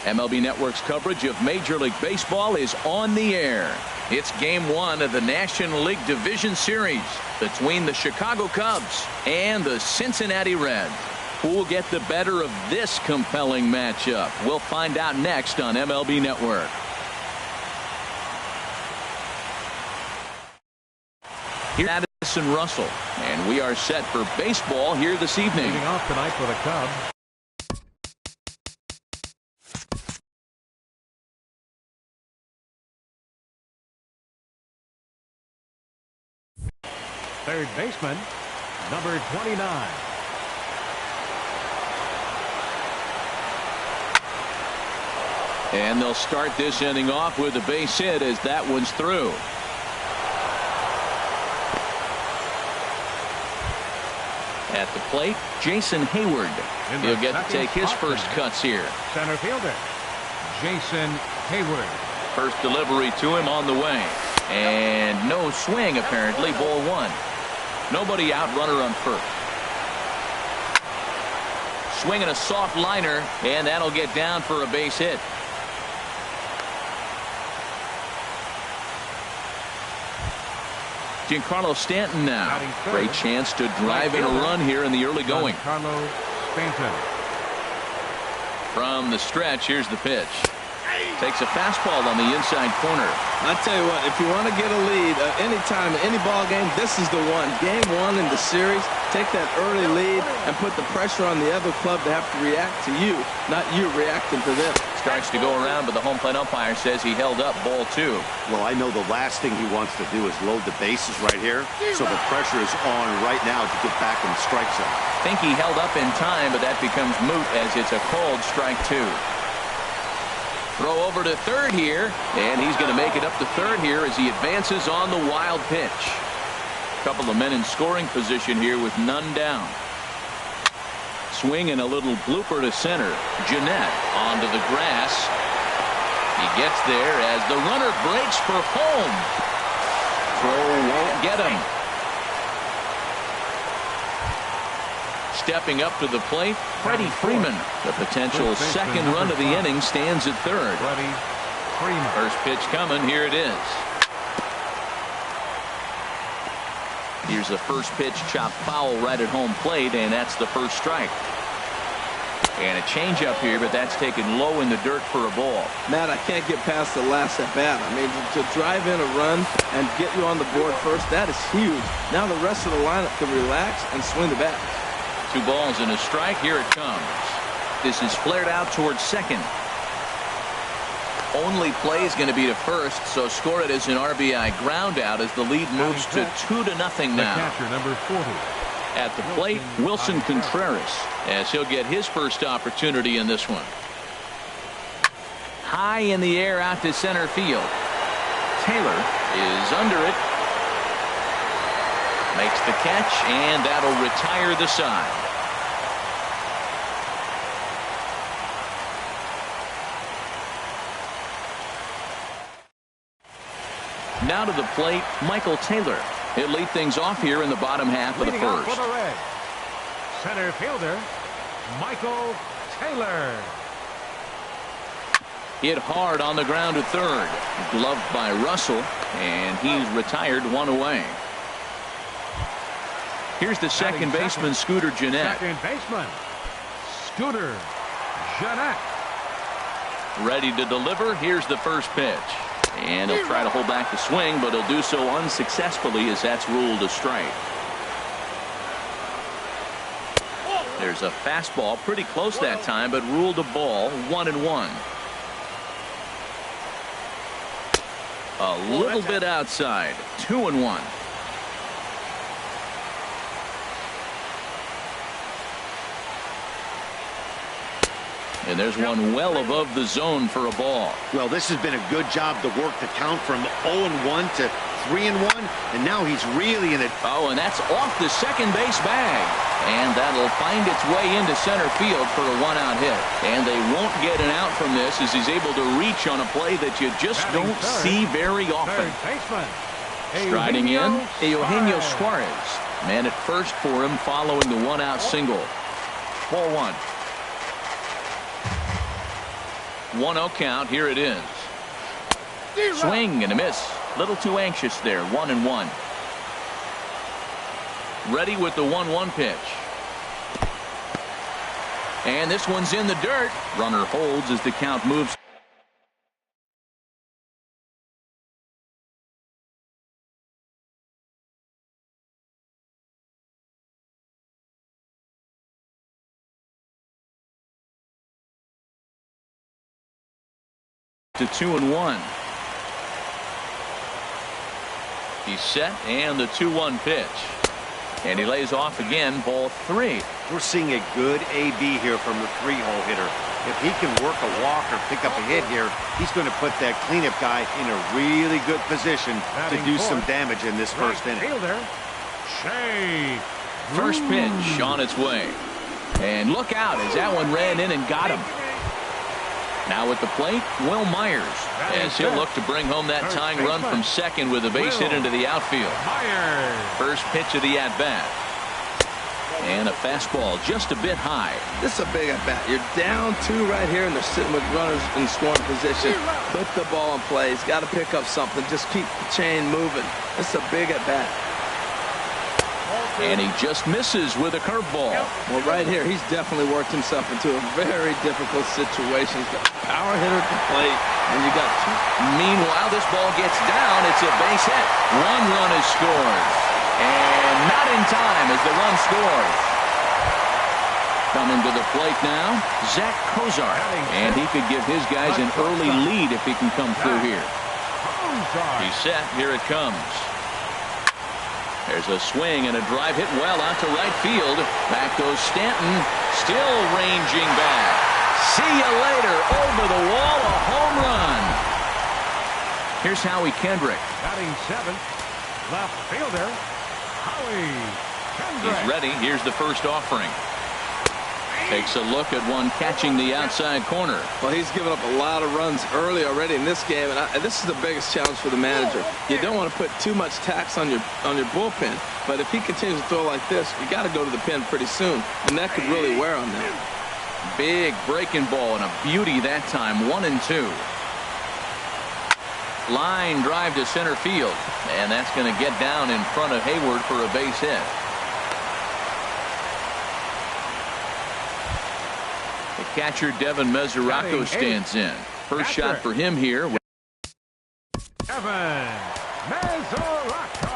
MLB Network's coverage of Major League Baseball is on the air. It's Game 1 of the National League Division Series between the Chicago Cubs and the Cincinnati Reds. Who will get the better of this compelling matchup? We'll find out next on MLB Network. Here's Addison Russell, and we are set for baseball here this evening. Leading off tonight for the Cubs. Third baseman, number 29. And they'll start this inning off with a base hit as that one's through. At the plate, Jason Hayward. He'll get to take his first cuts here. Center fielder, Jason Hayward. First delivery to him on the way. And no swing, apparently. Ball one. Nobody out, runner on first. Swinging a soft liner, and that'll get down for a base hit. Giancarlo Stanton now. Great chance to drive in a run here in the early going. Giancarlo Stanton. From the stretch, here's the pitch. Takes a fastball on the inside corner. I tell you what, if you want to get a lead anytime, any ball game, this is the one. Game 1 in the series, take that early lead and put the pressure on the other club to have to react to you, not you reacting to them. Starts to go around, but the home plate umpire says he held up ball 2. Well, I know the last thing he wants to do is load the bases right here, so the pressure is on right now to get back in the strike zone. Think he held up in time, but that becomes moot as it's a called strike 2. Throw over to third here, and he's going to make it up to third here as he advances on the wild pitch. A couple of men in scoring position here with none down. Swing and a little blooper to center. Jeanette onto the grass. He gets there as the runner breaks for home. Throw won't get him. Stepping up to the plate, Freddie Freeman. The potential second run of the inning stands at third. Freddie Freeman. First pitch coming. Here it is. Here's the first pitch, chopped foul right at home plate, and that's the first strike. And a changeup here, but that's taken low in the dirt for a ball. Matt, I can't get past the last at bat. I mean, to drive in a run and get you on the board first, that is huge. Now the rest of the lineup can relax and swing the bat. 2 balls and a strike. Here it comes. This is flared out towards second. Only play is going to be to first, so score it as an RBI ground out as the lead moves to 2-0 now. The catcher, number 40. At the plate, Wilson Contreras, as he'll get his first opportunity in this one. High in the air out to center field. Taylor is under it. Makes the catch, and that'll retire the side. Now to the plate, Michael Taylor. He'll lead things off here in the bottom half of the first. For the Reds, center fielder, Michael Taylor. Hit hard on the ground to third. Gloved by Russell, and he's retired 1 away. Here's the second baseman, Scooter Gennett. Second baseman, Scooter Gennett. Ready to deliver. Here's the first pitch. And he'll try to hold back the swing, but he'll do so unsuccessfully as that's ruled a strike. There's a fastball pretty close that time, but ruled a ball. 1-1. A little bit outside. 2-1. And there's one well above the zone for a ball. Well, this has been a good job to work the count from 0-1 to 3-1, and now he's really in it. Oh, and that's off the second base bag. And that'll find its way into center field for a 1-out hit. And they won't get an out from this as he's able to reach on a play that you just don't see very often. Striding in, Eugenio Suarez. Man at first for him following the 1-out single. 4-1. 1-0 count. Here it is. Swing and a miss. Little too anxious there. 1-1. Ready with the 1-1 pitch. And this one's in the dirt. Runner holds as the count moves. To 2-1. He's set, and the 2-1 pitch. And he lays off again, ball 3. We're seeing a good AB here from the 3-hole hitter. If he can work a walk or pick up a hit here, he's going to put that cleanup guy in a really good position to do some damage in this first inning. First pitch on its way. And look out as that one ran in and got him. Now at the plate, Will Myers, as he'll look to bring home that tying run from second with a base hit into the outfield. First pitch of the at-bat. And a fastball just a bit high. This is a big at-bat. You're down 2 right here, and they're sitting with runners in scoring position. Put the ball in play. He's got to pick up something. Just keep the chain moving. This is a big at-bat. And he just misses with a curveball. Well, right here, he's definitely worked himself into a very difficult situation. He's got power hitter at the plate, and you got 2. Meanwhile, this ball gets down. It's a base hit. 1 run is scored. And not in time as the run scores. Coming to the plate now, Zach Kozar. And he could give his guys an early lead if he can come through here. He's set. Here it comes. There's a swing and a drive hit well out to right field. Back goes Stanton, still ranging back. See you later. Over the wall, a home run. Here's Howie Kendrick. Batting 7th, left fielder, Howie Kendrick. He's ready. Here's the first offering. Takes a look at one catching the outside corner. Well, he's given up a lot of runs early already in this game, and this is the biggest challenge for the manager. You don't want to put too much tax on your bullpen, but if he continues to throw like this, you got to go to the pen pretty soon, and that could really wear on them. Big breaking ball and a beauty that time. 1-2. Line drive to center field, and that's going to get down in front of Hayward for a base hit. Catcher Devin Mesoraco stands in. First shot for him here. Devin Mesoraco.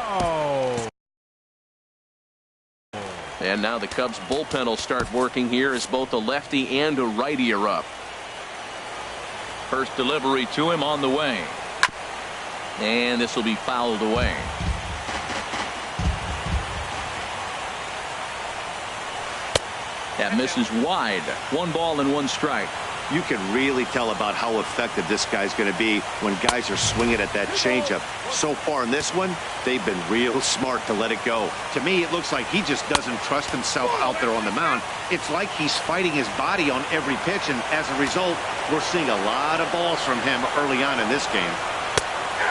And now the Cubs bullpen will start working here as both a lefty and a righty are up. First delivery to him on the way. And this will be fouled away. That misses wide. 1 ball and 1 strike. You can really tell about how effective this guy's going to be when guys are swinging at that changeup. So far in this one, they've been real smart to let it go. To me, it looks like he just doesn't trust himself out there on the mound. It's like he's fighting his body on every pitch, and as a result, we're seeing a lot of balls from him early on in this game.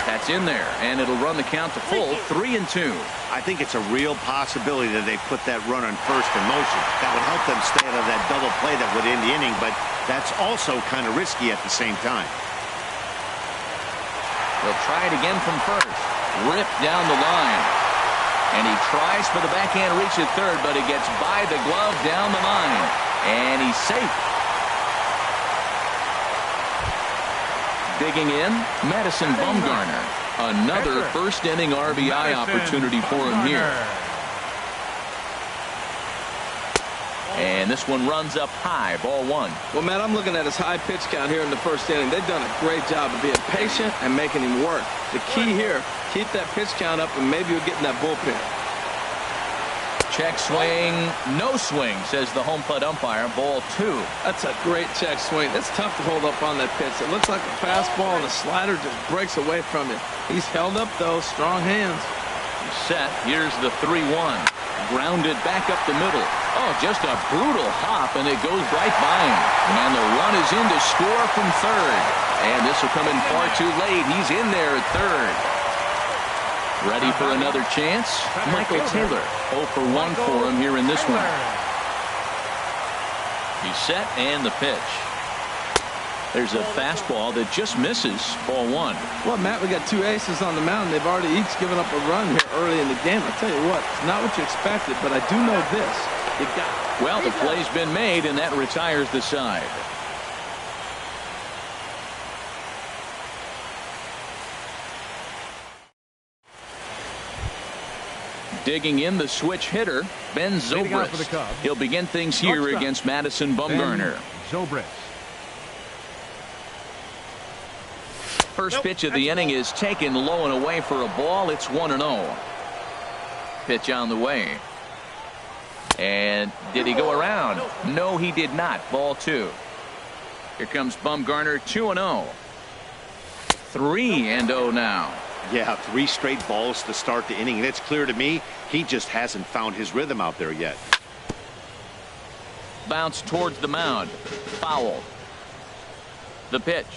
That's in there, and it'll run the count to full. 3-2. I think it's a real possibility that they put that run on first in motion. That would help them stay out of that double play that would end the inning, but that's also kind of risky at the same time. They'll try it again from first. Ripped down the line. And he tries for the backhand reach at third, but it gets by the glove down the line. And he's safe. Digging in, Madison Bumgarner. Another first inning RBI opportunity for him here. And this one runs up high, ball 1. Well, Matt, I'm looking at his high pitch count here in the first inning. They've done a great job of being patient and making him work. The key here, keep that pitch count up, and maybe you'll get in that bullpen. Check swing, no swing, says the home plate umpire. Ball 2. That's a great check swing. It's tough to hold up on that pitch. It looks like a fastball, and the slider just breaks away from you. He's held up, though. Strong hands. Set. Here's the 3-1. Grounded back up the middle. Oh, just a brutal hop, and it goes right by him. And the run is in to score from third. And this will come in far too late. He's in there at third. Ready for another chance? Michael Taylor. 0 for 1 for him here in this one. He's set, and the pitch. There's a fastball that just misses. Ball one. Well, Matt, we got two aces on the mound. They've already each given up a run here early in the game. I tell you what, it's not what you expected, but I do know this. You got. Well, the play's been made, and that retires the side. Digging in the switch hitter, Ben Zobrist. He'll begin things here against Madison Bumgarner. Zobrist. First pitch of the inning is taken low and away for a ball. It's 1-0. Pitch on the way. And did he go around? No, he did not. Ball two. Here comes Bumgarner, 2-0. 3-0 now. Yeah, 3 straight balls to start the inning, and it's clear to me he just hasn't found his rhythm out there yet. Bounce towards the mound. Foul. The pitch.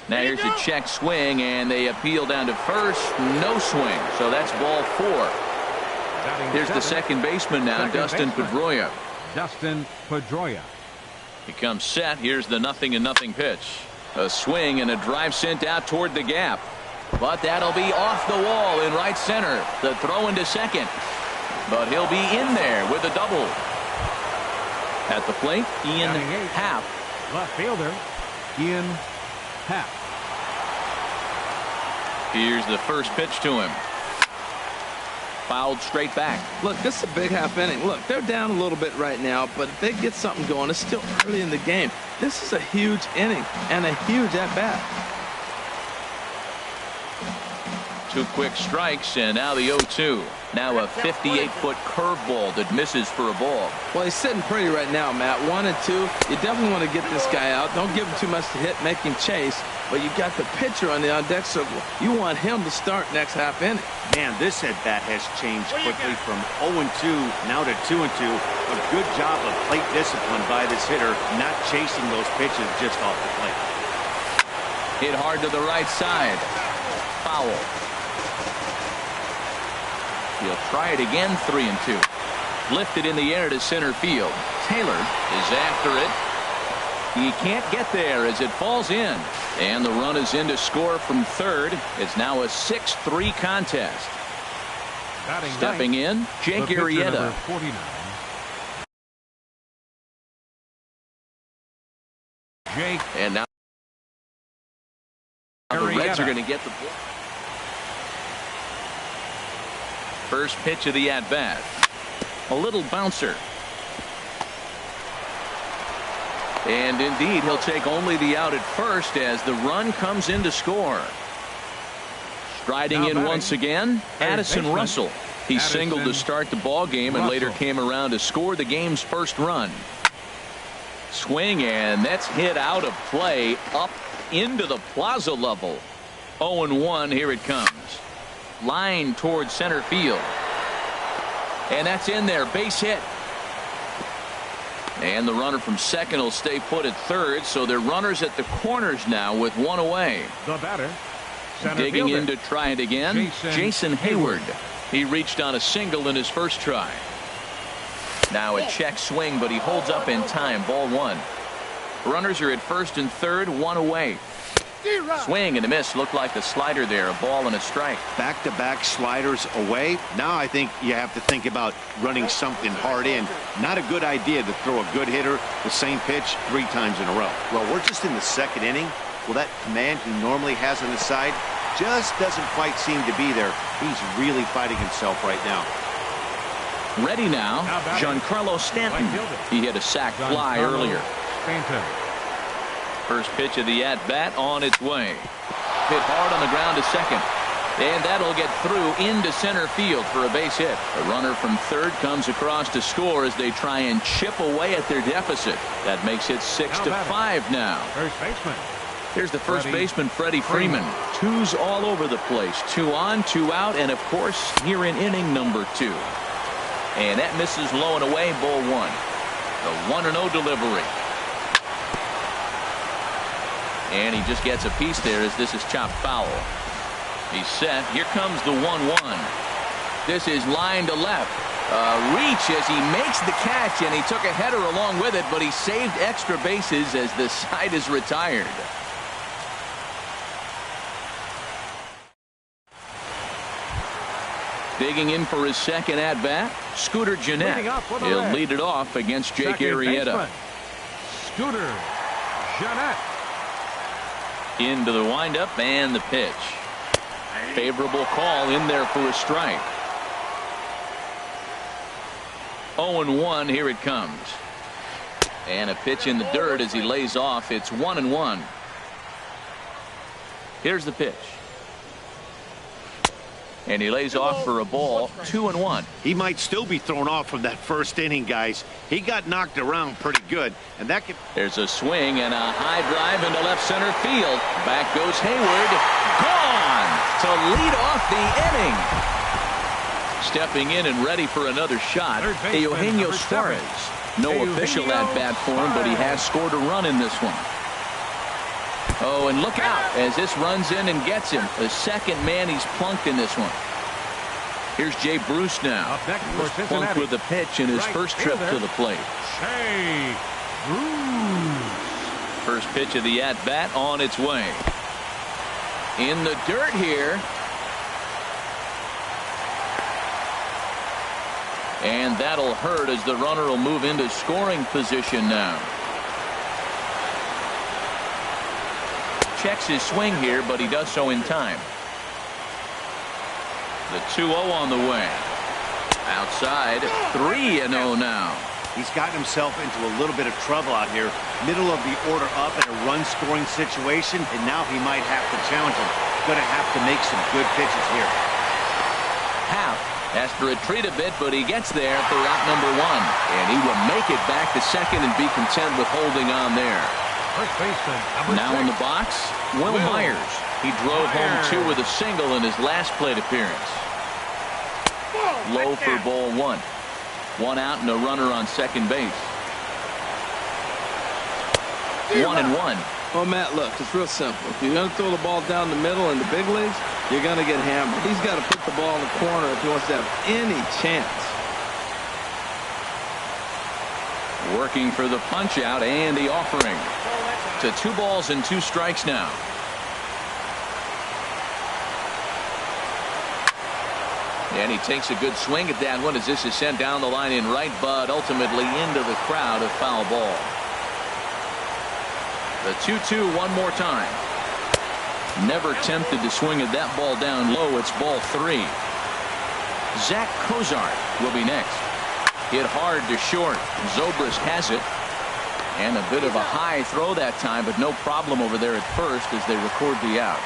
Now here's a check swing, and they appeal down to first. No swing, so that's ball 4. Here's the second baseman now, Dustin Pedroia. Dustin Pedroia. He comes set. Here's the 0-0 pitch. A swing and a drive sent out toward the gap. But that'll be off the wall in right center. The throw into second. But he'll be in there with a double. At the plate, Ian Happ. Left fielder, Ian Happ. Here's the first pitch to him. Fouled straight back. Look, this is a big half inning. Look, they're down a little bit right now, but if they get something going, it's still early in the game. This is a huge inning and a huge at-bat. 2 quick strikes, and now the 0-2. Now a 58-foot curveball that misses for a ball. Well, he's sitting pretty right now, Matt. 1 and 2. You definitely want to get this guy out. Don't give him too much to hit, make him chase. But you got the pitcher on the on-deck circle. You want him to start next half inning. Man, this at-bat has changed quickly from 0-2 now to 2-2. A good job of plate discipline by this hitter, not chasing those pitches just off the plate. Hit hard to the right side. Foul. He'll try it again. 3-2. Lifted in the air to center field. Taylor is after it. He can't get there as it falls in. And the run is in to score from third. It's now a 6-3 contest. Stepping in, Jake Arrieta. 49. Jake. And now the Reds are going to get the ball. First pitch of the at-bat. A little bouncer. And indeed, he'll take only the out at first as the run comes in to score. Striding in once again, Addison Russell. He singled to start the ball game and later came around to score the game's first run. Swing, and that's hit out of play up into the plaza level. 0-1, here it comes. Line towards center field. And that's in there, base hit. And the runner from second will stay put at third, so they're runners at the corners now with 1 away. The batter, digging in to try it again, Jason Hayward. He reached on a single in his first try. Now a check swing, but he holds up in time. Ball 1. Runners are at first and third, 1 away. Swing and a miss. Looked like a slider there. A ball and a strike. Back-to-back sliders away. Now I think you have to think about running something hard in. Not a good idea to throw a good hitter the same pitch 3 times in a row. Well, we're just in the second inning. Well, that command he normally has on his side just doesn't quite seem to be there. He's really fighting himself right now. Ready now, Giancarlo Stanton. He hit a sac fly earlier. Stanton. First pitch of the at-bat on its way. Hit hard on the ground to second. And that'll get through into center field for a base hit. The runner from third comes across to score as they try and chip away at their deficit. That makes it 6-5 now. First baseman. Here's the first baseman, Freddie Freeman. 2s all over the place. 2 on, 2 out, and of course, here in inning number 2. And that misses low and away, ball 1. The 1-0 delivery. And he just gets a piece there as this is chopped foul. He's set. Here comes the 1-1. This is line to left. Reach as he makes the catch, and he took a header along with it, but he saved extra bases as the side is retired. Digging in for his second at-bat, Scooter Gennett. He'll lead it off against Jake Arrieta. Scooter Gennett. Into the windup and the pitch. Favorable call in there for a strike. 0-1, here it comes. And a pitch in the dirt as he lays off. It's 1-1. Here's the pitch. And he lays off for a ball. 2-1. He might still be thrown off from that first inning, guys. He got knocked around pretty good, and that could... There's a swing and a high drive into left center field. Back goes Hayward. Gone to lead off the inning. Stepping in and ready for another shot, Eugenio Suarez. No official at-bat for him, but he has scored a run in this one. Oh, and look out as this runs in and gets him. The second man he's plunked in this one. Here's Jay Bruce now. Plunked with a pitch in his first trip to the plate. Jay Bruce. First pitch of the at-bat on its way. In the dirt here. And that'll hurt as the runner will move into scoring position now. Checks his swing here, but he does so in time. The 2-0 on the way. Outside, 3-0 now. He's gotten himself into a little bit of trouble out here. Middle of the order up in a run-scoring situation, and now he might have to challenge him. Going to have to make some good pitches here. Half has to retreat a bit, but he gets there for out number 1. And he will make it back to second and be content with holding on there. First baseman, now in the box, Will Myers. He drove home 2 with a single in his last plate appearance. Low for ball 1. 1 out and a runner on second base. 1-1. Well, Matt, look, it's real simple. If you're going to throw the ball down the middle in the big leagues, you're going to get hammered. He's got to put the ball in the corner if he wants to have any chance. Working for the punch out and the offering. To 2 balls and 2 strikes now. And he takes a good swing at that one as this is sent down the line in right, but ultimately into the crowd, a foul ball. The 2-2 one more time. Never tempted to swing at that ball down low. It's ball 3. Zach Cozart will be next. Hit hard to short. Zobrist has it. And a bit of a high throw that time, but no problem over there at first as they record the out.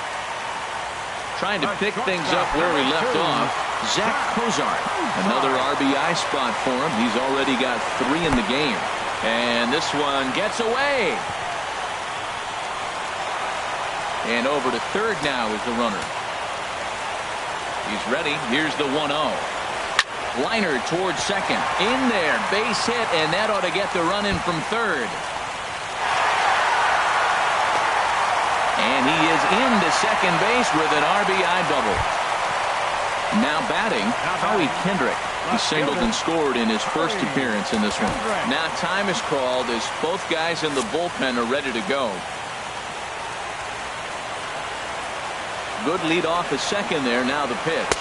Trying to pick things up where he left off. Zach Cozart. Another RBI spot for him. He's already got 3 in the game. And this one gets away. And over to third now is the runner. He's ready. Here's the 1-0. Liner towards second. In there. Base hit, and that ought to get the run in from third. And he is into second base with an RBI double. Now batting, Howie Kendrick. He singled and scored in his first appearance in this one. Now time is called as both guys in the bullpen are ready to go. Good lead off a second there. Now the pitch.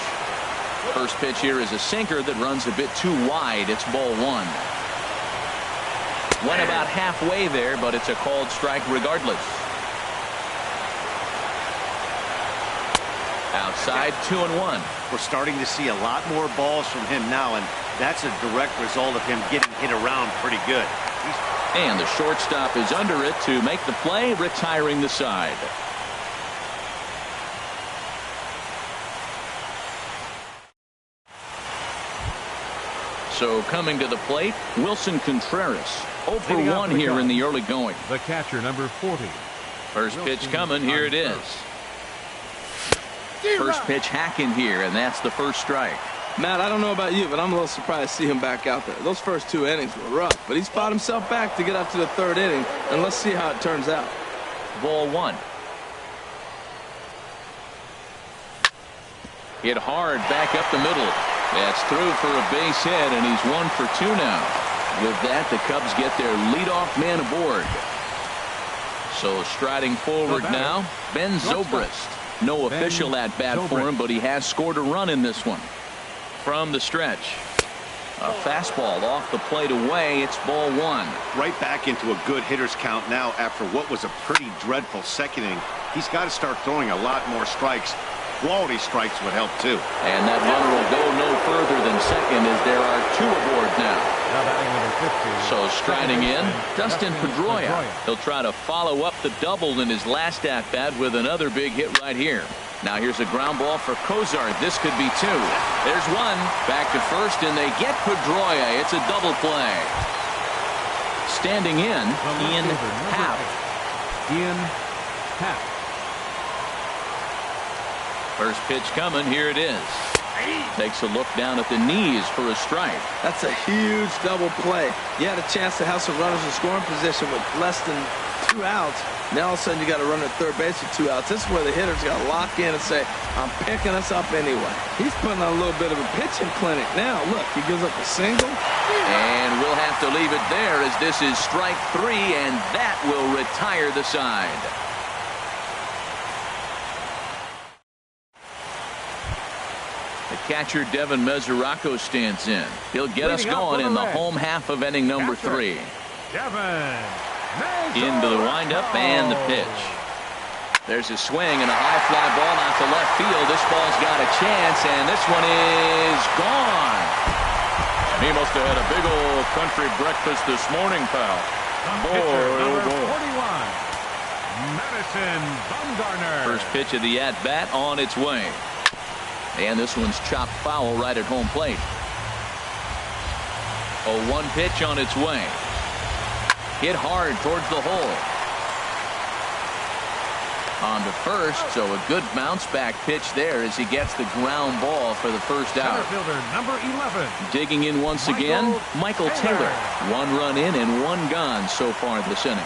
First pitch here is a sinker that runs a bit too wide. It's ball 1. Went about halfway there, but it's a called strike regardless. Outside, 2-1. We're starting to see a lot more balls from him now, and that's a direct result of him getting hit around pretty good. And the shortstop is under it to make the play, retiring the side. So coming to the plate, Wilson Contreras. 0 for 1 here in the early going. The catcher, number 40. First pitch coming. Here it is. First pitch hacking here, and that's the first strike. Matt, I don't know about you, but I'm a little surprised to see him back out there. Those first 2 innings were rough, but he's fought himself back to get up to the 3rd inning, and let's see how it turns out. Ball 1. Hit hard back up the middle. That's through for a base hit, and he's 1 for 2 now. With that, the Cubs get their leadoff man aboard. So striding forward now, Ben Zobrist. No official at bat for him, but he has scored a run in this one. From the stretch, a fastball off the plate away. It's ball 1. Right back into a good hitter's count now after what was a pretty dreadful second inning. He's got to start throwing a lot more strikes. Quality strikes would help too. And that runner will go no further than second as there are 2 aboard now. So striding in, Dustin Pedroia. He'll try to follow up the double in his last at-bat with another big hit right here. Now here's a ground ball for Cozart. This could be 2. There's 1. Back to first, and they get Pedroia. It's a double play. Standing in, Ian Happ. First pitch coming. Here it is. Takes a look down at the knees for a strike. That's a huge double play. You had a chance to have some runners in scoring position with less than 2 outs. Now all of a sudden you got to run at third base with 2 outs. This is where the hitter's got to lock in and say, I'm picking us up anyway. He's putting on a little bit of a pitching clinic now. Look, he gives up a single. And we'll have to leave it there as this is strike 3, and that will retire the side. The catcher Devin Mesoraco stands in. He'll get us going in the home half of inning number 3. Into the windup and the pitch. There's a swing and a high fly ball out to left field. This ball's got a chance, and this one is gone. He must have had a big old country breakfast this morning, pal. Boy, 41, Madison Bumgarner. First pitch of the at-bat on its way. And this one's chopped foul right at home plate. 0-1 pitch on its way. Hit hard towards the hole. On to first, so a good bounce back pitch there as he gets the ground ball for the first out. Fielder number 11. Digging in once again, Michael Taylor. 1 run in and 1 gone so far this inning.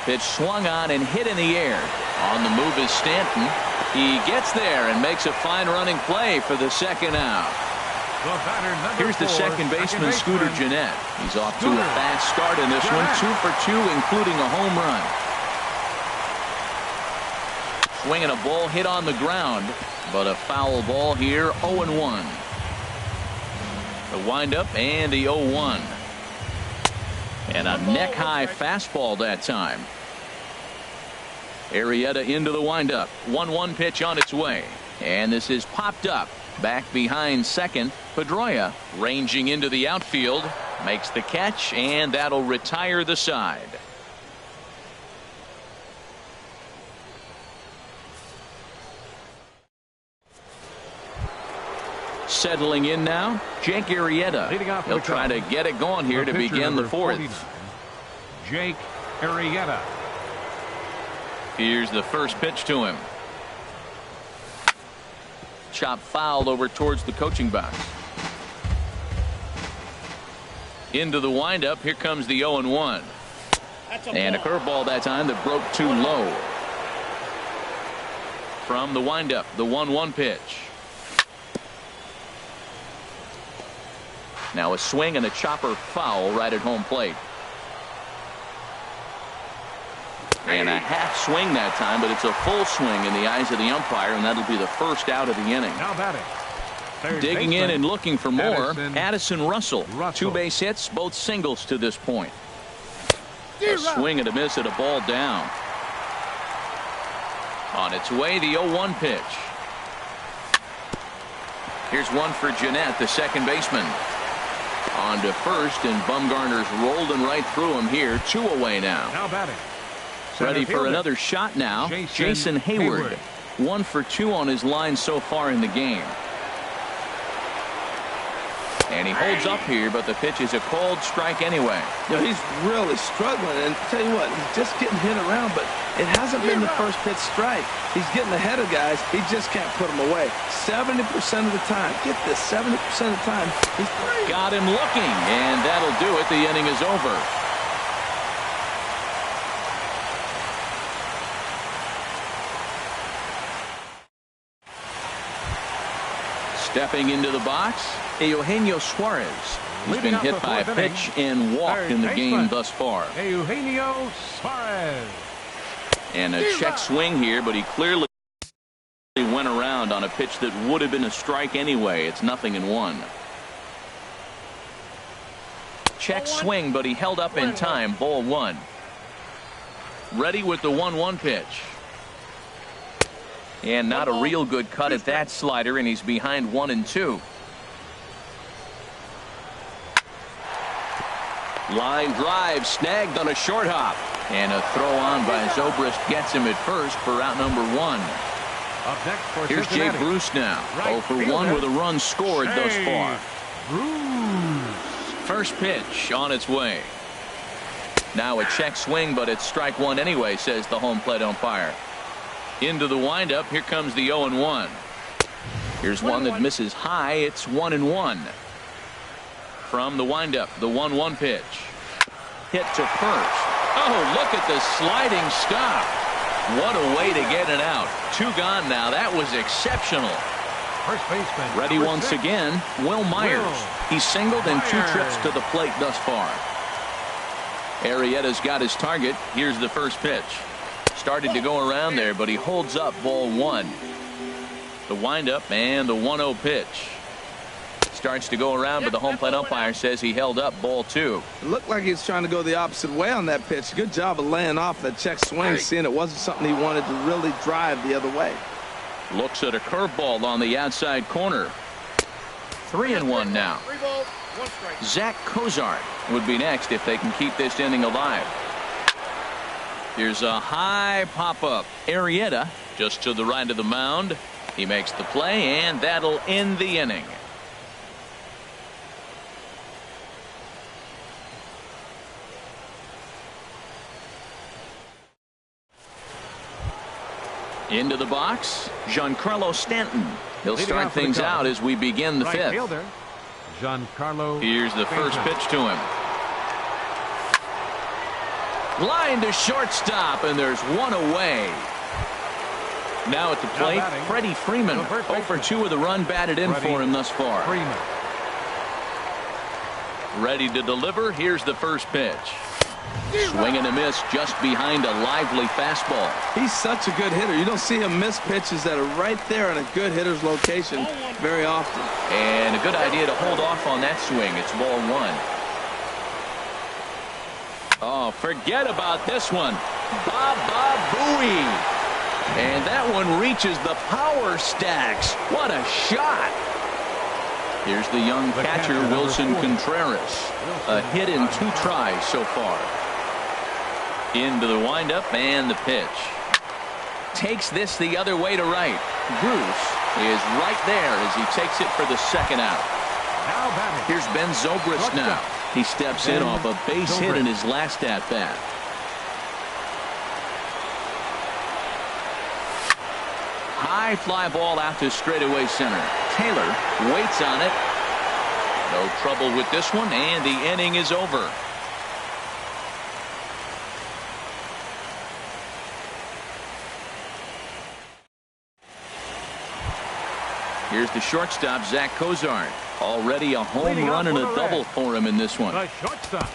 Pitch swung on and hit in the air. On the move is Stanton. He gets there and makes a fine running play for the second out. Here's the second baseman, Scooter Gennett. He's off to a fast start in this one. 2 for 2, including a home run. Swinging a ball hit on the ground, but a foul ball here. 0-1. The windup and the 0-1. And a neck-high fastball that time. Arrieta into the windup. 1-1 pitch on its way. And this is popped up. Back behind second. Pedroia ranging into the outfield. Makes the catch, and that'll retire the side. Settling in now, Jake Arrieta. He'll try to get it going here to begin the 4th. Jake Arrieta. Here's the first pitch to him. Chop fouled over towards the coaching box. Into the windup. Here comes the 0-1. And a curveball that time that broke too low. From the windup, the 1-1 pitch. Now a swing and a chopper foul right at home plate. And a half swing that time, but it's a full swing in the eyes of the umpire, and that'll be the first out of the inning. Now batting. Digging in and looking for more, Addison Russell. 2 base hits, both singles to this point. A swing and a miss at a ball down. On its way, the 0-1 pitch. Here's one for Gennett, the second baseman. On to first, and Bumgarner's rolling right through him here. 2 away now. Now batting. Ready for another shot now. Jason Hayward. 1 for 2 on his line so far in the game. And he holds up here, but the pitch is a called strike anyway. You know, he's really struggling, and tell you what, he's just getting hit around, but it hasn't been the first pitch strike. He's getting ahead of guys. He just can't put them away. 70% of the time, get this, 70% of the time, he's got him looking, and that'll do it. The inning is over. Stepping into the box, Eugenio Suarez. He's been hit by a pitch and walked in the game thus far. Eugenio Suarez. And a check swing here, but he clearly went around on a pitch that would have been a strike anyway. It's 0-1. Check swing, but he held up in time. Ball 1. Ready with the 1-1 pitch. And not a real good cut at that slider, and he's behind 1-2. Line drive snagged on a short hop. And a throw on by Zobrist gets him at first for out number 1. Up next for Here's Jay Bruce now. 0 for 1 with a run scored thus far. First pitch on its way. Now a check swing, but it's strike 1 anyway, says the home plate umpire. Into the windup. Here comes the 0-1. Here's one that misses high. It's 1-1. From the windup, the 1-1 pitch. Hit to first. Oh, look at the sliding stop. What a way to get it out. 2 gone now. That was exceptional. First baseman. Ready once again, Will Myers. He's singled in 2 trips to the plate thus far. Arrieta's got his target. Here's the first pitch. Started to go around there, but he holds up. Ball 1. The windup and the 1-0 pitch. Starts to go around, but the home plate umpire says he held up. Ball 2. It looked like he was trying to go the opposite way on that pitch. Good job of laying off that check swing, seeing it wasn't something he wanted to really drive the other way. Looks at a curveball on the outside corner. 3-1 now. Zach Cozart would be next if they can keep this inning alive. Here's a high pop-up. Arrieta just to the right of the mound. He makes the play, and that'll end the inning. Into the box, Giancarlo Stanton. He'll start things out as we begin the 5th. Giancarlo. Here's the first pitch to him. Line to shortstop, and there's 1 away. Now at the plate, Freddie Freeman. 0 for 2 with a run batted in for him thus far. Ready to deliver. Here's the first pitch. Swing and a miss just behind a lively fastball. He's such a good hitter. You don't see him miss pitches that are right there in a good hitter's location very often. And a good idea to hold off on that swing. It's ball 1. Oh, forget about this one. Baba Booey. And that one reaches the power stacks. What a shot. Here's the young catcher, Wilson Contreras. A hit in 2 tries so far. Into the windup and the pitch. Takes this the other way to right. Bruce is right there as he takes it for the 2nd out. Here's Ben Zobrist now. He steps in off a base hit in his last at-bat. High fly ball out to straightaway center. Taylor waits on it. No trouble with this one, and the inning is over. Here's the shortstop, Zach Cozart. Already a home run and a double for him in this one.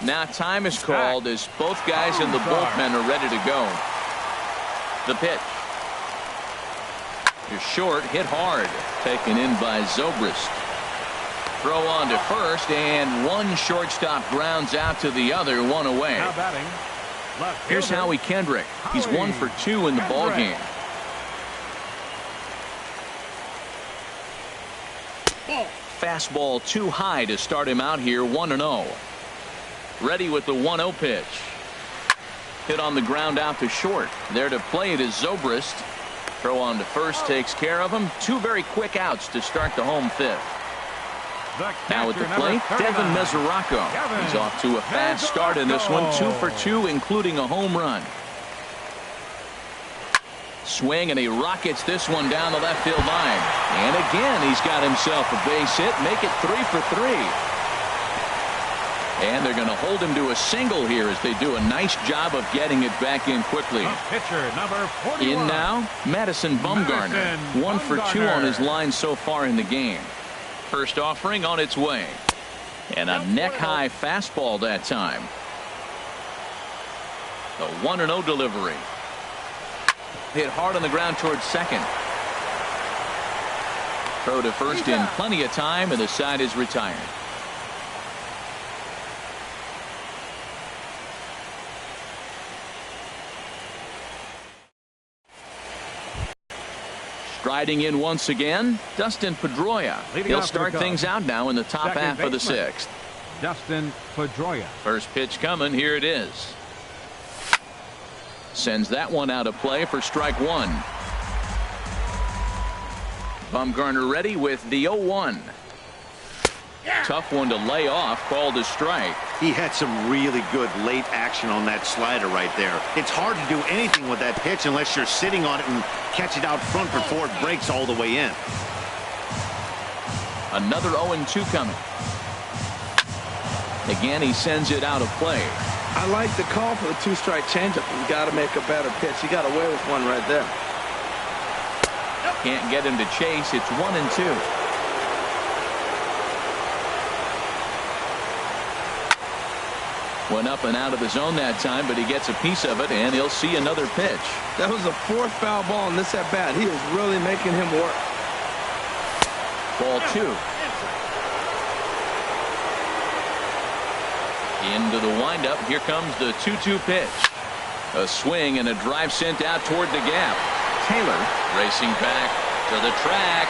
Now time is called as both guys in the bullpen are ready to go. The pitch. You're short, hit hard. Taken in by Zobrist. Throw on to first, and one shortstop grounds out to the other, 1 away. Here's Howie Kendrick. He's 1 for 2 in the ballgame. Fastball too high to start him out here. 1-0. Ready with the 1-0 pitch. Hit on the ground out to short. There to play it is Zobrist. Throw on to first takes care of him. 2 very quick outs to start the home 5th. Now at the plate, Devin Mesoraco. He's off to a fast start in this one. 2 for 2, including a home run. Swing, and he rockets this one down the left field line. And again, he's got himself a base hit. Make it 3 for 3. And they're going to hold him to a single here as they do a nice job of getting it back in quickly. Pitcher number 41. In now, Madison Bumgarner. 1 for 2 on his line so far in the game. First offering on its way. And a neck-high fastball that time. The 1-0 delivery. Hit hard on the ground towards second. Throw to first in plenty of time, and the side is retired. Striding in once again, Dustin Pedroia. He'll start things out now in the top half of the sixth. Dustin Pedroia. First pitch coming. Here it is. Sends that one out of play for strike one. Bumgarner ready with the 0-1. Tough one to lay off, called a strike. He had some really good late action on that slider right there. It's hard to do anything with that pitch unless you're sitting on it and catch it out front before it breaks all the way in. Another 0-2 coming. Again, he sends it out of play. I like the call for the 2-strike changeup. You got to make a better pitch. He got away with one right there. Can't get him to chase. It's 1-2. Went up and out of the zone that time, but he gets a piece of it, and he'll see another pitch. That was a fourth foul ball in this at bat. He is really making him work. Ball 2. Into the windup. Here comes the 2-2 pitch. A swing and a drive sent out toward the gap. Taylor racing back to the track.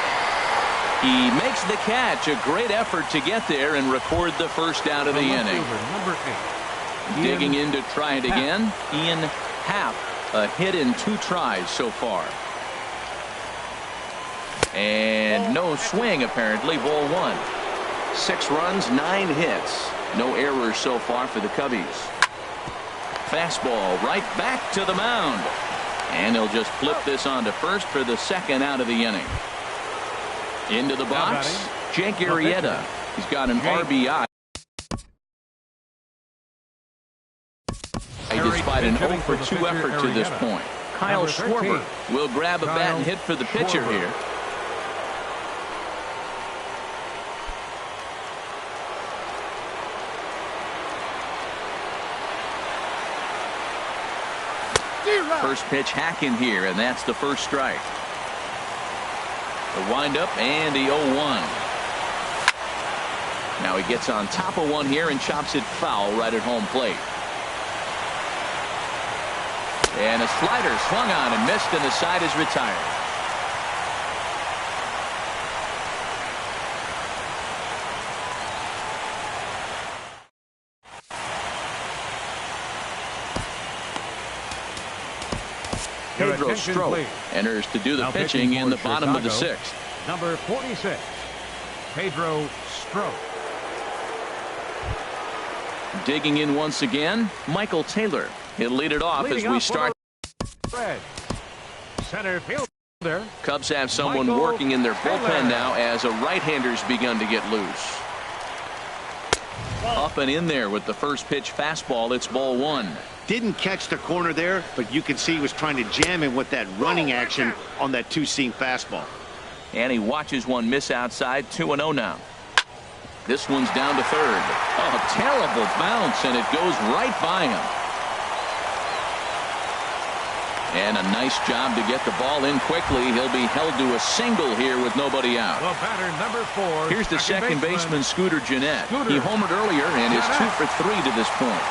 He makes the catch. A great effort to get there and record the first out of the inning. Number 8. Digging in to try it again. Ian Happ, a hit in 2 tries so far. And no swing apparently. Ball 1. 6 runs, 9 hits. No errors so far for the Cubbies. Fastball right back to the mound. And he'll just flip this on to first for the second out of the inning. Into the box, Jake Arrieta. He's got an RBI. Despite an 0-for-2 effort to this point. Kyle Schwarber will grab a bat and hit for the pitcher here. First pitch hacking here, and that's the first strike. The windup and the 0-1. Now he gets on top of one here and chops it foul right at home plate. And a slider swung on and missed, and the side is retired. Pedro Strop enters to do the pitching in the bottom of the 6th. Number 46, Pedro Strop. Digging in once again, Michael Taylor. He'll lead it off as we start. Center fielder. Cubs have someone working in their bullpen now as a right-hander's begun to get loose. Up and in there with the first pitch fastball. It's ball 1. Didn't catch the corner there, but you can see he was trying to jam him with that running action on that 2-seam fastball. And he watches one miss outside. 2-0 now. This one's down to third. Oh, terrible bounce, and it goes right by him. And a nice job to get the ball in quickly. He'll be held to a single here with nobody out. The batter, number 4. Here's the second baseman, Scooter Gennett. He homered earlier and is 2 for 3 to this point.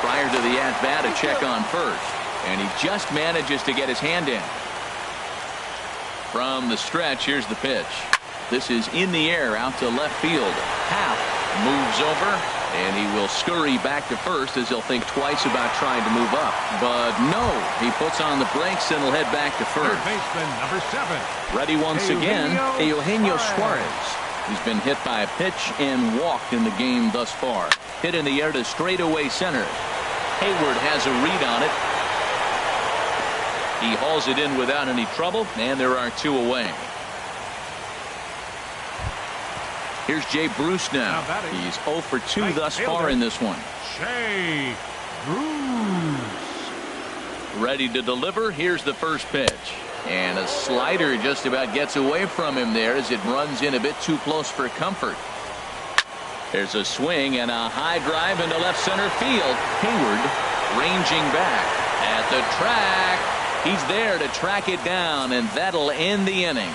Prior to the at-bat, a check on first. And he just manages to get his hand in. From the stretch, here's the pitch. This is in the air out to left field. Happ moves over, and he will scurry back to first as he'll think twice about trying to move up. But no, he puts on the brakes and will head back to first. Third baseman, number 7. Ready once again, Eugenio Suarez. He's been hit by a pitch and walked in the game thus far. Hit in the air to straightaway center. Hayward has a read on it. He hauls it in without any trouble, and there are 2 away. Here's Jay Bruce now. He's 0 for 2 thus far in this one. Jay Bruce. Ready to deliver. Here's the first pitch. And a slider just about gets away from him there as it runs in a bit too close for comfort. There's a swing and a high drive into left center field. Hayward ranging back at the track. He's there to track it down, and that'll end the inning.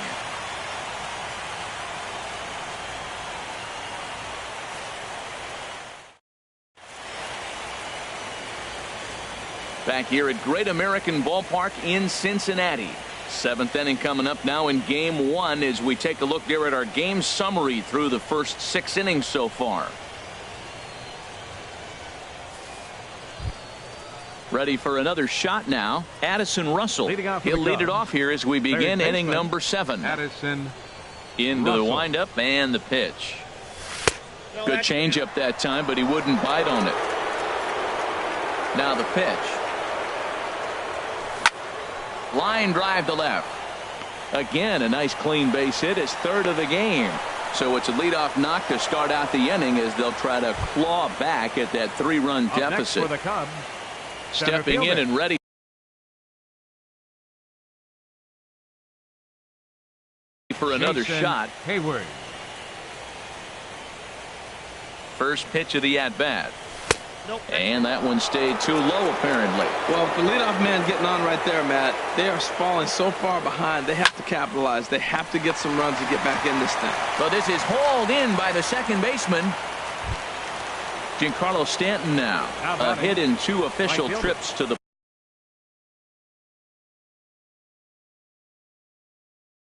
Back here at Great American Ballpark in Cincinnati. Seventh inning coming up now in game one as we take a look there at our game summary through the first 6 innings so far. Ready for another shot now. Addison Russell. He'll lead it off here as we begin inning number 7. Addison into Russell. the windup and the pitch. Good changeup that time, but he wouldn't bite on it. Now the pitch. Line drive to left. Again, a nice clean base hit, his 3rd of the game. So it's a leadoff knock to start out the inning as they'll try to claw back at that 3-run deficit. For the Cubs, stepping in and ready for another shot. Hayward. First pitch of the at-bat. And that one stayed too low, apparently. Well, the leadoff man getting on right there, Matt, they are falling so far behind. They have to capitalize. They have to get some runs to get back in this thing. But this is hauled in by the second baseman. Giancarlo Stanton now. A hit in 2 official trips to the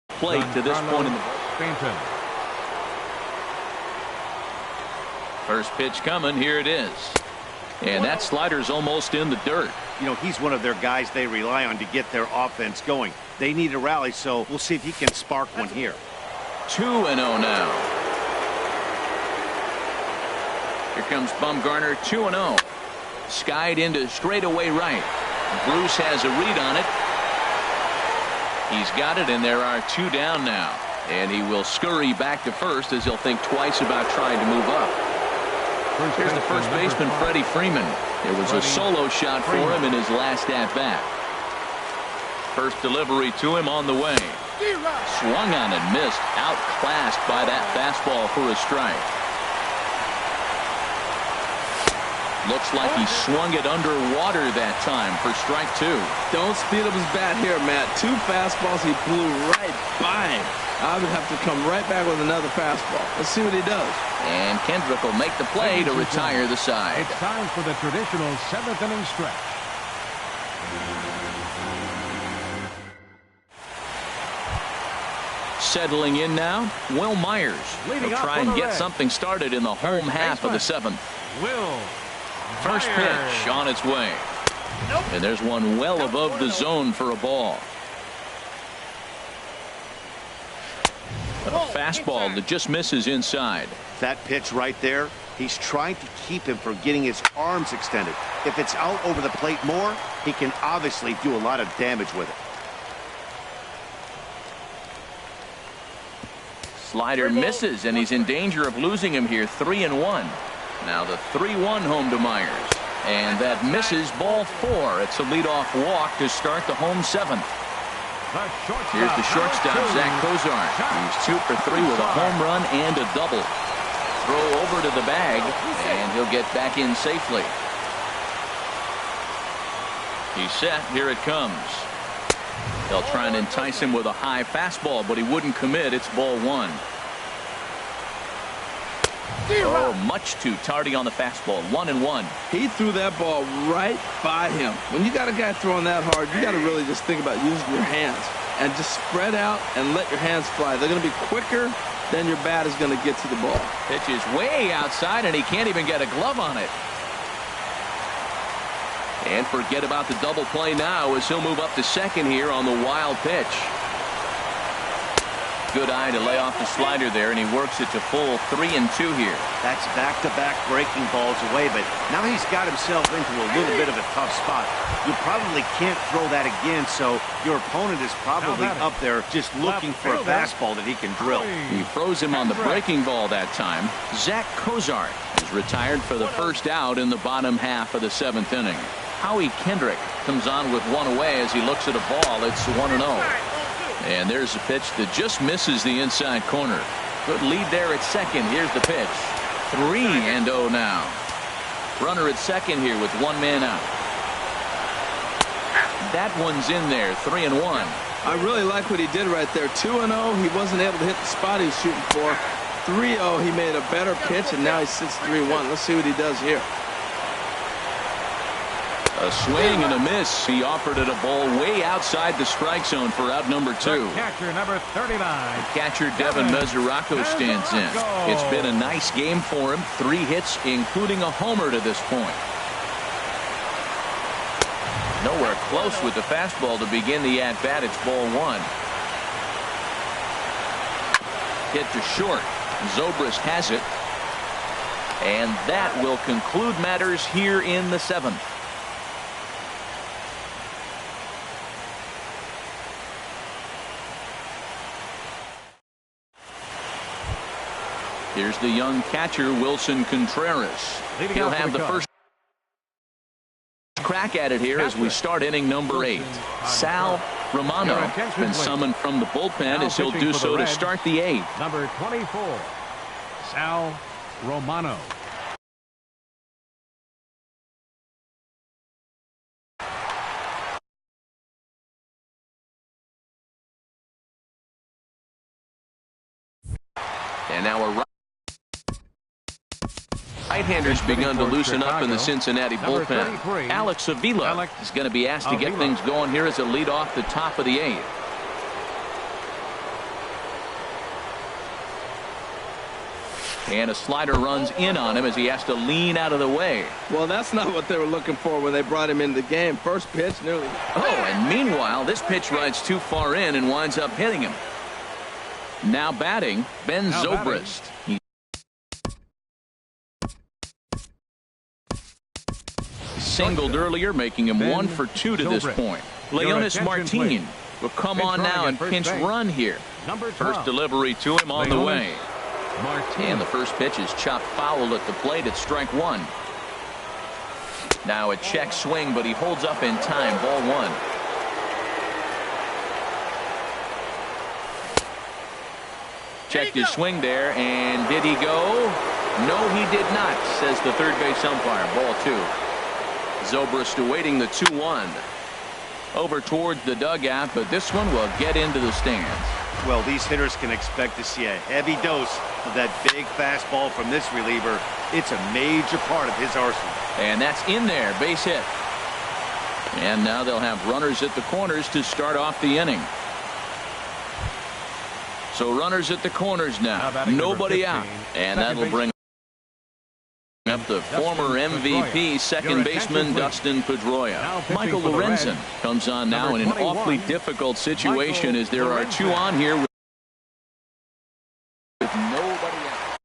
plate to this point in the Stanton. first pitch coming. Here it is. And that slider's almost in the dirt. You know, he's one of their guys they rely on to get their offense going. They need a rally, so we'll see if he can spark one here. 2-0 now. Here comes Bumgarner, 2-0. Skied into straightaway right. Bruce has a read on it. He's got it, and there are 2 down now. And he will scurry back to first as he'll think twice about trying to move up. Here's the first baseman, Freddie Freeman. It was a solo shot for him in his last at-bat. First delivery to him on the way. Swung on and missed. Outclassed by that fastball for a strike. Looks like he swung it underwater that time for strike 2. Don't speed up his bat here, Matt. 2 fastballs, he blew right by him. I would have to come right back with another fastball. Let's see what he does. And Kendrick will make the play to retire the side. It's time for the traditional 7th inning stretch. Settling in now, Will Myers. He'll try and get something started in the home half of the 7th. Will First pitch on its way. And there's one well above the zone for a ball. A fastball that just misses inside. That pitch right there, he's trying to keep him from getting his arms extended. If it's out over the plate more, he can obviously do a lot of damage with it. Slider misses, and he's in danger of losing him here. 3-1. Now the 3-1 home to Myers. And that misses, ball 4. It's a leadoff walk to start the home 7th. Here's the shortstop, Zach Cozart. He's 2 for 3 with a home run and a double. Throw over to the bag, and he'll get back in safely. He's set. Here it comes. They'll try and entice him with a high fastball, but he wouldn't commit. It's ball 1. Oh, much too tardy on the fastball. 1-1. He threw that ball right by him. When you got a guy throwing that hard, you got to really just think about using your hands and just spread out and let your hands fly. They're going to be quicker than your bat is going to get to the ball. Pitch is way outside, and he can't even get a glove on it. And forget about the double play now as he'll move up to second here on the wild pitch. Good eye to lay off the slider there, and he works it to full 3-2 here. That's back-to-back breaking balls away, but now he's got himself into a little bit of a tough spot. You probably can't throw that again, so your opponent is probably up there just looking for a fastball that he can drill. He froze him on the breaking ball that time. Zach Cozart is retired for the first out in the bottom half of the 7th inning. Howie Kendrick comes on with one away as he looks at a ball. It's 1-0. And there's a pitch that just misses the inside corner. Good lead there at second. Here's the pitch. 3-0 now. Runner at second here with one man out. That one's in there. 3-1. I really like what he did right there. 2-0. He wasn't able to hit the spot he was shooting for. 3-0. He made a better pitch, and now he sits 3-1. Let's see what he does here. A swing and a miss. He offered it a ball way outside the strike zone for out number 2. The catcher, number 39. Catcher Devin Mesoraco stands in. It's been a nice game for him. 3 hits, including a homer to this point. Nowhere close with the fastball to begin the at-bat. It's ball 1. Hit to short. Zobrist has it. And that will conclude matters here in the 7th. Here's the young catcher, Wilson Contreras. He'll have the first crack at it here as we start inning number 8. Sal Romano has been summoned from the bullpen as he'll do so to start the 8th. Number 24, Sal Romano. And now a right-hander's begun to loosen up in the Cincinnati bullpen. Alex Avila is going to be asked to get things going here as a lead off the top of the 8th. And a slider runs in on him as he has to lean out of the way. Well, that's not what they were looking for when they brought him into the game. First pitch, nearly. Oh, and meanwhile, this pitch rides too far in and winds up hitting him. Now batting, Ben Zobrist. He singled earlier, making him 1 for 2 to this point. Leonis Martin will come on now and pinch run here. First delivery to him on the way. And the first pitch is chopped foul at the plate at strike 1. Now a check swing, but he holds up in time. Ball 1. Checked his swing there, and did he go? No, he did not, says the third base umpire. Ball 2. Zobrist awaiting the 2-1. Over towards the dugout, but this one will get into the stands. Well, these hitters can expect to see a heavy dose of that big fastball from this reliever. It's a major part of his arsenal. And that's in there, base hit. And now they'll have runners at the corners to start off the inning. So runners at the corners now. Nobody out. And that'll bring up the former MVP second baseman Dustin Pedroia. Michael Lorenzen comes on now in an awfully difficult situation as there are 2 on here with nobody out.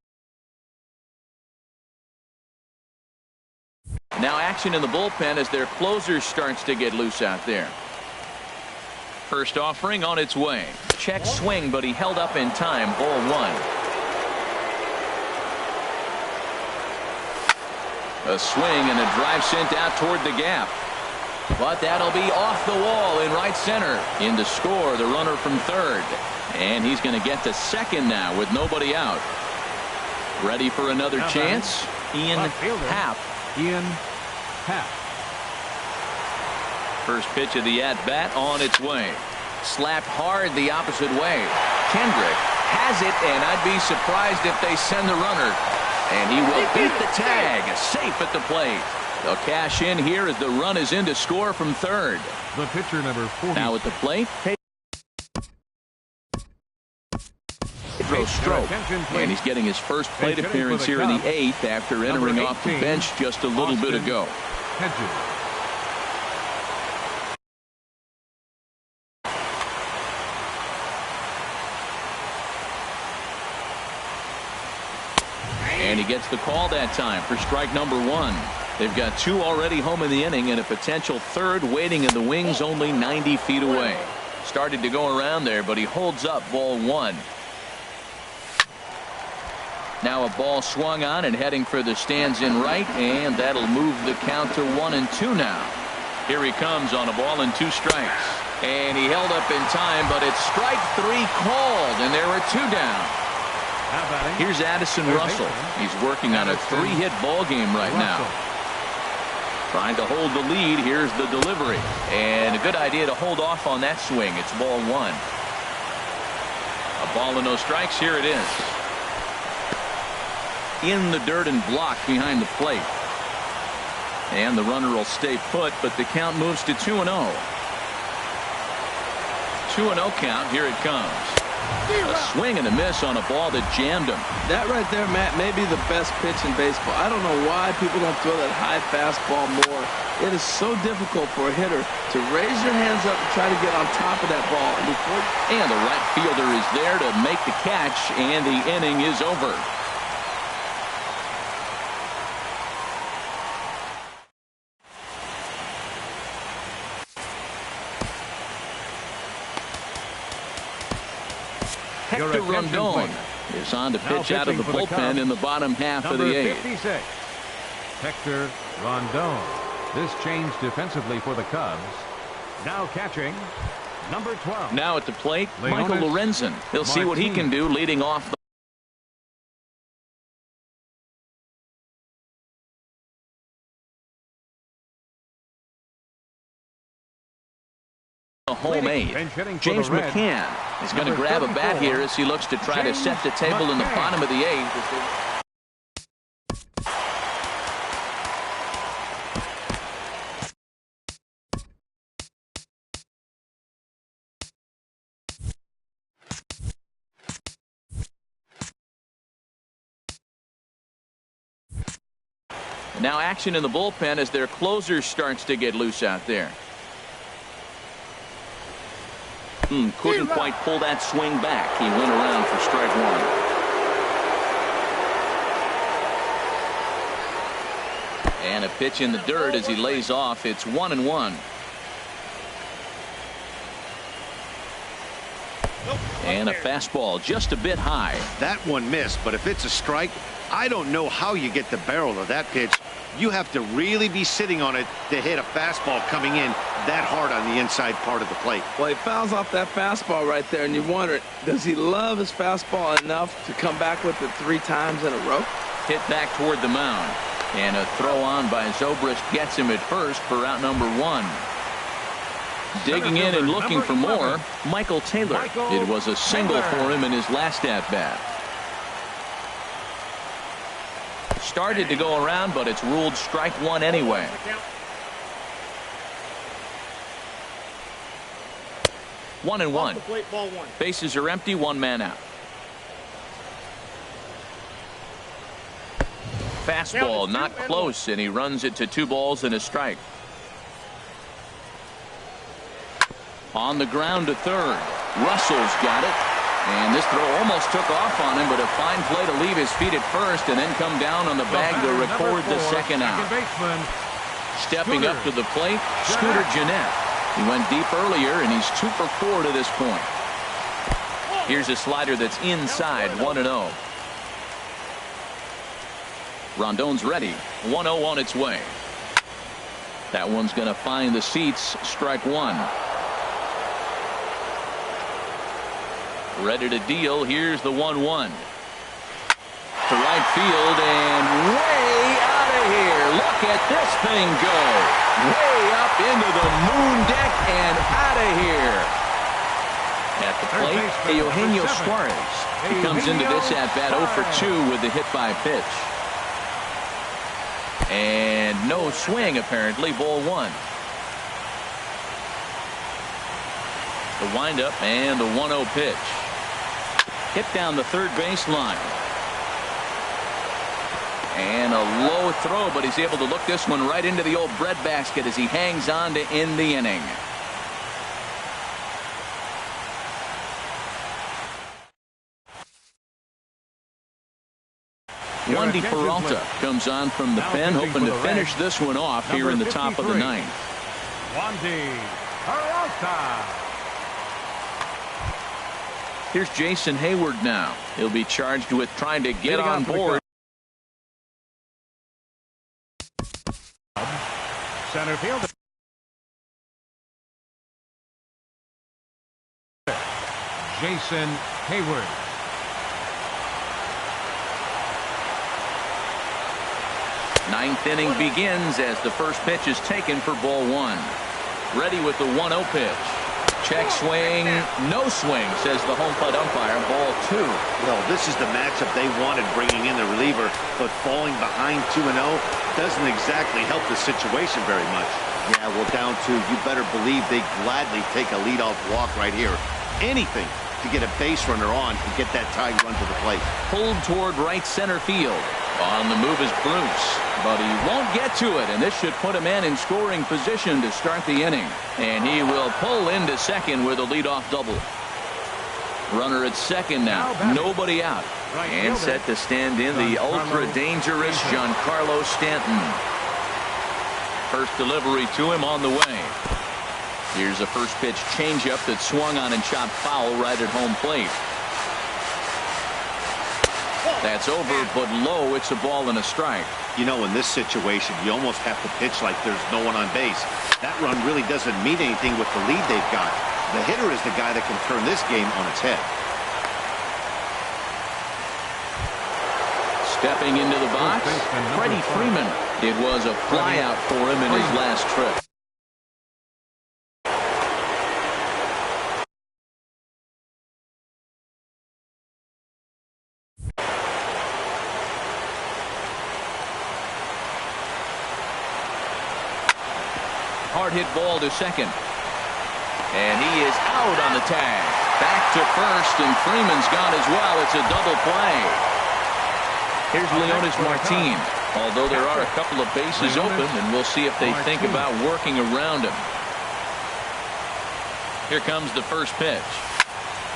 Now action in the bullpen as their closer starts to get loose out there. First offering on its way. Check swing, but he held up in time. Ball 1. A swing and a drive sent out toward the gap. But that'll be off the wall in right center. In to score the runner from third. And he's going to get to second now with nobody out. Ready for another chance? Ian Happ. First pitch of the at-bat on its way. Slapped hard the opposite way. Kendrick has it, and I'd be surprised if they send the runner. And he will beat the tag. Safe at the plate. They'll cash in here as the run is in to score from third. The pitcher, number 40. Now at the plate, Pedro Strop. And he's getting his first plate appearance here in the 8th after entering off the bench just a little bit ago. And he gets the call that time for strike number 1. They've got 2 already home in the inning and a potential third waiting in the wings only 90 feet away. Started to go around there, but he holds up. Ball 1. Now a ball swung on and heading for the stands in right, and that'll move the count to 1-2 now. Here he comes on a ball and 2 strikes. And he held up in time, but it's strike 3 called, and there are 2 down. Here's Addison Russell. He's working on a 3-hit ball game right now. Trying to hold the lead. Here's the delivery. And a good idea to hold off on that swing. It's ball 1. A ball and no strikes. Here it is. In the dirt and blocked behind the plate. And the runner will stay put, but the count moves to 2-0. 2-0 count. Here it comes. A swing and a miss on a ball that jammed him. That right there, Matt, may be the best pitch in baseball. I don't know why people don't throw that high fastball more. It is so difficult for a hitter to raise your hands up and try to get on top of that ball. And the right fielder is there to make the catch, and the inning is over. Hector Rondon is on to pitch out of the bullpen in the bottom half of the 8th. 56, Hector Rondon. This change defensively for the Cubs. Now catching, number 12. Now at the plate, Michael Lorenzen. He'll see what he can do leading off the home 8th. James McCann is going to grab a bat here as he looks to try to set the table in the bottom of the 8th. Now action in the bullpen as their closer starts to get loose out there. Couldn't quite pull that swing back. He went around for strike 1. And a pitch in the dirt as he lays off. It's 1-1. And a fastball just a bit high. That one missed, but if it's a strike, I don't know how you get the barrel of that pitch. You have to really be sitting on it to hit a fastball coming in that hard on the inside part of the plate. Well, he fouls off that fastball right there, and you wonder, does he love his fastball enough to come back with it 3 times in a row? Hit back toward the mound. And a throw on by Zobrist gets him at first for out number 1. Digging in and looking for more, Michael Taylor. It was a single for him in his last at-bat. Started to go around, but it's ruled strike 1 anyway. One and one. Bases are empty, 1 man out. Fastball not close, and he runs it to 2 balls and a strike. On the ground to third. Russell's got it. And this throw almost took off on him, but a fine play to leave his feet at first and then come down on the bag to record the second out. Stepping up to the plate, Scooter Gennett. He went deep earlier, and he's 2 for 4 to this point. Here's a slider that's inside, 1-0. Rondon's ready. 1-0 on its way. That one's going to find the seats. Strike 1. Ready to deal. Here's the 1-1. To right field and way out of here. Look at this thing go. Way up into the moon deck and out of here. At the plate, Eugenio Suarez. He comes into this at-bat 0 for 2 with the hit by pitch. And no swing, apparently. Ball 1. The windup and the 1-0 pitch. Hit down the third baseline. And a low throw, but he's able to look this one right into the old breadbasket as he hangs on to end the inning. Wandy Peralta comes on from the pen, hoping to finish this one off here in the top of the 9th. Wandy Peralta. Here's Jason Hayward now. He'll be charged with trying to get on board. Center field. Jason Hayward. Ninth inning begins as the first pitch is taken for ball one. Ready with the 1-0 pitch. Check swing, no swing, says the home plate umpire. Ball two. Well, this is the matchup they wanted, bringing in the reliever, but falling behind 2-0 doesn't exactly help the situation very much. Yeah, well, down two, you better believe they gladly take a leadoff walk right here. Anything to get a base runner on and get that tying run to the plate. Pulled toward right center field. On the move is Bruce, but he won't get to it, and this should put him in scoring position to start the inning. And he will pull into second with a leadoff double. Runner at second now, nobody out. And set to stand in the ultra-dangerous Giancarlo Stanton. First delivery to him on the way. Here's a first pitch changeup that swung on and chopped foul right at home plate. That's over, but low. It's a ball and a strike. You know, in this situation, you almost have to pitch like there's no one on base. That run really doesn't mean anything with the lead they've got. The hitter is the guy that can turn this game on its head. Stepping into the box, Freddie Freeman. It was a flyout for him in his last trip. Hard hit ball to second. And he is out on the tag. Back to first, and Freeman's gone as well. It's a double play. Here's Leonis Martin. Although there are a couple of bases open, and we'll see if they think about working around him. Here comes the first pitch.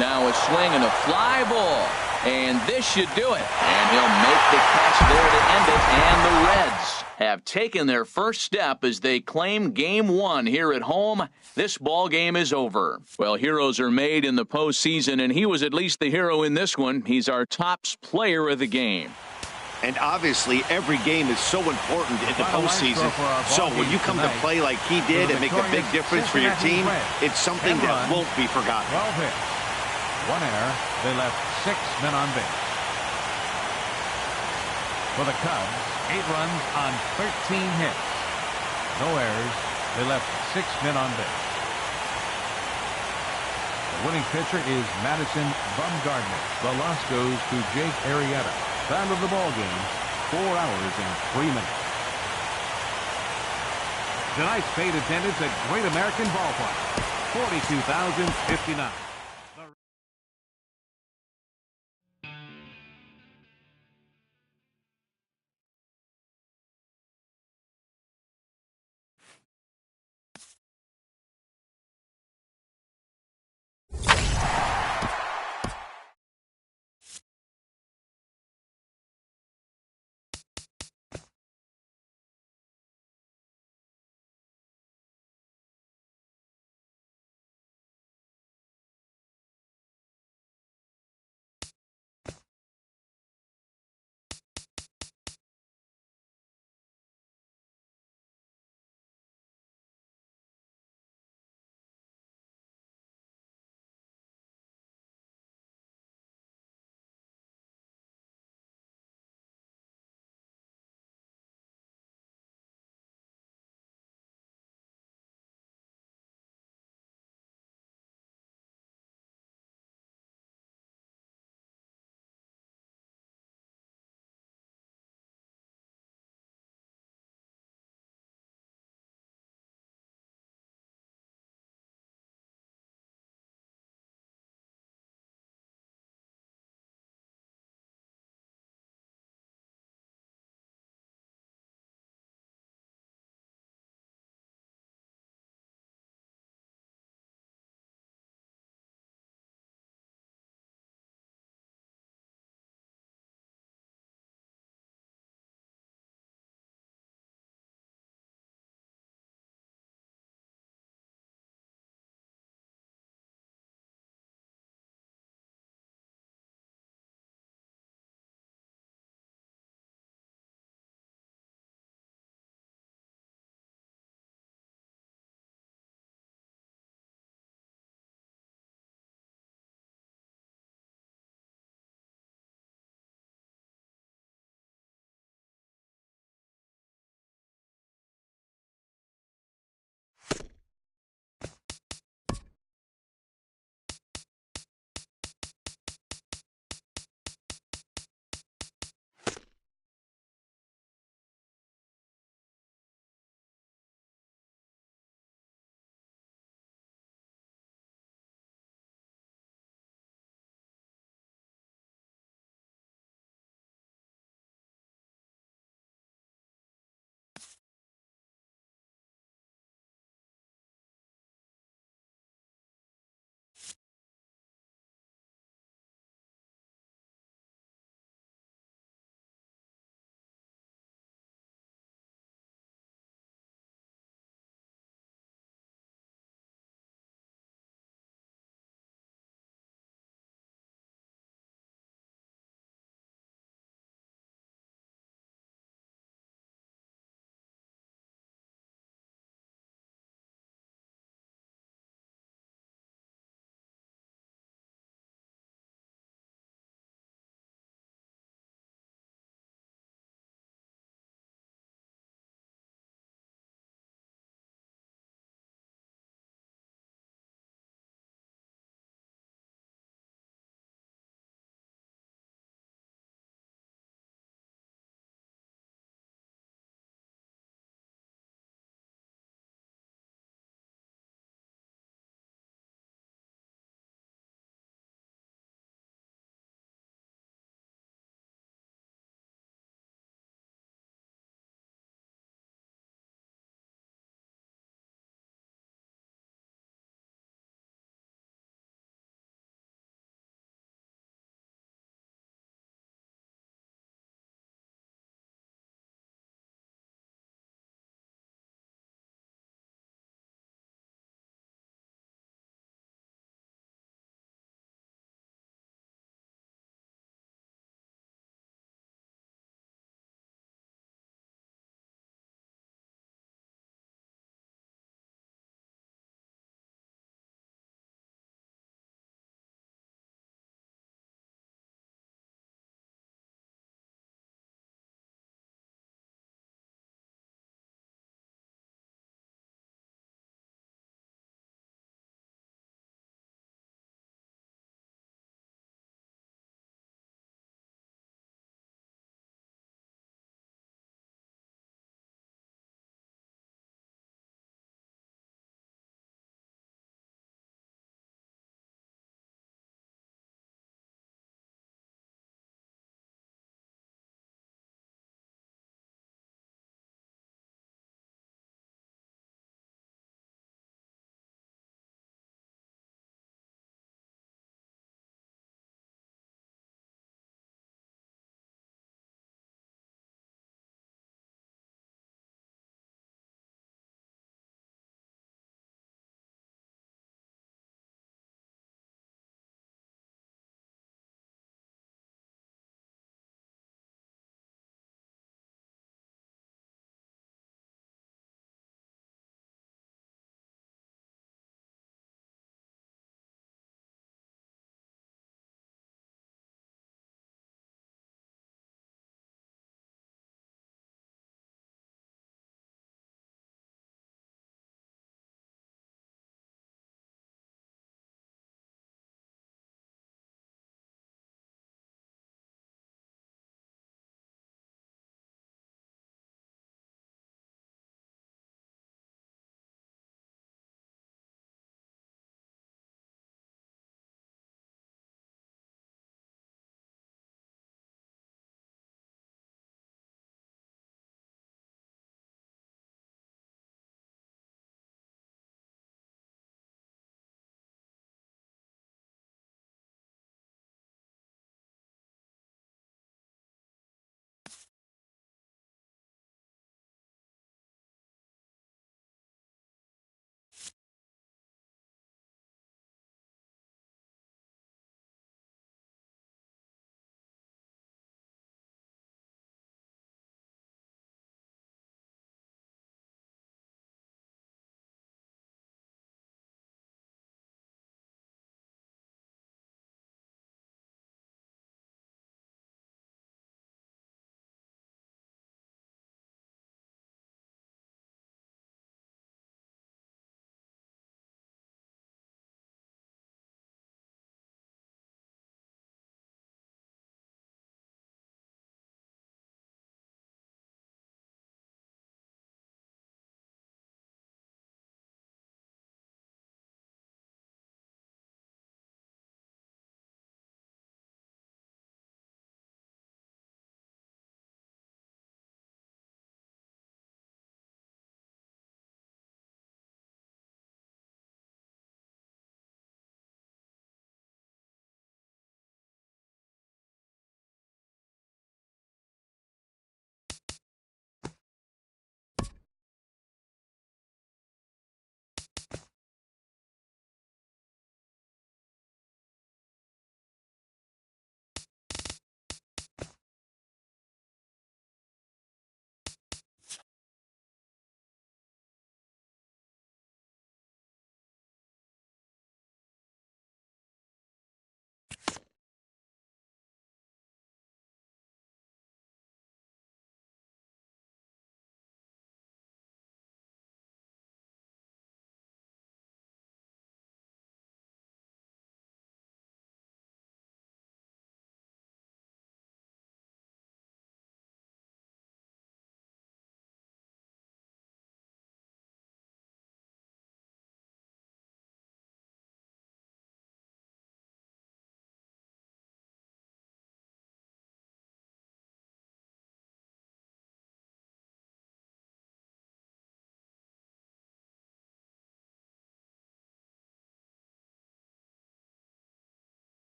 Now a swing and a fly ball. And this should do it. And he'll make the catch there to end it. And the Reds have taken their first step as they claim game one here at home. This ball game is over. Well, heroes are made in the postseason, and he was at least the hero in this one. He's our top player of the game. And obviously, every game is so important in the postseason. So when you come to play like he did and make a big difference for your team, it's something that won't be forgotten. 12 hits, 1 error. They left 6 men on base. For the Cubs, 8 runs on 13 hits. No errors. They left 6 men on base. The winning pitcher is Madison Bumgarner. The loss goes to Jake Arrieta. Time of the ball game, 4 hours and 3 minutes. Tonight's paid attendance at Great American Ballpark, 42,059.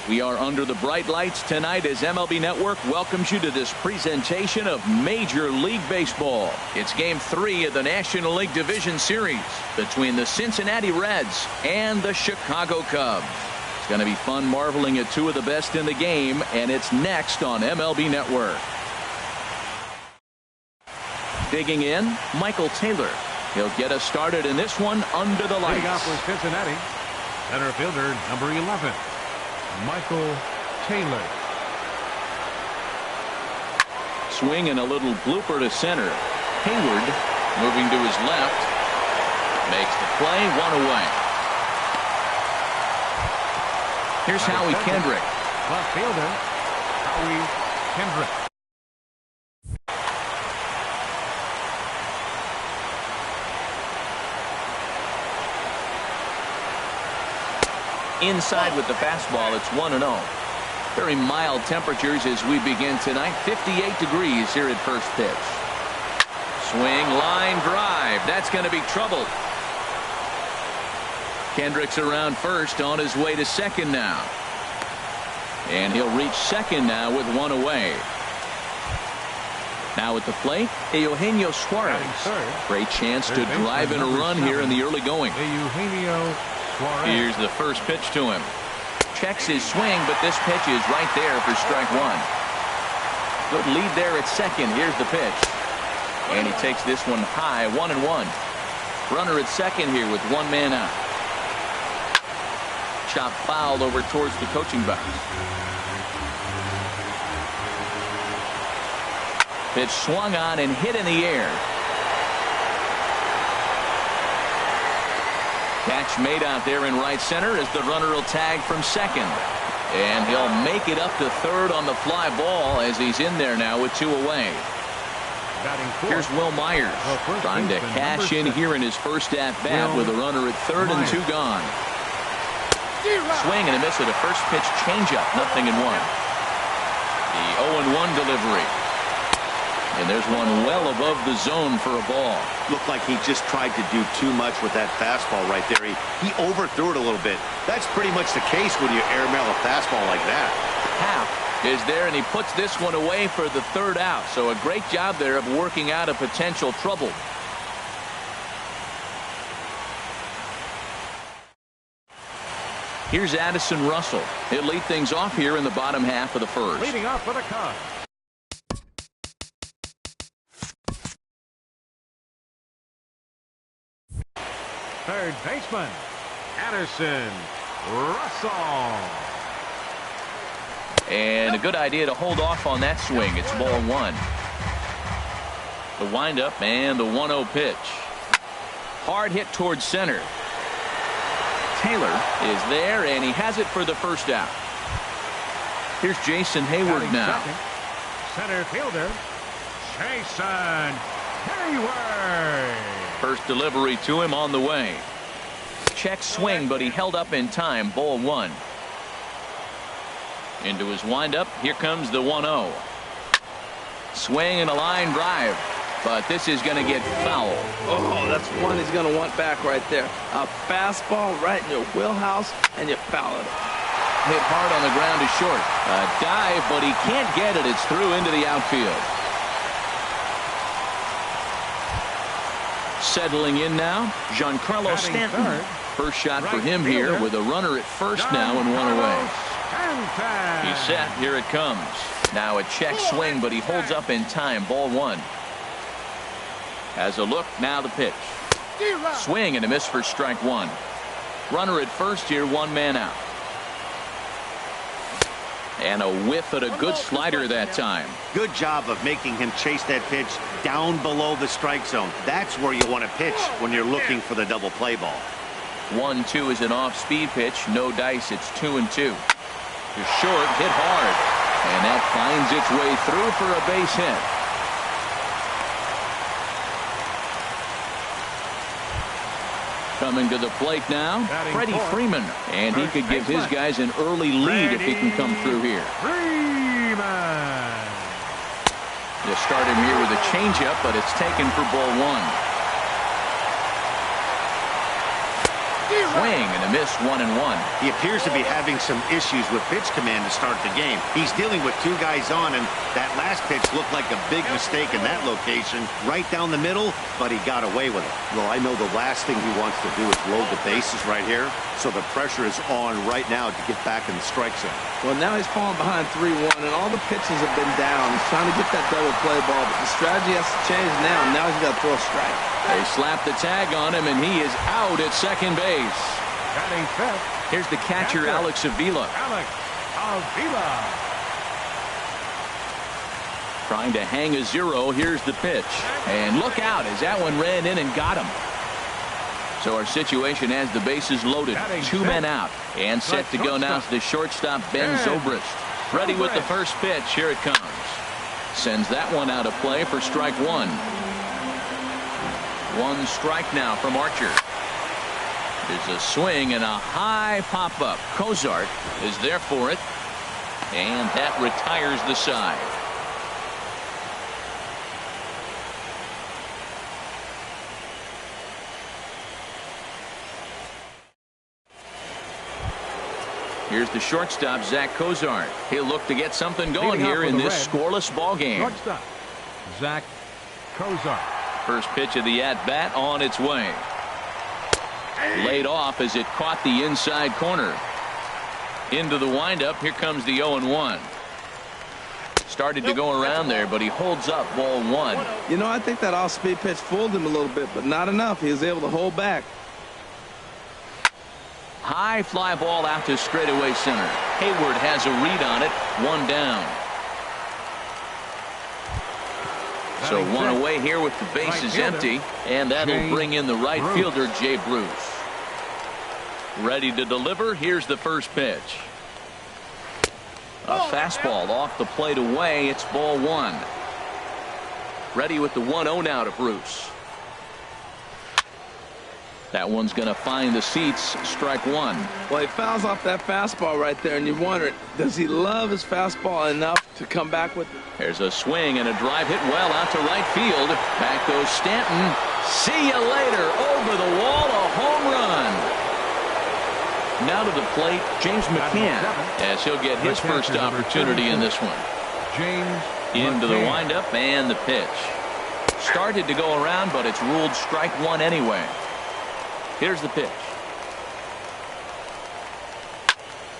We are under the bright lights tonight as MLB Network welcomes you to this presentation of Major League Baseball. It's Game 3 of the National League Division Series between the Cincinnati Reds and the Chicago Cubs. It's going to be fun marveling at two of the best in the game, and it's next on MLB Network. Digging in, Michael Taylor. He'll get us started in this one under the lights. Leading off for Cincinnati, center fielder number 11. Michael Taylor. Swing and a little blooper to center. Hayward moving to his left. Makes the play, one away. Here's Howie Kendrick. Left fielder, Howie Kendrick. Inside with the fastball, it's 1-0. Very mild temperatures as we begin tonight. 58 degrees here at first pitch. Swing, line drive. That's going to be trouble. Kendrick's around first, on his way to second now. And he'll reach second now with one away. Now at the plate, Eugenio Suarez. Great chance to drive in a run here in the early going. Eugenio Suarez. Here's the first pitch to him. Checks his swing, but this pitch is right there for strike one. Good lead there at second. Here's the pitch. And he takes this one high, 1-1. Runner at second here with one man out. Chop fouled over towards the coaching box. Pitch swung on and hit in the air. Catch made out there in right center as the runner will tag from second. And he'll make it up to third on the fly ball as he's in there now with two away. Here's Will Myers trying to cash in here in his first at-bat with a runner at third and two gone. Swing and a miss at a first pitch changeup, 0-1. The 0-1 delivery. And there's one well above the zone for a ball. Looked like he just tried to do too much with that fastball right there. He overthrew it a little bit. That's pretty much the case when you airmail a fastball like that. Half is there, and he puts this one away for the third out. So a great job there of working out a potential trouble. Here's Addison Russell. He'll lead things off here in the bottom half of the first. Leading off for the Cubs. Third baseman, Addison Russell. And a good idea to hold off on that swing. It's ball one. The windup and the 1-0 pitch. Hard hit towards center. Taylor is there, and he has it for the first out. Here's Jason Hayward now. Center fielder, Jason Hayward. First delivery to him on the way. Check swing, but he held up in time. Ball one. Into his windup. Here comes the 1-0. Swing and a line drive. But this is going to get foul. Oh, that's one he's going to want back right there. A fastball right in your wheelhouse, and you foul it. Hit hard on the ground to short. A dive, but he can't get it. It's through into the outfield. Settling in now, Giancarlo Stanton. First shot for him here with a runner at first now and one away. He's set. Here it comes. Now a check swing, but he holds up in time. Ball one. Has a look. Now the pitch. Swing and a miss for strike one. Runner at first here, one man out. And a whiff at a good slider that time. Good job of making him chase that pitch down below the strike zone. That's where you want to pitch when you're looking for the double play ball. 1-2 is an off-speed pitch. No dice. It's 2-2. To short, hit hard. And that finds its way through for a base hit. Coming to the plate now, Freddie Freeman. And he could give his guys an early lead if he can come through here. Freeman. You start him here with a changeup, but it's taken for ball one. swing and a miss, 1-1. He appears to be having some issues with pitch command to start the game. He's dealing with two guys on, and that last pitch looked like a big mistake in that location, right down the middle, but he got away with it. Well, I know the last thing he wants to do is load the bases right here, so the pressure is on right now to get back in the strike zone. Well, now he's falling behind 3-1, and all the pitches have been down. He's trying to get that double play ball, but the strategy has to change now. Now he's got to throw a strike. They slap the tag on him, and he is out at second base. Batting fifth. Here's the catcher, Alex Avila. Alex Avila. Trying to hang a 0. Here's the pitch. And look out as that one ran in and got him. So our situation has the bases loaded. 2 men out. And set to go now is the shortstop, Ben Zobrist. Ready with the first pitch. Here it comes. Sends that one out of play for strike 1. 1 strike now from Archer. There's a swing and a high pop-up. Cozart is there for it. And that retires the side. Here's the shortstop, Zach Cozart. He'll look to get something going here in this scoreless ball game. Shortstop, Zach Cozart. First pitch of the at-bat on its way. Laid off as it caught the inside corner. Into the windup. Here comes the 0-1. Started to go around there, but he holds up, ball 1. You know, I think that off-speed pitch fooled him a little bit, but not enough. He was able to hold back. High fly ball out to straightaway center. Hayward has a read on it. 1 down. So 1 away here with the bases empty, and that'll bring in the right fielder, Jay Bruce. Ready to deliver. Here's the first pitch. A fastball off the plate away. It's ball 1. Ready with the 1-0 now to Bruce. That one's going to find the seats. Strike 1. Well, he fouls off that fastball right there, and you wonder, does he love his fastball enough to come back with it? There's a swing and a drive hit well out to right field. Back goes Stanton. See you later. Over the wall, a home run. Now to the plate, James McCann, as he'll get his first opportunity in this one. James into the windup and the pitch. Started to go around, but it's ruled strike 1 anyway. Here's the pitch.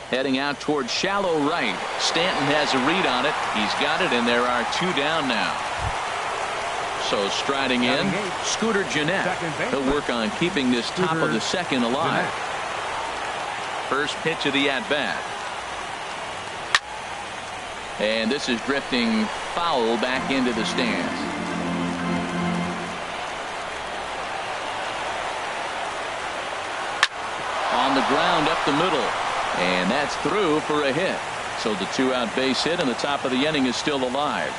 Heading out towards shallow right. Stanton has a read on it. He's got it, and there are 2 down now. So striding in, Scooter Gennett. He'll work on keeping this top of the second alive. First pitch of the at-bat. And this is drifting foul back into the stands. On the ground up the middle, and that's through for a hit. So the 2-out base hit, and the top of the inning is still alive.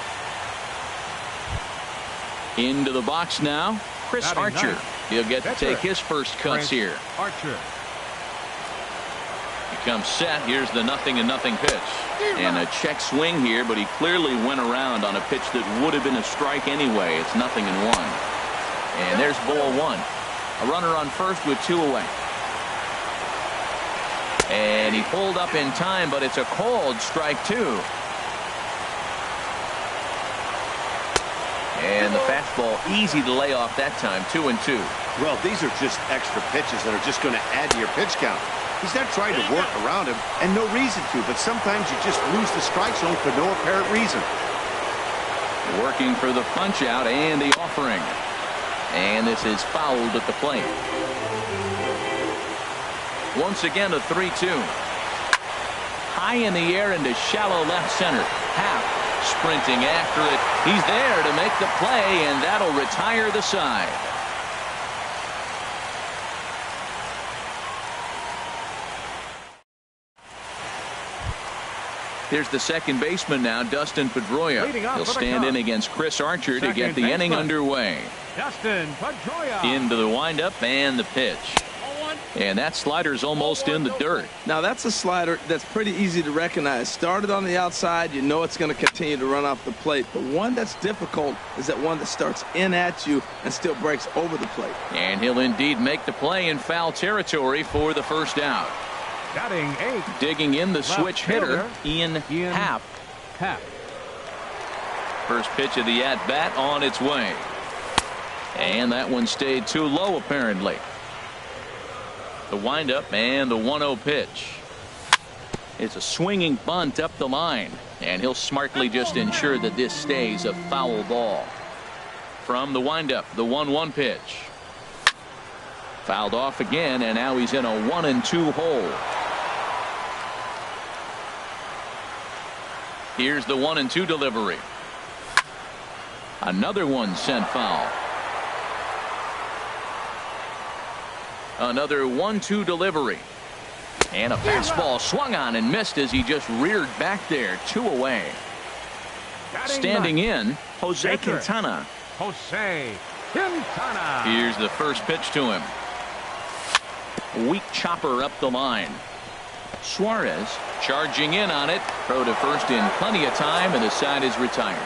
Into the box now, Chris Archer. He'll get to take his first cuts here. Archer. He comes set. Here's the 0-0 pitch, and a check swing here, but he clearly went around on a pitch that would have been a strike anyway. It's 0-1, and there's ball 1. A runner on first with 2 away. And he pulled up in time, but it's a called strike 2. And the fastball easy to lay off that time. 2-2. Well, these are just extra pitches that are just going to add to your pitch count. He's not trying to work around him, and no reason to, but sometimes you just lose the strike zone for no apparent reason. Working for the punch out and the offering. And this is fouled at the plate. Once again a 3-2. High in the air into shallow left center. Happ sprinting after it. He's there to make the play, and that'll retire the side. Here's the second baseman now, Dustin Pedroia. He'll stand in against Chris Archer to get the inning underway. Dustin Pedroia. Into the windup and the pitch. And that slider's almost in the dirt. Now that's a slider that's pretty easy to recognize. Started on the outside, you know it's going to continue to run off the plate. But one that's difficult is that one that starts in at you and still breaks over the plate. And he'll indeed make the play in foul territory for the first out. Batting 8. Digging in the switch hitter, Ian Happ. First pitch of the at-bat on its way. And that one stayed too low apparently. The windup and the 1-0 pitch. It's a swinging bunt up the line, and he'll smartly just ensure that this stays a foul ball. From the windup, the 1-1 pitch. Fouled off again, and now he's in a 1-2 hole. Here's the 1-2 delivery. Another one sent foul. Another 1-2 delivery. And a fastball swung on and missed as he just reared back there. 2 away. Standing in, Jose Quintana. Here's the first pitch to him. Weak chopper up the line. Suarez charging in on it. Throw to first in plenty of time, and the side is retired.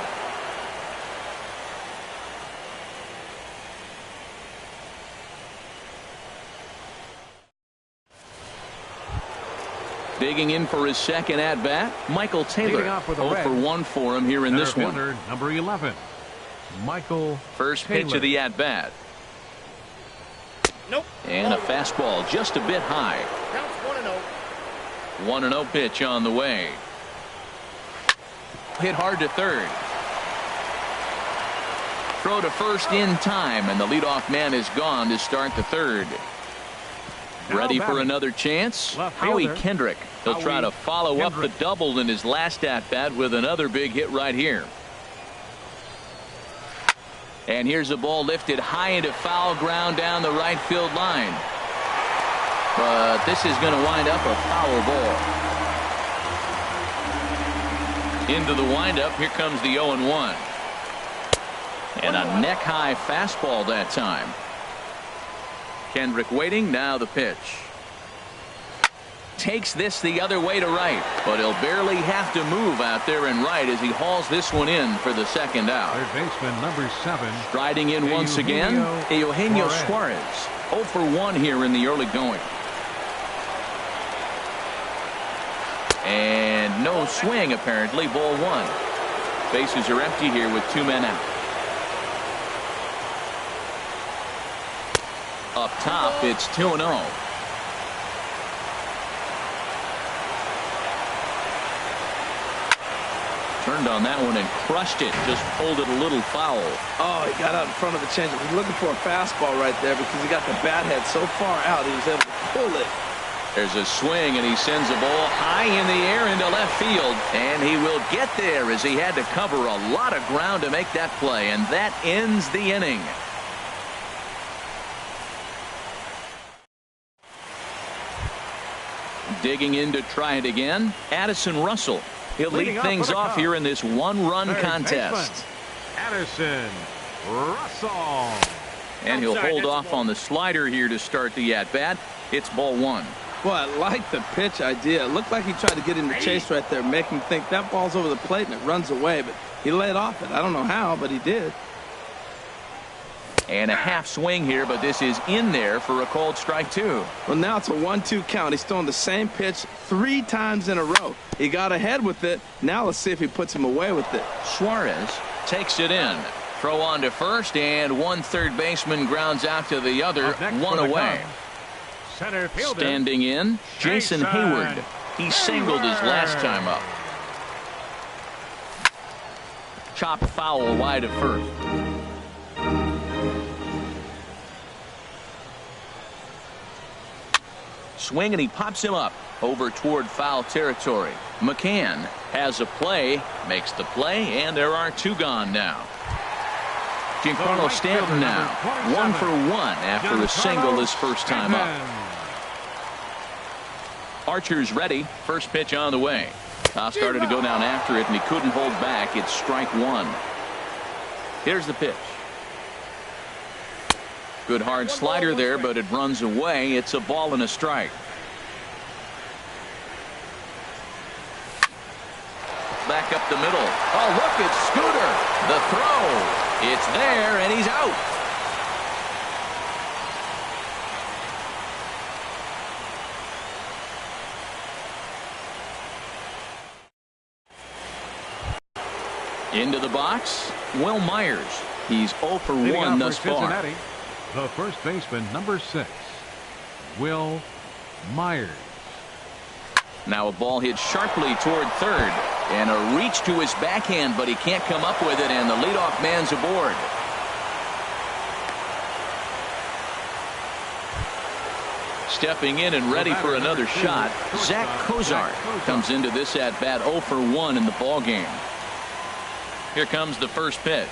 Digging in for his second at-bat, Michael Taylor. 0 for 1 for him here in this one. Number 11, Michael First Taylor. pitch of the at-bat. Nope. And a fastball just a bit high. Counts 1-0. 1-0 pitch on the way. Hit hard to third. Throw to first in time, and the leadoff man is gone to start the third. Ready for another chance? Howie Kendrick. He'll try to follow up the double in his last at-bat with another big hit right here. And here's a ball lifted high into foul ground down the right field line. But this is going to wind up a foul ball. Into the windup. Here comes the 0-1. And a neck-high fastball that time. Kendrick waiting. Now the pitch. Takes this the other way to right, but he'll barely have to move out there in right as he hauls this one in for the second out. Third baseman number 7. Striding in once again, Eugenio Suarez. 0 for 1 here in the early going. And no swing apparently. Ball 1. Bases are empty here with 2 men out. Up top, it's 2-0. Turned on that one and crushed it. Just pulled it a little foul. Oh, he got out in front of the changeup. He's looking for a fastball right there because he got the bat head so far out he was able to pull it. There's a swing, and he sends a ball high in the air into left field. And he will get there as he had to cover a lot of ground to make that play. And that ends the inning. Digging in to try it again, Addison Russell. He'll lead things off here in this one-run contest. Addison Russell. And he'll hold off on the slider here to start the at-bat. It's ball 1. Well, I like the pitch idea. It looked like he tried to get him to chase right there, make him think that ball's over the plate and it runs away, but he laid off it. I don't know how, but he did. And a half swing here, but this is in there for a called strike 2. Well, now it's a 1-2 count. He's throwing the same pitch 3 times in a row. He got ahead with it. Now let's see if he puts him away with it. Suarez takes it in. Throw on to first, and one third baseman grounds out to the other. 1 away. Center fielder. Standing in, Jason Hayward. He singled his last time up. Chopped foul wide of first. Swing, and he pops him up over toward foul territory. McCann has a play, makes the play, and there are 2 gone now. Giancarlo Stanton now 1 for 1 after a single his first time up. Archer's ready. First pitch on the way. Started to go down after it, and he couldn't hold back. It's strike 1. Here's the pitch. Good hard slider there, but it runs away. It's a ball and a strike. Back up the middle. Oh, look, it's Scooter. The throw. It's there, and he's out. Into the box, Will Myers. He's 0 for 1 thus far. The first baseman, number 6, Will Myers. Now a ball hit sharply toward third. And a reach to his backhand, but he can't come up with it, and the leadoff man's aboard. Stepping in and ready for another shot, Zach Cozart comes into this at-bat 0 for 1 in the ballgame. Here comes the first pitch.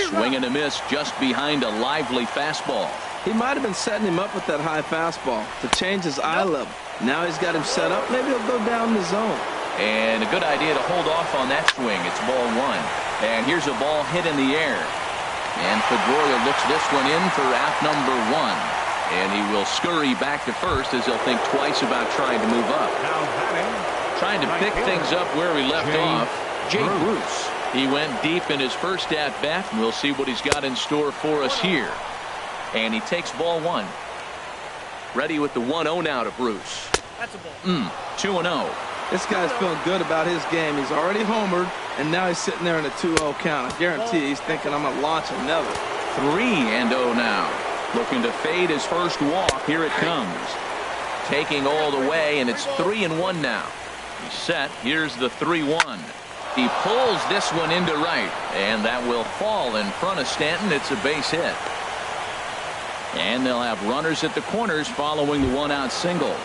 Swing and a miss just behind a lively fastball. He might have been setting him up with that high fastball to change his eye level. Now he's got him set up. Maybe he'll go down the zone. And a good idea to hold off on that swing. It's ball 1. And here's a ball hit in the air. And Pedroia looks this one in for out number 1. And he will scurry back to first as he'll think twice about trying to move up. Trying to pick things up where we left off. Jay Bruce. He went deep in his first at-bat, and we'll see what he's got in store for us here. And he takes ball 1. Ready with the 1-0 now to Bruce. That's a ball. 2-0. This guy's feeling good about his game. He's already homered, and now he's sitting there in a 2-0 count. I guarantee he's thinking, I'm going to launch another. 3-0 now. Looking to fade his first walk. Here it comes. Taking all the way, and it's 3-1 now. He's set. Here's the 3-1. He pulls this one into right, and that will fall in front of Stanton. It's a base hit. And they'll have runners at the corners following the one-out single.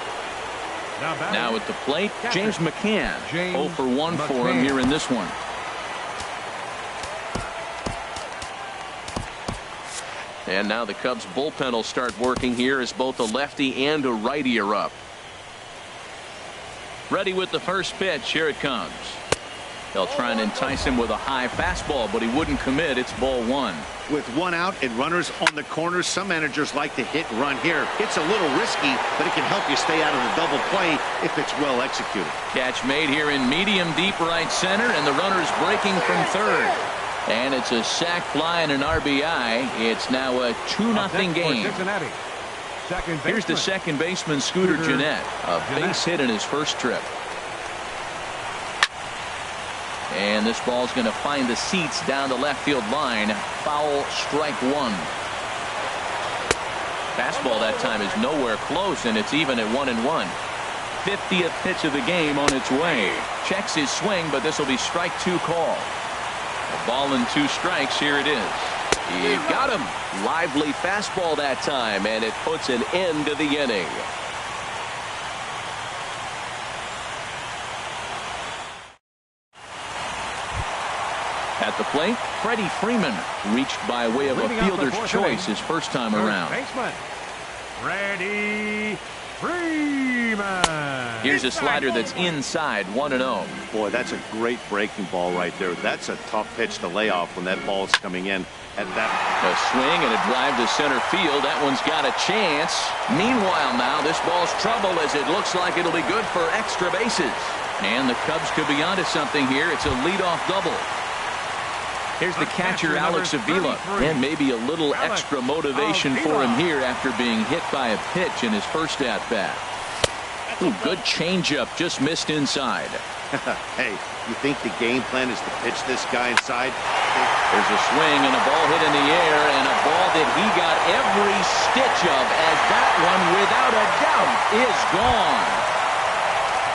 Now at the plate, James McCann. 0 for 1 for him here in this one. And now the Cubs bullpen will start working here as both a lefty and a righty are up. Ready with the first pitch. Here it comes. They'll try and entice him with a high fastball, but he wouldn't commit. It's ball 1. With 1 out and runners on the corners, some managers like to hit and run here. It's a little risky, but it can help you stay out of the double play if it's well executed. Catch made here in medium deep right center, and the runner's breaking from third. And it's a sac fly and an RBI. It's now a 2-0 game. Here's the second baseman, Scooter Gennett. A base hit in his first trip. And this ball's going to find the seats down the left field line. Foul, strike 1. Fastball that time is nowhere close, and it's even at 1-1. 50th pitch of the game on its way. Checks his swing, but this will be strike 2 call. A ball and 2 strikes. Here it is. He got him. Lively fastball that time, and it puts an end to the inning. At the plate, Freddie Freeman reached by way of a fielder's choice his first time around. Freddie Freeman. Here's a slider that's inside, 1-0. Boy, that's a great breaking ball right there. That's a tough pitch to lay off when that ball's coming in at that. A swing and a drive to center field. That one's got a chance. Meanwhile, now this ball's trouble as it looks like it'll be good for extra bases. And the Cubs could be onto something here. It's a leadoff double. Here's the catcher, Alex Avila, and maybe a little extra motivation for him here after being hit by a pitch in his first at-bat. Ooh, good changeup, just missed inside. Hey, you think the game plan is to pitch this guy inside? There's a swing and a ball hit in the air, and a ball that he got every stitch of, as that one, without a doubt, is gone.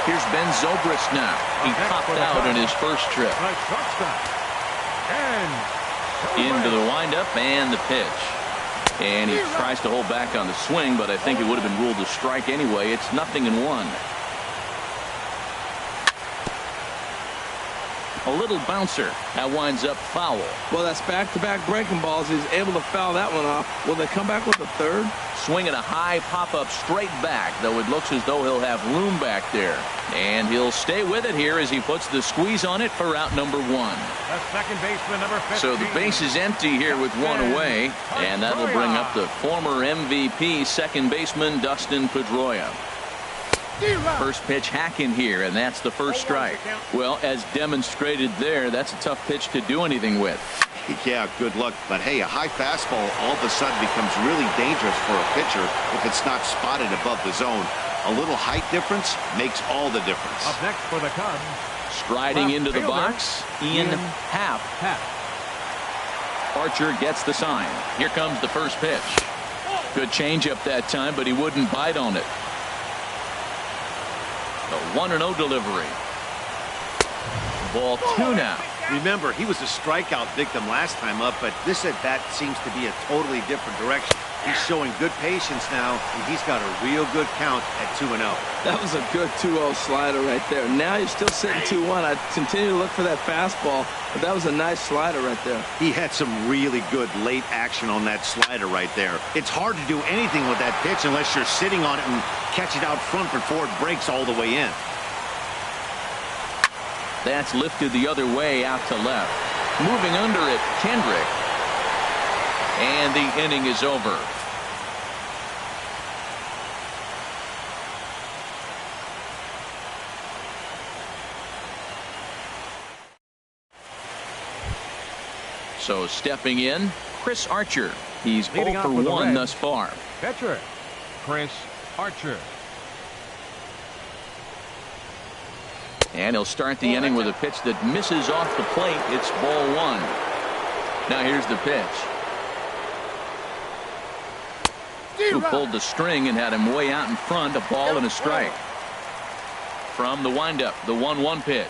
Here's Ben Zobrist now. He popped out in his first trip. Into the windup and the pitch. And he tries to hold back on the swing, but I think it would have been ruled a strike anyway. It's 0-1. A little bouncer. That winds up foul. Well, that's back-to-back breaking balls. He's able to foul that one off. Will they come back with a third? Swinging a high pop-up straight back, though it looks as though he'll have room back there. And he'll stay with it here as he puts the squeeze on it for out number 1. The second baseman, number 15. So the base is empty here with one away, and that'll bring up the former MVP second baseman Dustin Pedroia. First pitch hacking here, and that's the first strike. Well, as demonstrated there, that's a tough pitch to do anything with. Yeah, good luck. But hey, a high fastball all of a sudden becomes really dangerous for a pitcher if it's not spotted above the zone. A little height difference makes all the difference. Up next for the Cubs. Striding into the box, Ian Happ. Archer gets the sign. Here comes the first pitch. Good changeup that time, but he wouldn't bite on it. The 1-0 delivery. Ball 2 now. Remember, he was a strikeout victim last time up, but this at bat seems to be a totally different direction. He's showing good patience now, and he's got a real good count at 2-0. That was a good 2-0 slider right there. Now you're still sitting 2-1. I'd continue to look for that fastball, but that was a nice slider right there. He had some really good late action on that slider right there. It's hard to do anything with that pitch unless you're sitting on it and catch it out front before it breaks all the way in. That's lifted the other way out to left. Moving under it, Kendrick. And the inning is over. So stepping in, Chris Archer. He's 0 for 1 thus far. Pitcher, Chris Archer. And he'll start the inning with a pitch that misses off the plate. It's ball 1. Now here's the pitch. Who pulled the string and had him way out in front, a ball and a strike. From the windup, the 1-1 pitch.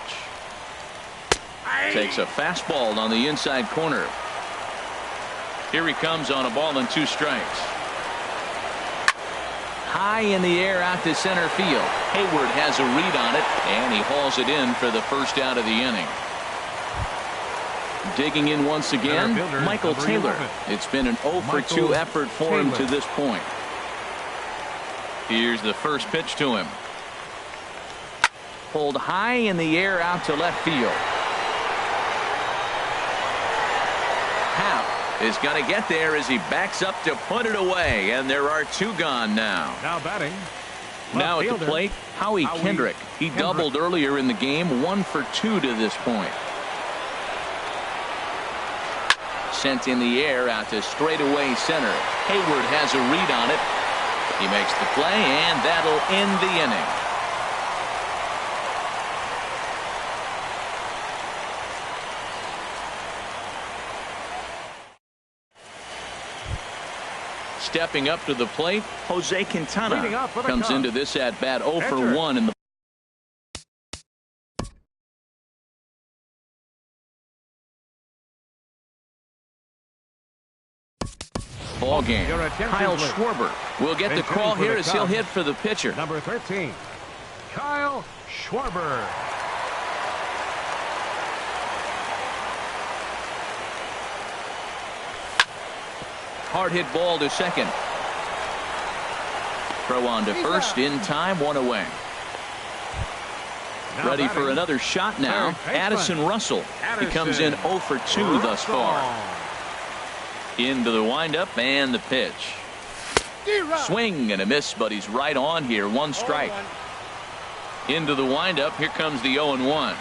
Takes a fastball on the inside corner. Here he comes on a ball and 2 strikes. High in the air out to center field. Hayward has a read on it, and he hauls it in for the first out of the inning. Digging in once again, Michael Taylor. It's been an 0 for 2 effort for him to this point. Here's the first pitch to him. Pulled high in the air out to left field. Happ is going to get there as he backs up to put it away, and there are 2 gone now. Now batting. Now at the plate, Howie Kendrick. He doubled earlier in the game, 1 for 2 to this point. Sent in the air out to straightaway center. Hayward has a read on it. He makes the play, and that'll end the inning. Stepping up to the plate, Jose Quintana comes into this at bat 0 for 1 in the ball game. Kyle Schwarber will get the call here as he'll hit for the pitcher. Number 13, Kyle Schwarber. Hard hit ball to second. Throw on to first in time, 1 away. Ready for another shot now. Addison Russell. He comes in 0 for 2 thus far. Into the windup and the pitch. Swing and a miss, but he's right on here. 1 strike. Into the windup. Here comes the 0-1.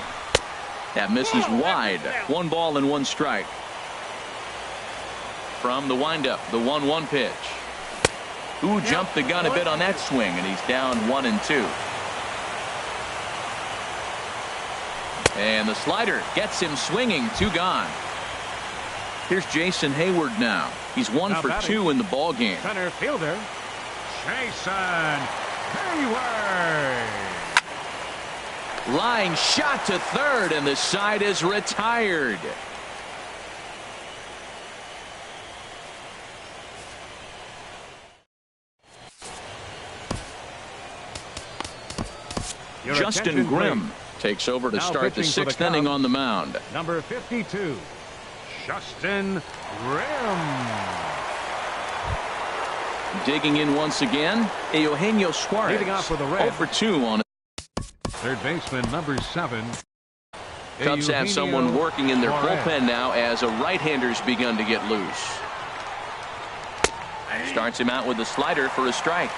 That misses wide. 1 ball and 1 strike. From the windup, the 1-1 pitch. Who jumped the gun a bit on that swing, and he's down 1-2. And the slider gets him swinging. 2 gone. Here's Jason Hayward now. He's 1 for 2 in the ball game. Center fielder, Jason Hayward. Line shot to third, and the side is retired. Justin Grimm Takes over to Now start the pitching for 6th inning Cubs, on the mound. Number 52, Justin Rim. Digging in once again, Eugenio Suarez. Leading off with a red. 0 for 2 on it. Third baseman, number 7. Cubs have someone working in their bullpen now as a right-hander's begun to get loose. Starts him out with a slider for a strike.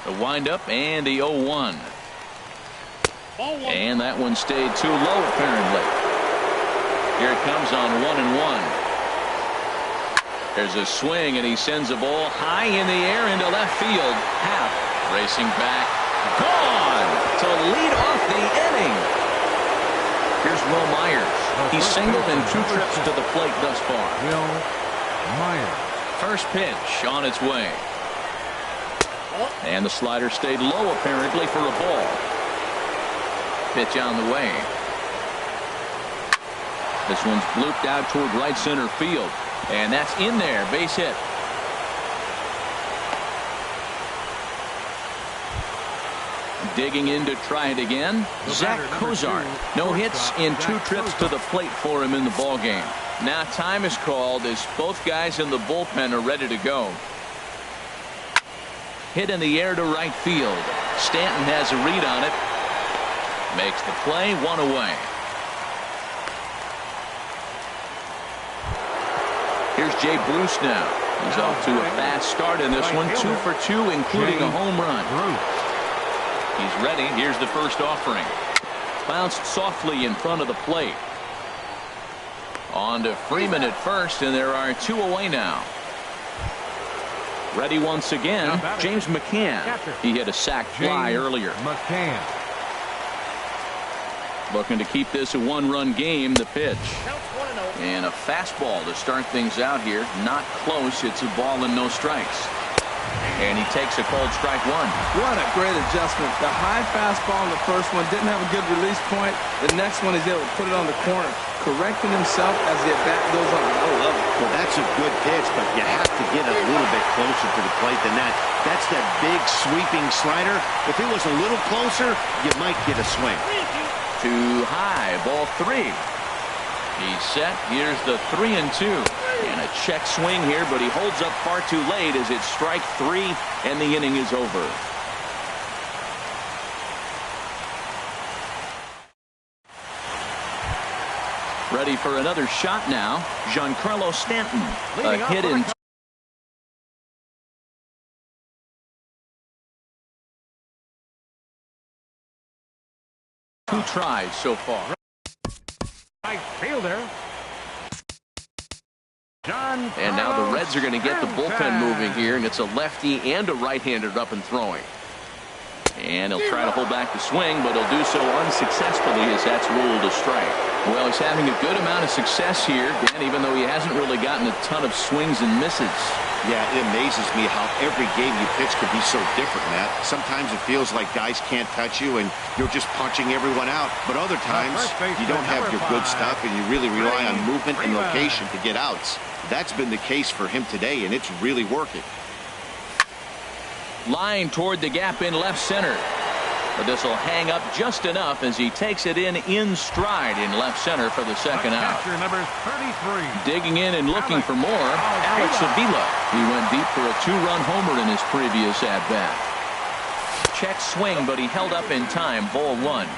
The windup and the 0-1. And that one stayed too low apparently. Here it comes on 1-1. There's a swing and he sends a ball high in the air into left field. Happ racing back. Gone to lead off the inning. Here's Will Myers. He singled in 2 trips to the plate thus far. Will Myers. First pitch on its way. And the slider stayed low apparently for a ball. Pitch on the way. This one's blooped out toward right center field. And that's in there. Base hit. Digging in to try it again. Zach Cozart. No hits in 2 trips to the plate for him in the ball game. Now time is called as both guys in the bullpen are ready to go. Hit in the air to right field. Stanton has a read on it. Makes the play, 1 away. Here's Jay Bruce now. He's off to a fast start in this one. 2 for 2, including a home run. He's ready. Here's the first offering. Bounced softly in front of the plate. On to Freeman at first, and there are 2 away now. Ready once again, James McCann. He hit a sac fly earlier. McCann. Looking to keep this a 1-run game. The pitch. And a fastball to start things out here. Not close. It's a ball and no strikes. And he takes a cold strike 1. What a great adjustment. The high fastball in the first one didn't have a good release point. The next one he's able to put it on the corner, correcting himself as the at-bat goes on. I love it. Well, that's a good pitch, but you have to get a little bit closer to the plate than that. That's that big sweeping slider. If it was a little closer, you might get a swing. Too high. Ball 3. He's set. Here's the 3-2. And a check swing here, but he holds up far too late as it's strike 3 and the inning is over. Ready for another shot now. Giancarlo Stanton. A hit in 2 tries so far. Right fielder. And now the Reds are going to get the bullpen moving here, and it's a lefty and a right-hander up and throwing. And he'll try to hold back the swing, but he'll do so unsuccessfully as that's ruled a strike. Well, he's having a good amount of success here, Dan, even though he hasn't really gotten a ton of swings and misses. Yeah, it amazes me how every game you pitch could be so different, Matt. Sometimes it feels like guys can't touch you and you're just punching everyone out. But other times you don't have your good stuff and you really rely on movement and location to get outs. That's been the case for him today, and it's really working. Line toward the gap in left center. But this will hang up just enough as he takes it in stride in left center for the second out. Number 33. Digging in and looking for more, Alex Avila. He went deep for a 2-run homer in his previous at-bat. Check swing, but he held up in time. Ball 1.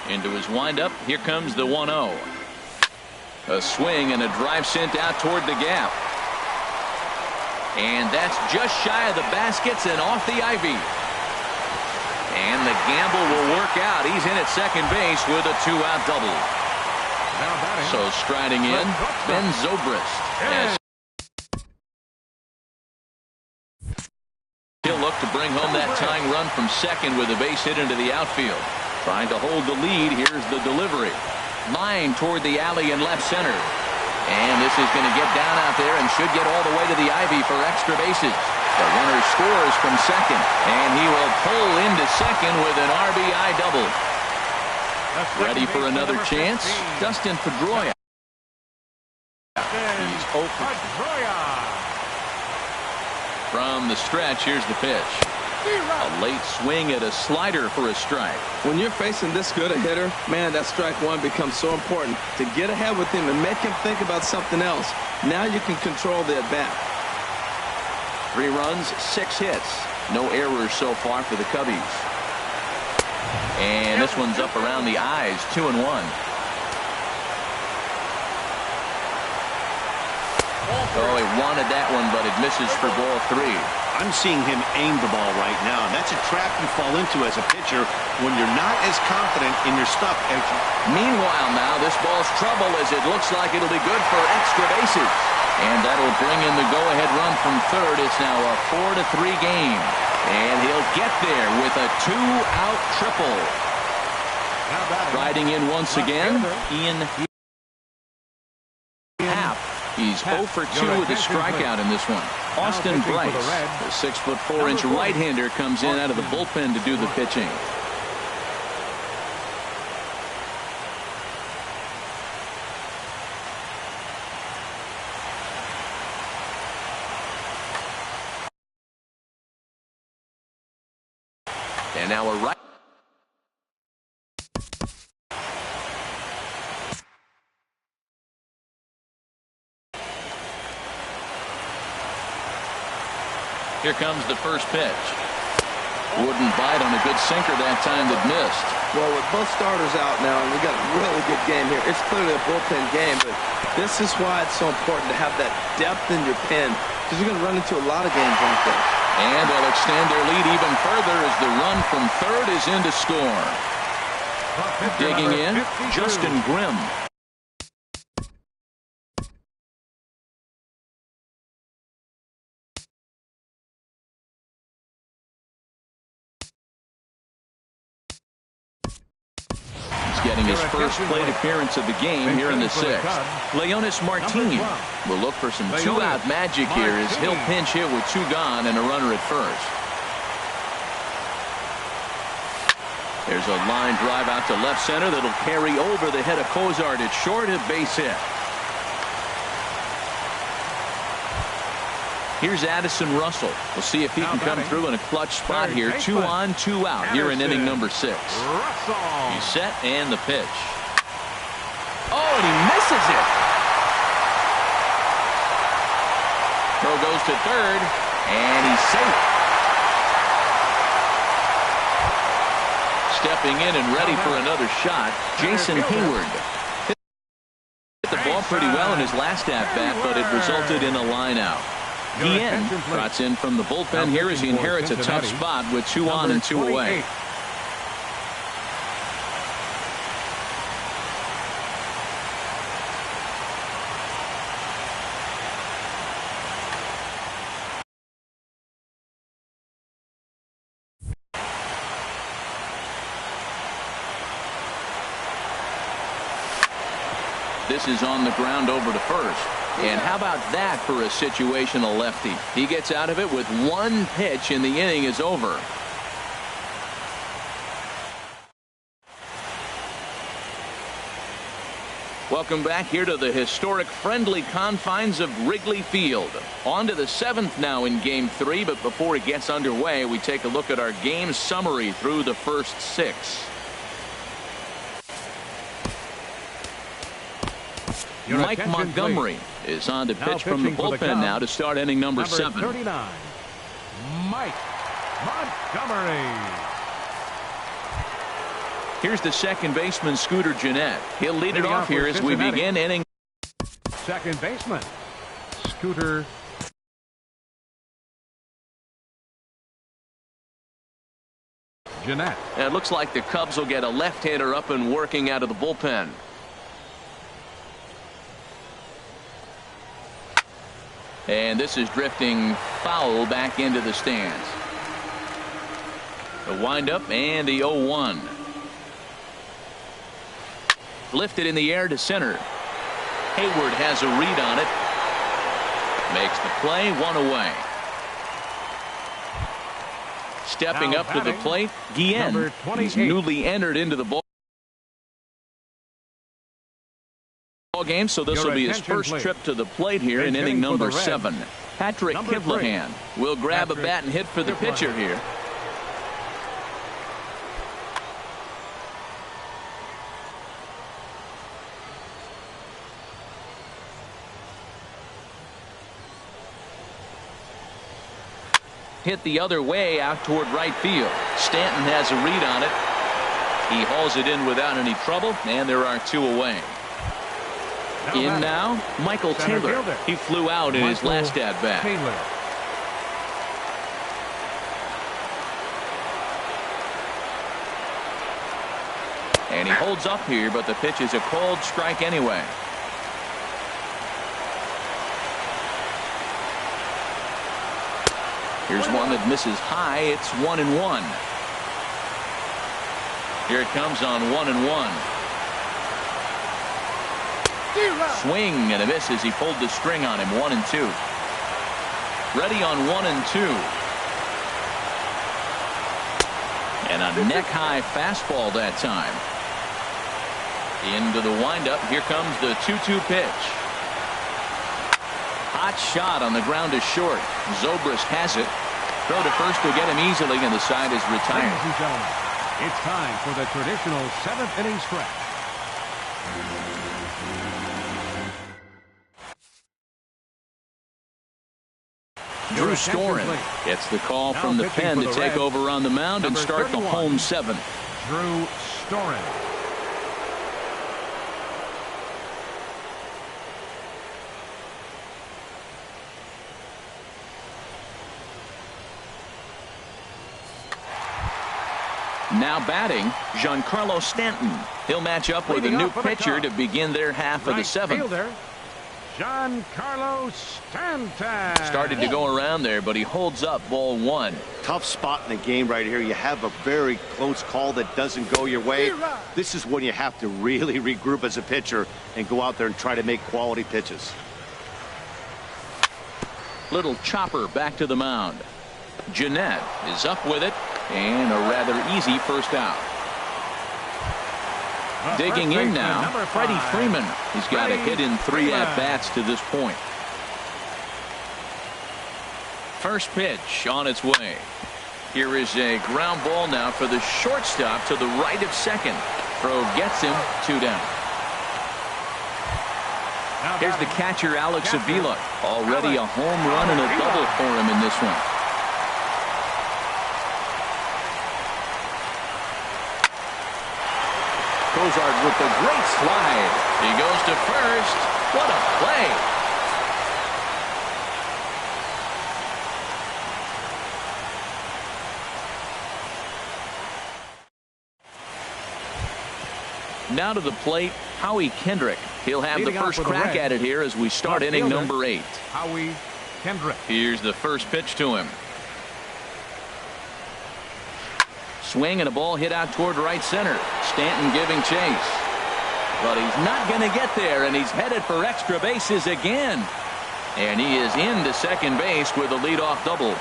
Into his windup. Here comes the 1-0. A swing and a drive sent out toward the gap. And that's just shy of the baskets and off the ivy. And the gamble will work out. He's in at second base with a 2-out double. So striding in, Ben Zobrist. He'll look to bring home that tying run from second with a base hit into the outfield. Trying to hold the lead. Here's the delivery. Line toward the alley in left center. And this is going to get down out there and should get all the way to the ivy for extra bases. The runner scores from second, and he will pull into second with an RBI double. Ready for another chance? Dustin Pedroia. He's open. From the stretch, here's the pitch. A late swing at a slider for a strike. When you're facing this good a hitter, man, that strike one becomes so important. To get ahead with him and make him think about something else. Now you can control the at-bat. 3 runs, 6 hits. No errors so far for the Cubbies. And this one's up around the eyes, 2-1. Oh, he wanted that one, but it misses for ball 3. I'm seeing him aim the ball right now, and that's a trap you fall into as a pitcher when you're not as confident in your stuff as you. Meanwhile, now this ball's trouble as it looks like it'll be good for extra bases. And that'll bring in the go-ahead run from third. It's now a 4-3 game. And he'll get there with a 2-out triple. Riding in once again, Ian Happ. He's 0 for 2 with a strikeout in this one. Austin Bryce, the 6'4" right-hander, comes in out of the bullpen to do the pitching. And now a right. Here comes the first pitch. Wouldn't bite on a good sinker that time that missed. Well, with both starters out now, and we got a really good game here. It's clearly a bullpen game, but this is why it's so important to have that depth in your pen, because you're going to run into a lot of games like this. And they'll extend their lead even further as the run from third is in to score. Digging in, Justin Grimm. Getting his first plate appearance of the game here in the 6th. Leonis Martin will look for some 2-out magic here as he'll pinch hit with 2 gone and a runner at first. There's a line drive out to left center that'll carry over the head of Cozart at short, a base hit. Here's Addison Russell. We'll see if he can come through in a clutch spot here. 2 on, 2 out here in inning number 6. He's set and the pitch. Oh, and he misses it. Throw goes to third, and he's safe. Stepping in and ready for another shot, Jason Hayward. Hit the ball pretty well in his last at-bat, but it resulted in a line out. Guillen trots in from the bullpen here as he inherits a tough spot with 2 on and 2 away. This is on the ground over to first. And how about that for a situational lefty? He gets out of it with 1 pitch and the inning is over. Welcome back here to the historic friendly confines of Wrigley Field. On to the 7th now in Game 3, but before it gets underway, we take a look at our game summary through the first 6. Mike Montgomery is on to pitch from the bullpen now to start inning number 7. 39, Mike Montgomery. Here's the second baseman, Scooter Gennett. He'll lead it off here as we begin inning. Second baseman, Scooter Gennett. It looks like the Cubs will get a left-hander up and working out of the bullpen. And this is drifting foul back into the stands. The windup and the 0-1. Lifted in the air to center. Hayward has a read on it. Makes the play, 1 away. Stepping up to the plate, Guillen. He's newly entered into the ball game, so this will be his first trip to the plate here in inning number 7. Patrick Kivlahan will grab a bat and hit for the pitcher here. hit the other way out toward right field. Stanton has a read on it. He hauls it in without any trouble, and there are 2 away. In now, Michael Taylor. He flew out in his last at-bat. And he holds up here, but the pitch is a called strike anyway. Here's one that misses high. It's 1-1. Here it comes on 1-1. Swing and a miss as he pulled the string on him. 1-2. Ready on 1-2. And a neck-high fastball that time. Into the windup. Here comes the 2-2 pitch. Hot shot on the ground is short. Zobrist has it. Throw to first will get him easily, and the side is retired. Ladies and gentlemen, it's time for the traditional 7th inning stretch. Drew Storen gets the call from the pen to take over on the mound and start the home 7th. Drew Storen. Now batting, Giancarlo Stanton. He'll match up with a new pitcher to begin their half of the 7th. Giancarlo Stanton. Started to go around there, but he holds up ball 1. Tough spot in the game right here. You have a very close call that doesn't go your way. This is when you have to really regroup as a pitcher and go out there and try to make quality pitches. Little chopper back to the mound. Jeanette is up with it, and a rather easy first out. Digging in now, Freddie Freeman. He's got a hit in 3 at-bats to this point. First pitch on its way. Here is a ground ball now for the shortstop to the right of second. Throw gets him 2 down. Here's the catcher, Alex Avila. Already a home run and a double for him in this one. Cozart with the great slide. He goes to first. What a play. Now to the plate, Howie Kendrick. He'll have the first crack at it here as we start inning number 8. Howie Kendrick. Here's the first pitch to him. Swing and a ball hit out toward right center. Stanton giving chase. But he's not going to get there, and he's headed for extra bases again. And he is into second base with a leadoff double.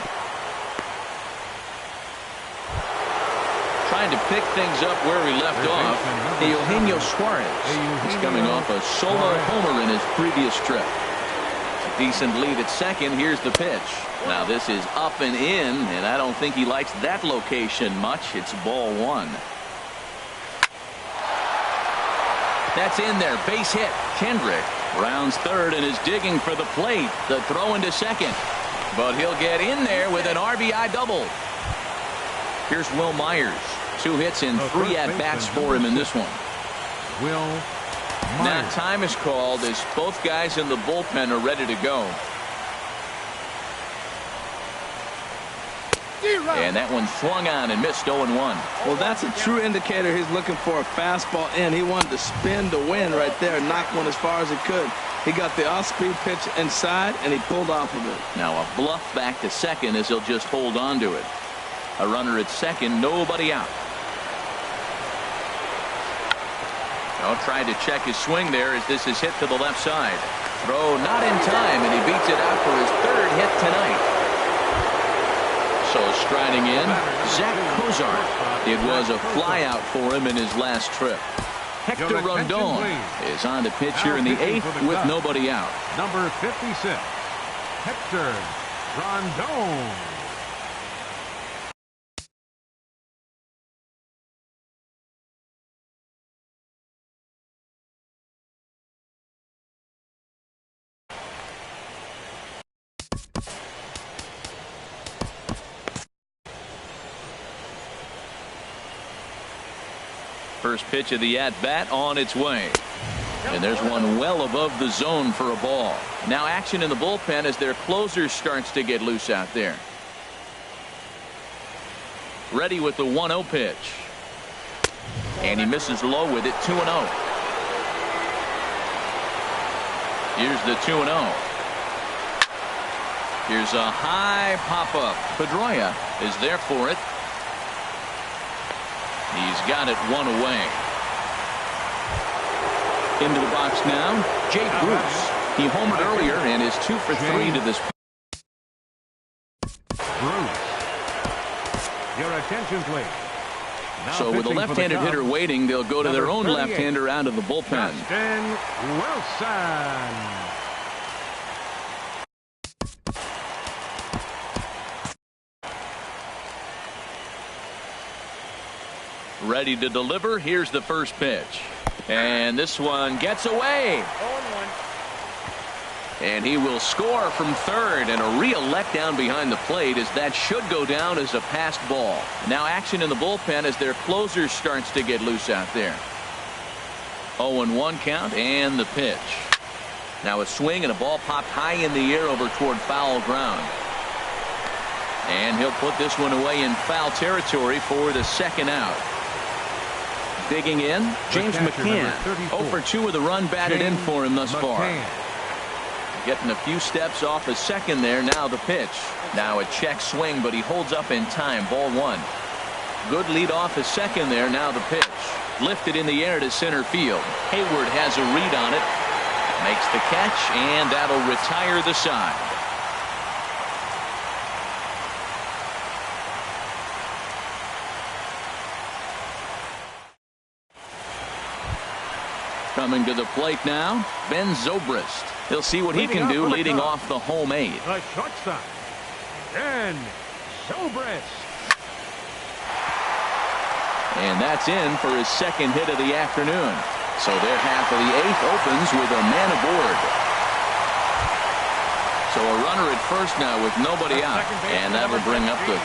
Trying to pick things up where he left off. Eugenio Suarez. He's coming off a solo homer in his previous trip. Decent lead at second. Here's the pitch. Now this is up and in, and I don't think he likes that location much. It's ball 1. That's in there. Base hit. Kendrick rounds third and is digging for the plate. The throw into second. But he'll get in there with an RBI double. Here's Will Myers. 2 hits in 3 at-bats for him in this one. Will Now time is called as both guys in the bullpen are ready to go. And that one swung on and missed 0-1. Well, that's a true indicator he's looking for a fastball in. He wanted to spin to win right there, knock one as far as he could. He got the off-speed pitch inside, and he pulled off of it. Now a bluff back to second as he'll just hold on to it. A runner at second, nobody out. Oh, tried to check his swing there as this is hit to the left side. Throw not in time, and he beats it out for his 3rd hit tonight. So striding in, Zach Cozart. It was a flyout for him in his last trip. Hector Rondon is on to pitch here in the 8th with nobody out. Number 56, Hector Rondon. First pitch of the at-bat on its way. And there's one well above the zone for a ball. Now action in the bullpen as their closer starts to get loose out there. Ready with the 1-0 pitch. And he misses low with it. 2-0. Here's the 2-0. Here's a high pop-up. Pedroia is there for it. He's got it one away. Into the box now, Jake Bruce. He homered earlier and is 2 for 3 to this. Bruce. Your attention, please. So with a left-handed hitter waiting, they'll go to their own left-hander out of the bullpen. Justin Wilson. Ready to deliver. Here's the first pitch. And this one gets away. 0-1. And he will score from third, and a real letdown behind the plate as that should go down as a passed ball. Now action in the bullpen as their closer starts to get loose out there. 0-1 count and the pitch. Now a swing and a ball popped high in the air over toward foul ground. And he'll put this one away in foul territory for the second out. Digging in, James McCann. 0 for 2 with a run batted in for him thus far. Getting a few steps off his second there. Now the pitch. Now a check swing, but he holds up in time. Ball 1. Good lead off his second there. Now the pitch. Lifted in the air to center field. Hayward has a read on it. Makes the catch, and that'll retire the side. Coming to the plate now, Ben Zobrist. He'll see what he can do leading off the home 8. The shortstop, Ben Zobrist. And that's in for his second hit of the afternoon. So their half of the 8th opens with a man aboard. So a runner at first now with nobody out. And that'll bring up the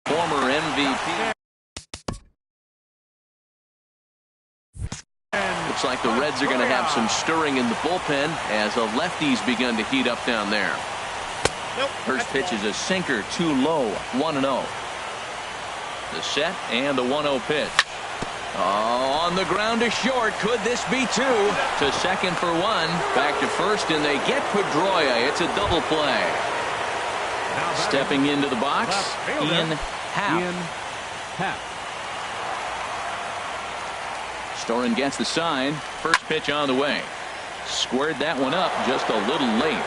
former MVP. Looks like the Reds are going to have some stirring in the bullpen as the lefties begun to heat up down there. First pitch is a sinker, too low. 1-0. The set and the 1-0 pitch. Oh, on the ground to short. Could this be 2? To second for 1. Back to first, and they get Pedroia. It's a double play. Stepping into the box, Ian Happ. Storen gets the sign. First pitch on the way. Squared that one up just a little late.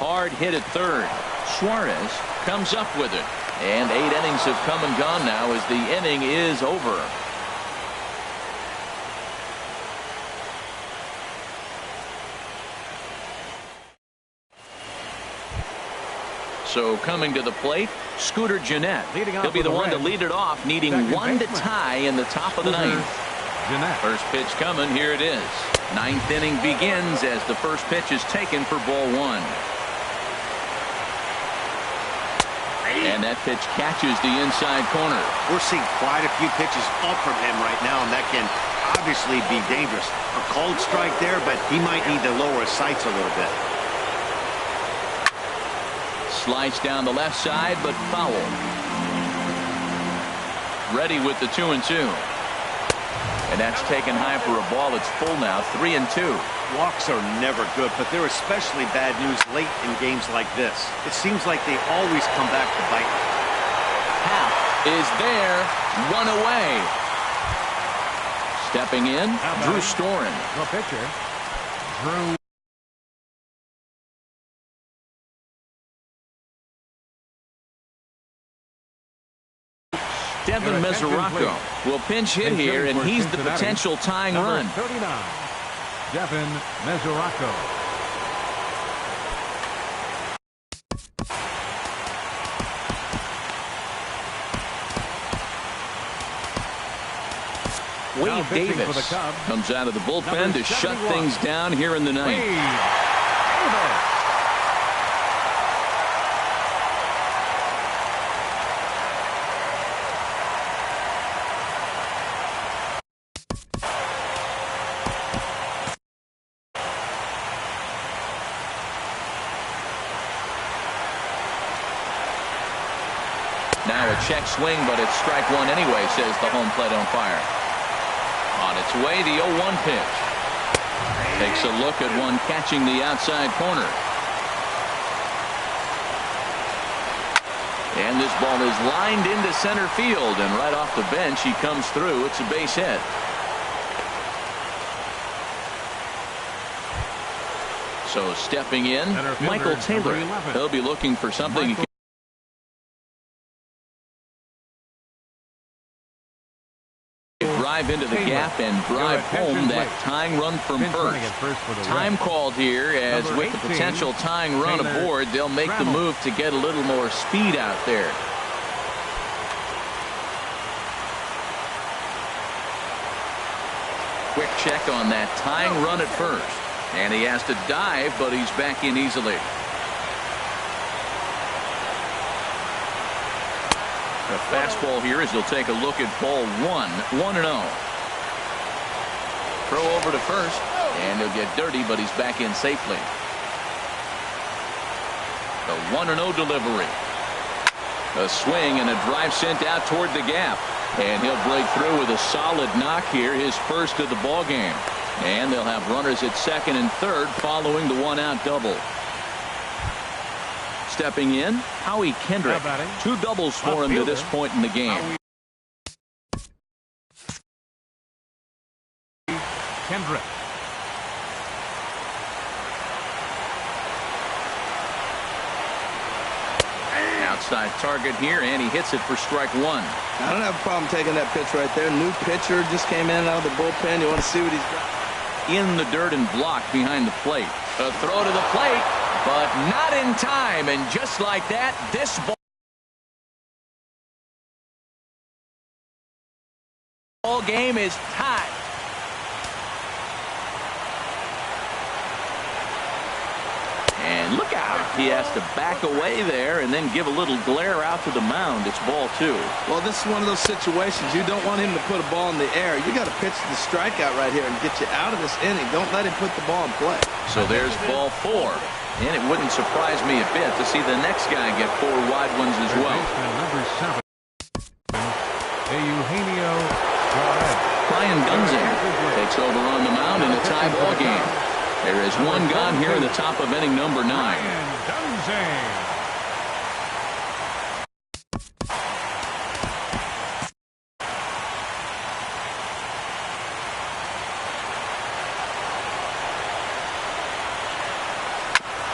Hard hit at third. Suarez comes up with it. And 8 innings have come and gone now as the inning is over. So coming to the plate, Scooter Gennett. He'll be the one to lead it off, needing 1 to tie in the top of the 9th. First pitch coming. Here it is. 9th inning begins as the first pitch is taken for ball 1. And that pitch catches the inside corner. We're seeing quite a few pitches up from him right now, and that can obviously be dangerous. A cold strike there, but he might need to lower his sights a little bit. Slice down the left side, but foul. Ready with the 2-2. And that's taken high for a ball. It's full now. 3-2. Walks are never good, but they're especially bad news late in games like this. It seems like they always come back to bite. Happ is there. 1 away. Stepping in, Drew Storen. The pitcher, Drew. Devin Mesoraco will pinch hit here, and he's the potential tying run. 39, Devin Mesoraco. Wade Davis comes out of the bullpen to shut things down here in the 9th. Now a check swing, but it's strike one anyway, says the home plate umpire. On its way, the 0-1 pitch. Takes a look at one catching the outside corner. And this ball is lined into center field, and right off the bench he comes through. It's a base hit. So stepping in, Michael Taylor. He'll be looking for something. Drive into the gap and drive home that tying run from first. Time called here, as with the potential tying run aboard, they'll make the move to get a little more speed out there. Quick check on that tying run at first. And he has to dive, but he's back in easily. A fastball here as he'll take a look at ball 1-0. Throw over to first, and he'll get dirty, but he's back in safely. The 1-0 delivery. A swing and a drive sent out toward the gap. And he'll break through with a solid knock here, his first of the ball game. And they'll have runners at second and third following the one-out double. Stepping in, Howie Kendrick. 2 doubles for him to this point in the game. Kendrick. Outside target here, and he hits it for strike one. I don't have a problem taking that pitch right there. New pitcher just came in out of the bullpen. You want to see what he's got. In the dirt and blocked behind the plate. A throw to the plate, but not in time. And just like that, this ball game is tied. And look out. He has to back away there and then give a little glare out to the mound. It's ball 2. Well, this is one of those situations. You don't want him to put a ball in the air. You got to pitch the strikeout right here and get you out of this inning. Don't let him put the ball in play. So there's ball 4. And it wouldn't surprise me a bit to see the next guy get 4 wide ones as well. Number 7. Eugenio Brian Gunzing takes over on the mound in a tie ball game. There is one gone here in the top of inning number 9.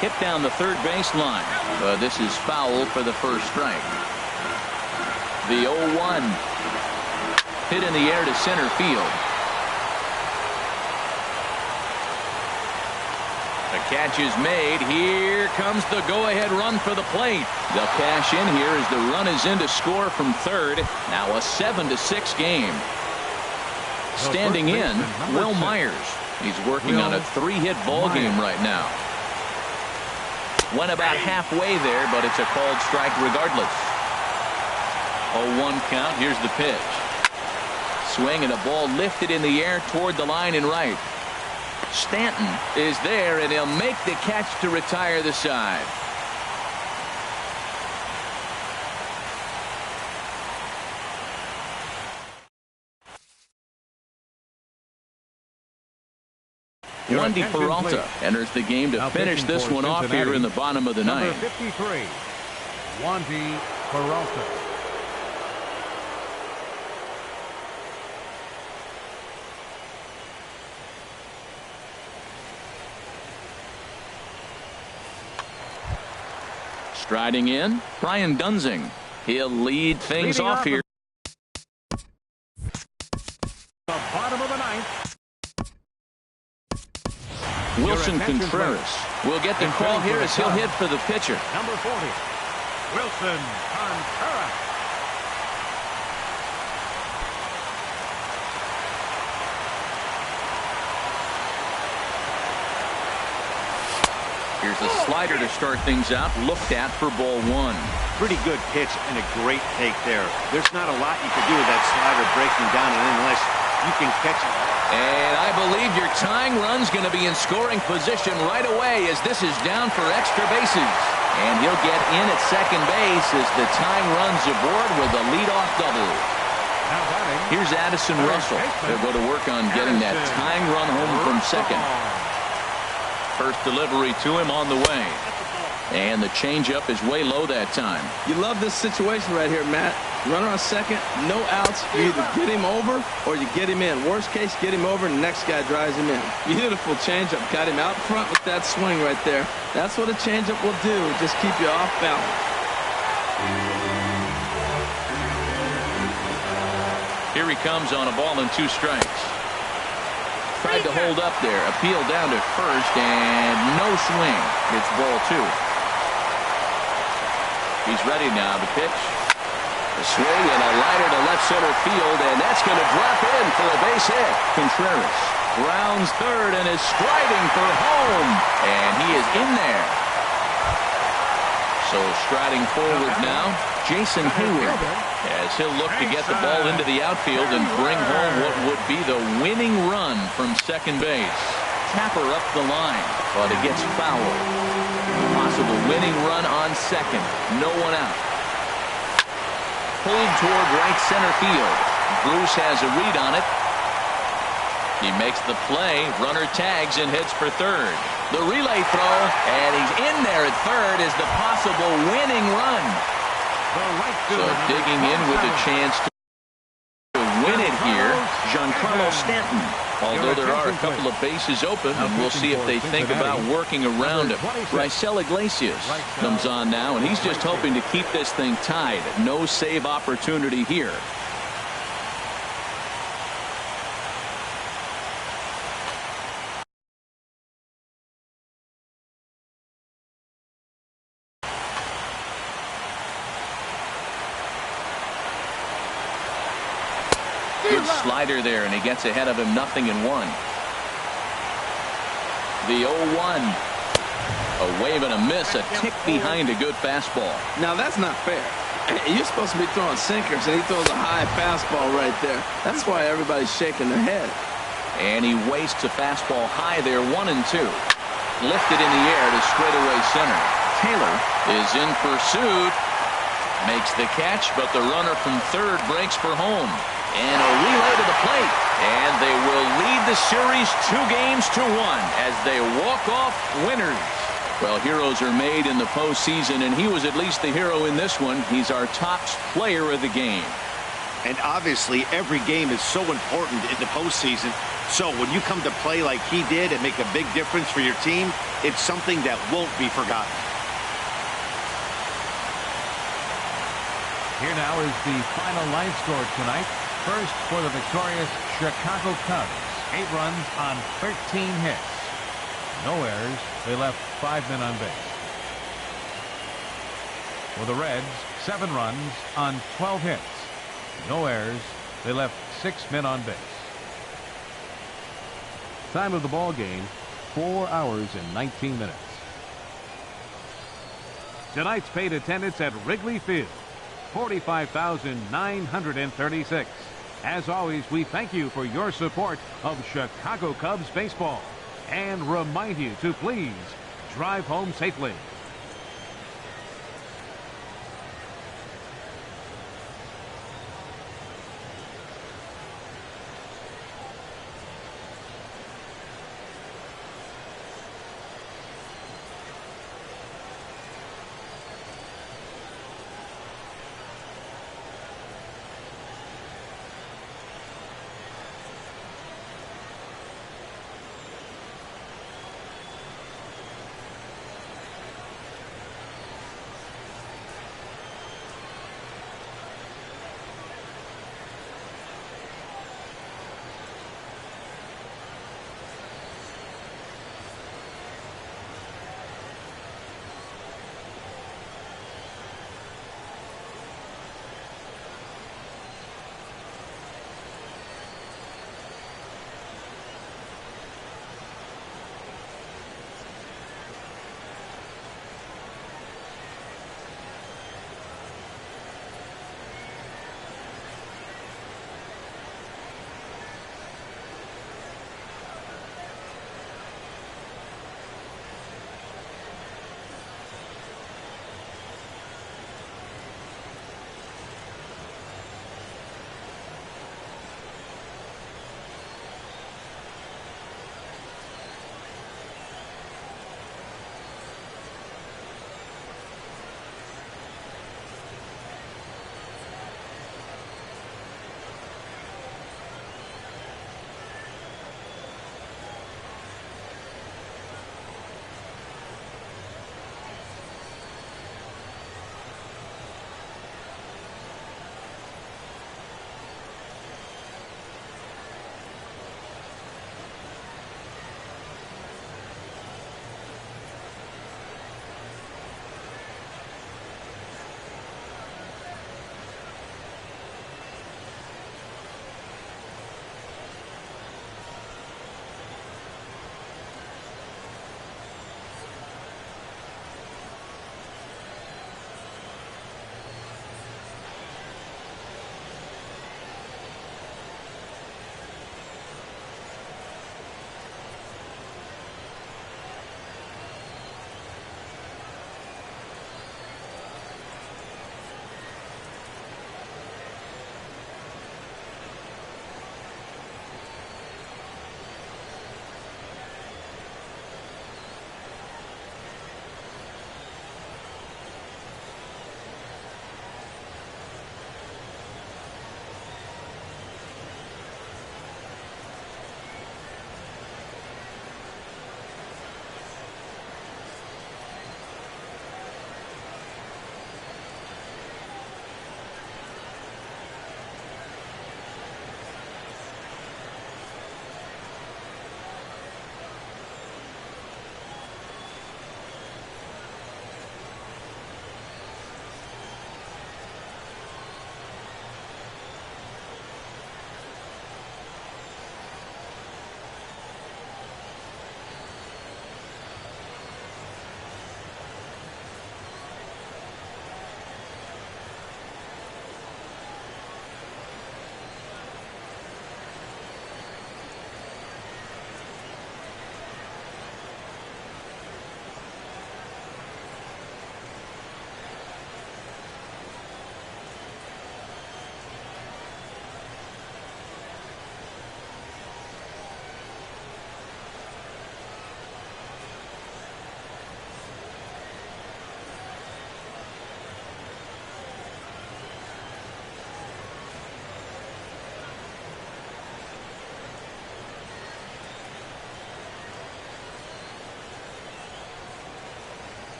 Hit down the third baseline. This is foul for the first strike. The 0-1. Hit in the air to center field. The catch is made. Here comes the go-ahead run for the plate. They'll cash in here as the run is in to score from third. Now a 7-6 game. Standing in, Will Myers. He's working on a 3-hit ball game right now. Went about halfway there, but it's a called strike regardless. 0-1 count. Here's the pitch. Swing and a ball lifted in the air toward the line and right. Stanton is there, and he'll make the catch to retire the side. Wandy Peralta enters the game to finish this one off here in the bottom of the ninth. Number 53, Wandy Peralta. Striding in, Brian Gunzing. He'll lead things off here. The bottom of the ninth. Wilson Contreras will get the call here as he'll hit for the pitcher. Number 40, Wilson Contreras. Here's a slider to start things out, looked at for ball 1. Pretty good pitch and a great take there. There's not a lot you can do with that slider breaking down unless you can catch it. And I believe your tying run's going to be in scoring position right away as this is down for extra bases. And he'll get in at second base as the tying runs aboard with a leadoff double. Here's Addison Russell. They'll go to work on getting that tying run home from second. First delivery to him on the way. And the changeup is way low that time. You love this situation right here, Matt. Runner on second, no outs. You either get him over or you get him in. Worst case, get him over and the next guy drives him in. Beautiful changeup. Got him out front with that swing right there. That's what a changeup will do. Just keep you off balance. Here he comes on a ball and 2 strikes. Tried to hold up there. Appeal down to first and no swing. It's ball 2. He's ready now to pitch. A swing and a liner to left center field, and that's going to drop in for a base hit. Contreras rounds third and is striding for home, and he is in there. So striding forward now, Jason Hayward, as he'll look to get the ball into the outfield and bring home what would be the winning run from second base. Tapper up the line, but it gets fouled. Possible winning run on second. No one out. Pulled toward right center field. Bruce has a read on it. He makes the play. Runner tags and heads for third. The relay throw, and he's in there at third is the possible winning run. So digging in with a chance to win it here, Giancarlo Stanton. Although there are a couple of bases open, and we'll see if they think about working around him. Raisel Iglesias comes on now, and he's just hoping to keep this thing tied. No save opportunity here. Good slider there, and he gets ahead of him 0-1. The 0-1. A wave and a miss, a tick behind a good fastball. Now that's not fair. You're supposed to be throwing sinkers, and he throws a high fastball right there. That's why everybody's shaking their head. And he wastes a fastball high there, 1-2. Lifted in the air to straightaway center. Taylor is in pursuit. Makes the catch, but the runner from third breaks for home. And a relay to the plate. And they will lead the series 2-1 as they walk off winners. Well, heroes are made in the postseason, and he was at least the hero in this one. He's our top player of the game. And obviously, every game is so important in the postseason. So when you come to play like he did and make a big difference for your team, it's something that won't be forgotten. Here now is the final line score tonight. First for the victorious Chicago Cubs. 8 runs on 13 hits. No errors. They left 5 men on base. For the Reds, 7 runs on 12 hits. No errors. They left 6 men on base. Time of the ball game, 4 hours and 19 minutes. Tonight's paid attendance at Wrigley Field, 45,936. As always, we thank you for your support of Chicago Cubs baseball and remind you to please drive home safely.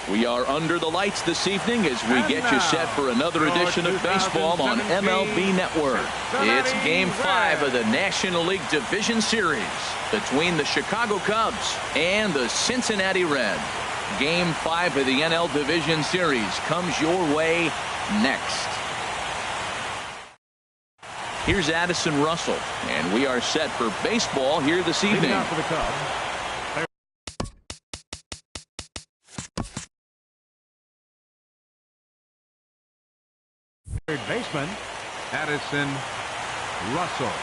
We are under the lights this evening as we get you set for another edition of baseball on MLB Network. It's Game 5 of the National League Division Series between the Chicago Cubs and the Cincinnati Reds. Game 5 of the NL Division Series comes your way next. Here's Addison Russell, and we are set for baseball here this evening. For the Cubs. Third baseman, Addison Russell.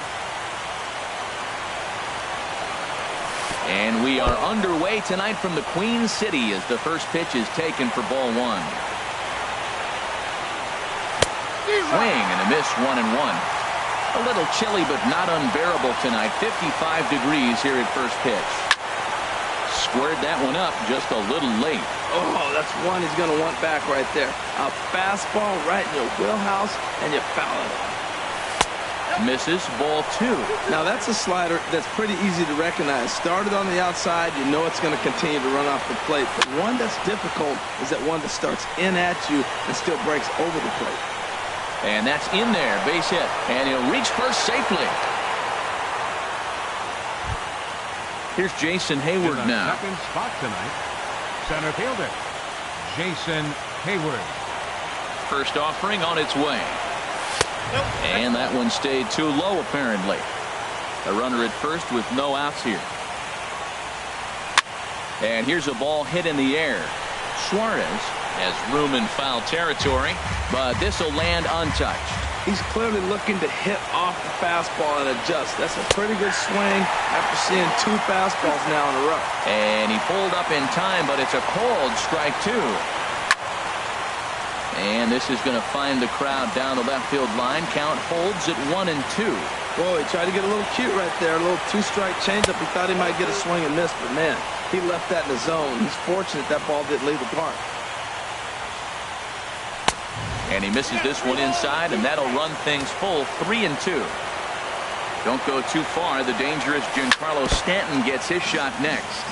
And we are underway tonight from the Queen City as the first pitch is taken for ball one. Swing and a miss, 1-1. A little chilly but not unbearable tonight. 55 degrees here at first pitch. Squared that one up just a little late. Oh, that's one he's going to want back right there. A fastball right in your wheelhouse, and you foul it. Misses, ball two. Now that's a slider that's pretty easy to recognize. Started on the outside, you know it's going to continue to run off the plate. But one that's difficult is that one that starts in at you and still breaks over the plate. And that's in there, base hit. And he'll reach first safely. Here's Jason Hayward in the now. Second spot tonight, center fielder Jason Hayward. First offering on its way. And that one stayed too low, apparently. A runner at first with no outs here. And here's a ball hit in the air. Suarez has room in foul territory, but this will land untouched. He's clearly looking to hit off the fastball and adjust. That's a pretty good swing after seeing two fastballs now in a row. And he pulled up in time, but it's a cold strike two. And this is going to find the crowd down the left field line. Count holds at 1-2. Boy, he tried to get a little cute right there. A little two-strike changeup. He thought he might get a swing and miss, but man, he left that in the zone. He's fortunate that ball didn't leave the park. And he misses this one inside, and that'll run things full 3-2. Don't go too far. The dangerous Giancarlo Stanton gets his shot next.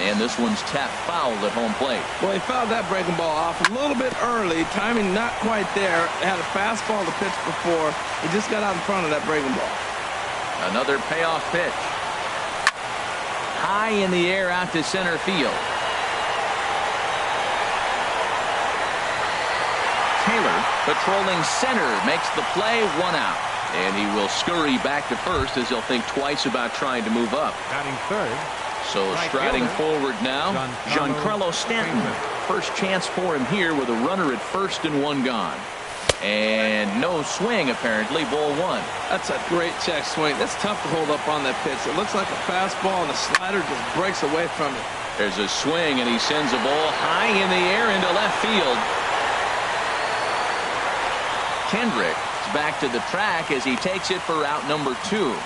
And this one's tapped foul at home plate. Well, he fouled that breaking ball off a little bit early. Timing not quite there. Had a fastball to pitch before. He just got out in front of that breaking ball. Another payoff pitch. High in the air out to center field. Taylor patrolling center makes the play, 1 out. And he will scurry back to first as he'll think twice about trying to move up. Batting third. So striding forward now, Giancarlo Stanton. First chance for him here with a runner at first and one gone. And no swing, apparently, ball one. That's a great check swing. That's tough to hold up on that pitch. It looks like a fastball, and the slider just breaks away from it. There's a swing, and he sends a ball high in the air into left field. Kendrick is back to the track as he takes it for out number 2.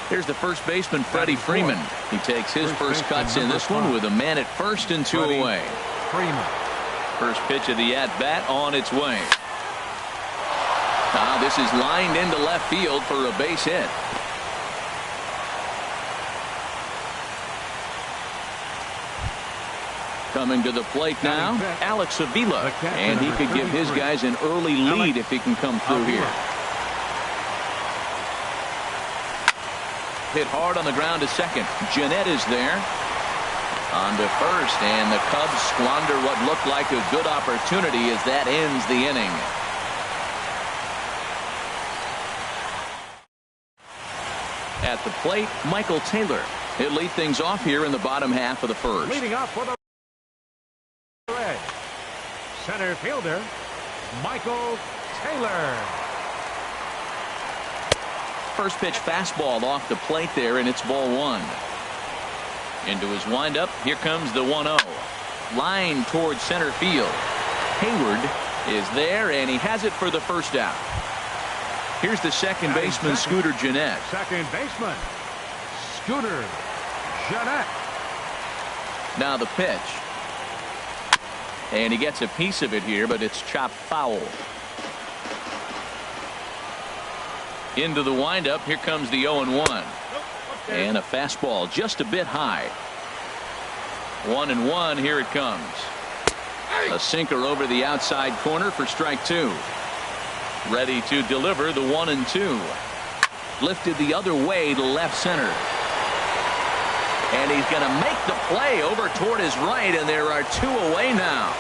Here's the first baseman, Freddie Freeman. He takes his first cuts in this one with a man at first and 2 away. Freeman. First pitch of the at-bat on its way. Now this is lined into left field for a base hit. Coming to the plate now, Alex Avila. And he could give his guys an early lead if he can come through here. Hit hard on the ground to second. Jeanette is there. On to first, and the Cubs squander what looked like a good opportunity as that ends the inning. At the plate, Michael Taylor. He'll lead things off here in the bottom half of the first. Leading off for the Reds, center fielder Michael Taylor. First pitch fastball off the plate there, and it's ball one. Into his windup, here comes the 1-0. Line towards center field. Hayward is there, and he has it for the first out. Here's the second baseman, Scooter Gennett. Second baseman, Scooter Gennett. Now the pitch. And he gets a piece of it here, but it's chopped foul. Into the windup, here comes the 0-1. And a fastball just a bit high. 1-1. Here it comes. A sinker over the outside corner for strike two. Ready to deliver the 1-2. Lifted the other way to left center. And he's going to make the play over toward his right, and there are two away now.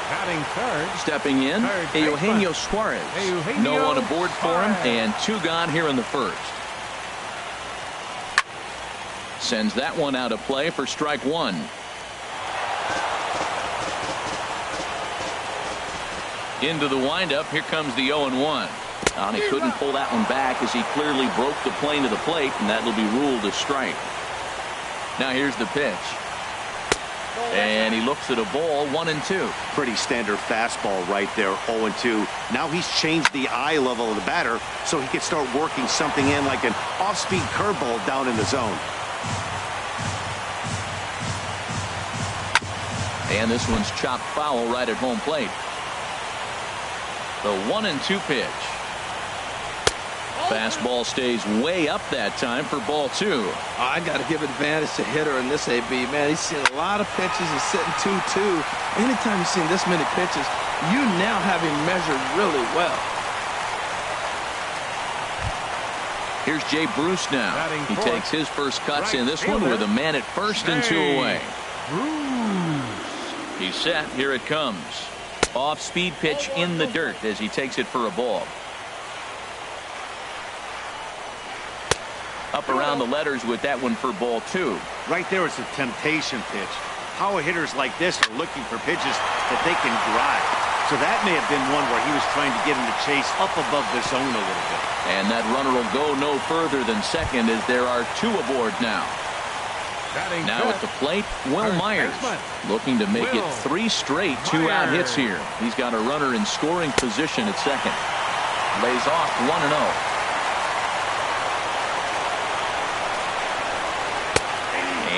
Batting third. Stepping in, Eugenio Suarez. No one aboard for him, and two gone here in the first. Sends that one out of play for strike one. Into the windup. Here comes the 0-1. And he couldn't pull that one back as he clearly broke the plane to the plate, and that'll be ruled a strike. Now here's the pitch. And he looks at a ball, 1-2. Pretty standard fastball right there, 0-2. Now he's changed the eye level of the batter so he can start working something in like an off-speed curveball down in the zone. And this one's chopped foul right at home plate. The 1-2 pitch. Fastball stays way up that time for ball two. I got to give advantage to hitter in this AB. Man, he's seen a lot of pitches. He's sitting 2-2. Anytime you've seen this many pitches, you now have him measured really well. Here's Jay Bruce now. He takes his first cuts in this one with a man at first and two away. He's set. Here it comes. Off-speed pitch in the dirt as he takes it for a ball. Up around the letters with that one for ball two. Right there is a temptation pitch. Power hitters like this are looking for pitches that they can drive. So that may have been one where he was trying to get him to chase up above the zone a little bit. And that runner will go no further than second as there are two aboard now. Now at the plate, Will Myers looking to make it three straight two-out hits here. He's got a runner in scoring position at second. Lays off 1-0.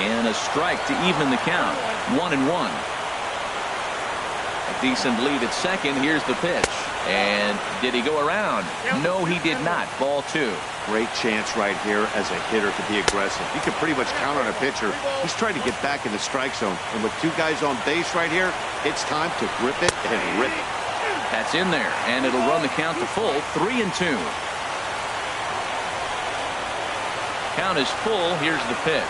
And a strike to even the count. 1-1. A decent lead at second. Here's the pitch. And did he go around? No, he did not. Ball two. Great chance right here as a hitter to be aggressive. You can pretty much count on a pitcher. He's trying to get back in the strike zone. And with two guys on base right here, it's time to grip it and rip it. That's in there. And it'll run the count to full. 3-2. Count is full. Here's the pitch.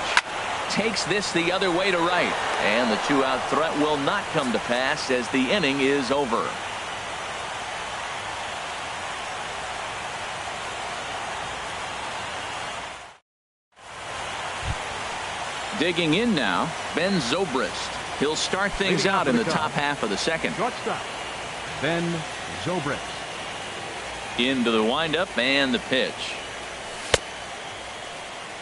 Takes this the other way to right. And the two-out threat will not come to pass as the inning is over. Digging in now, Ben Zobrist. He'll start things out in the top half of the second. Shortstop, Ben Zobrist. Into the windup and the pitch.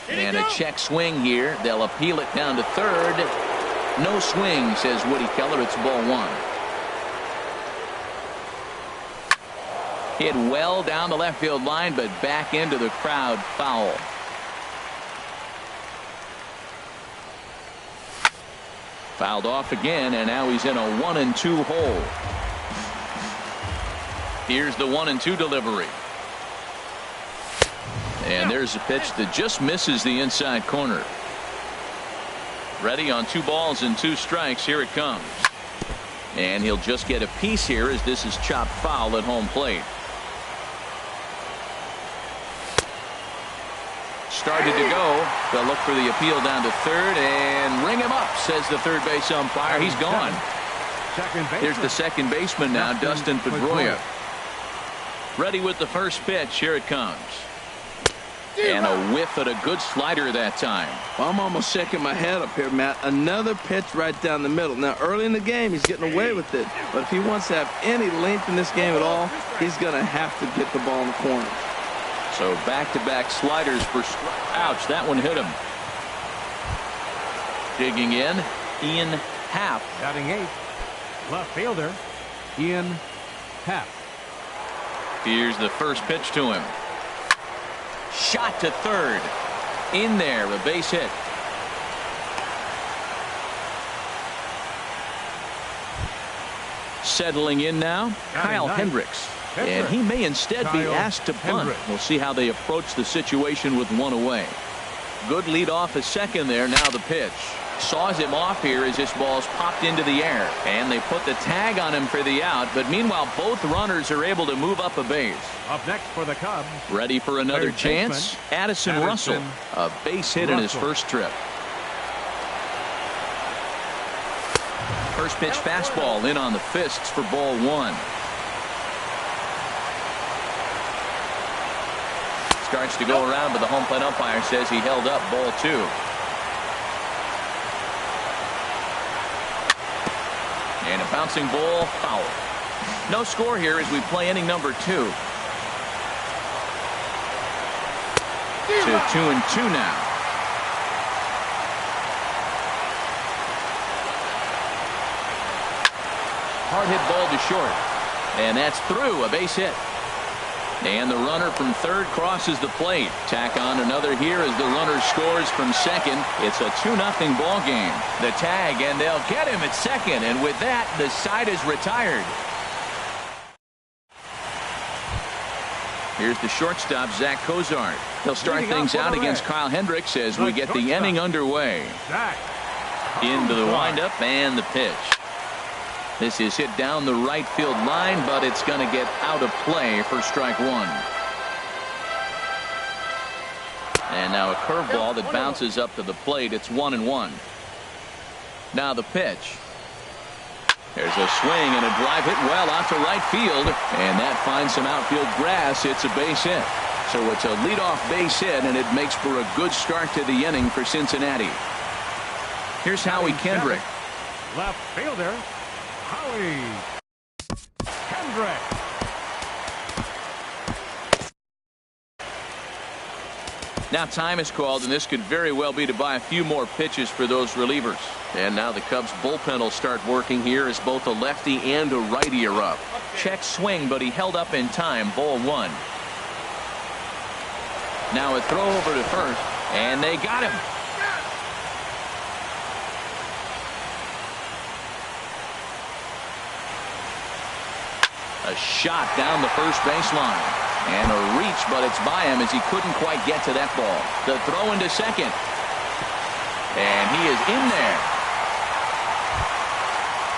And a check swing here. They'll appeal it down to third. No swing, says Woody Keller. It's ball one. Hit well down the left field line, but back into the crowd, foul. Fouled off again, and now he's in a 1-2 hole. Here's the 1-2 delivery. And there's a pitch that just misses the inside corner. Ready on 2 balls and 2 strikes. Here it comes. And he'll just get a piece here as this is chopped foul at home plate. Started to go. They'll look for the appeal down to third and ring him up, says the third base umpire. He's gone. Here's the second baseman now, Dustin Pedroia. Ready with the first pitch. Here it comes. And a whiff at a good slider that time. Well, I'm almost shaking my head up here, Matt. Another pitch right down the middle. Now, early in the game, he's getting away with it. But if he wants to have any length in this game at all, he's going to have to get the ball in the corner. So back-to-back sliders for ouch, that one hit him. Digging in, Ian Happ. Batting 8th, left fielder, Ian Happ. Here's the first pitch to him. Shot to third. In there, a base hit. Settling in now, Kyle Hendricks. And he may instead be asked to punt. We'll see how they approach the situation with one away. Good lead off a second there. Now the pitch. Saws him off here as this ball's popped into the air. And they put the tag on him for the out. But meanwhile, both runners are able to move up a base. Up next for the Cubs. Ready for another Third chance. baseman, Addison Russell. A base hit in his first trip. First pitch fastball in on the fists for ball one. Starts to go around, but the home plate umpire says he held up ball two. And a bouncing ball, foul. No score here as we play inning number 2. To 2-2 now. Hard hit ball to short. And that's through, a base hit. And the runner from third crosses the plate. Tack on another here as the runner scores from second. It's a 2-0 ball game. The tag, and they'll get him at second. And with that, the side is retired. Here's the shortstop, Zach Cozart. He'll start things out against Kyle Hendricks as we get the inning underway. Into the windup and the pitch. This is hit down the right field line, but it's going to get out of play for strike one. And now a curveball that bounces up to the plate. It's 1-1. Now the pitch. There's a swing and a drive hit well out to right field, and that finds some outfield grass. It's a base hit. So it's a leadoff base hit, and it makes for a good start to the inning for Cincinnati. Here's Howie Kendrick. Left fielder, Howie Kendrick. Now time is called, and this could very well be to buy a few more pitches for those relievers. And now the Cubs bullpen will start working here as both a lefty and a righty are up. Check swing, but he held up in time. Ball one. Now a throw over to first, and they got him. A shot down the first baseline. And a reach, but it's by him as he couldn't quite get to that ball. The throw into second. And he is in there.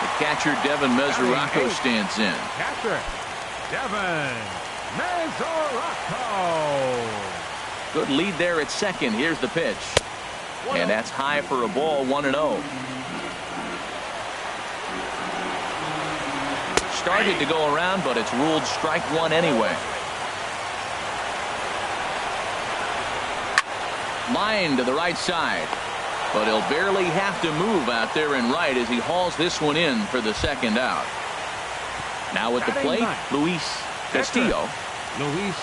The catcher, Devin Mesoraco, stands in. Catcher, Devin Mesoraco. Good lead there at second. Here's the pitch. And that's high for a ball, 1-0. Started to go around, but it's ruled strike one anyway. Line to the right side, but he'll barely have to move out there in right as he hauls this one in for the second out. Now at the plate, Luis Castillo. Luis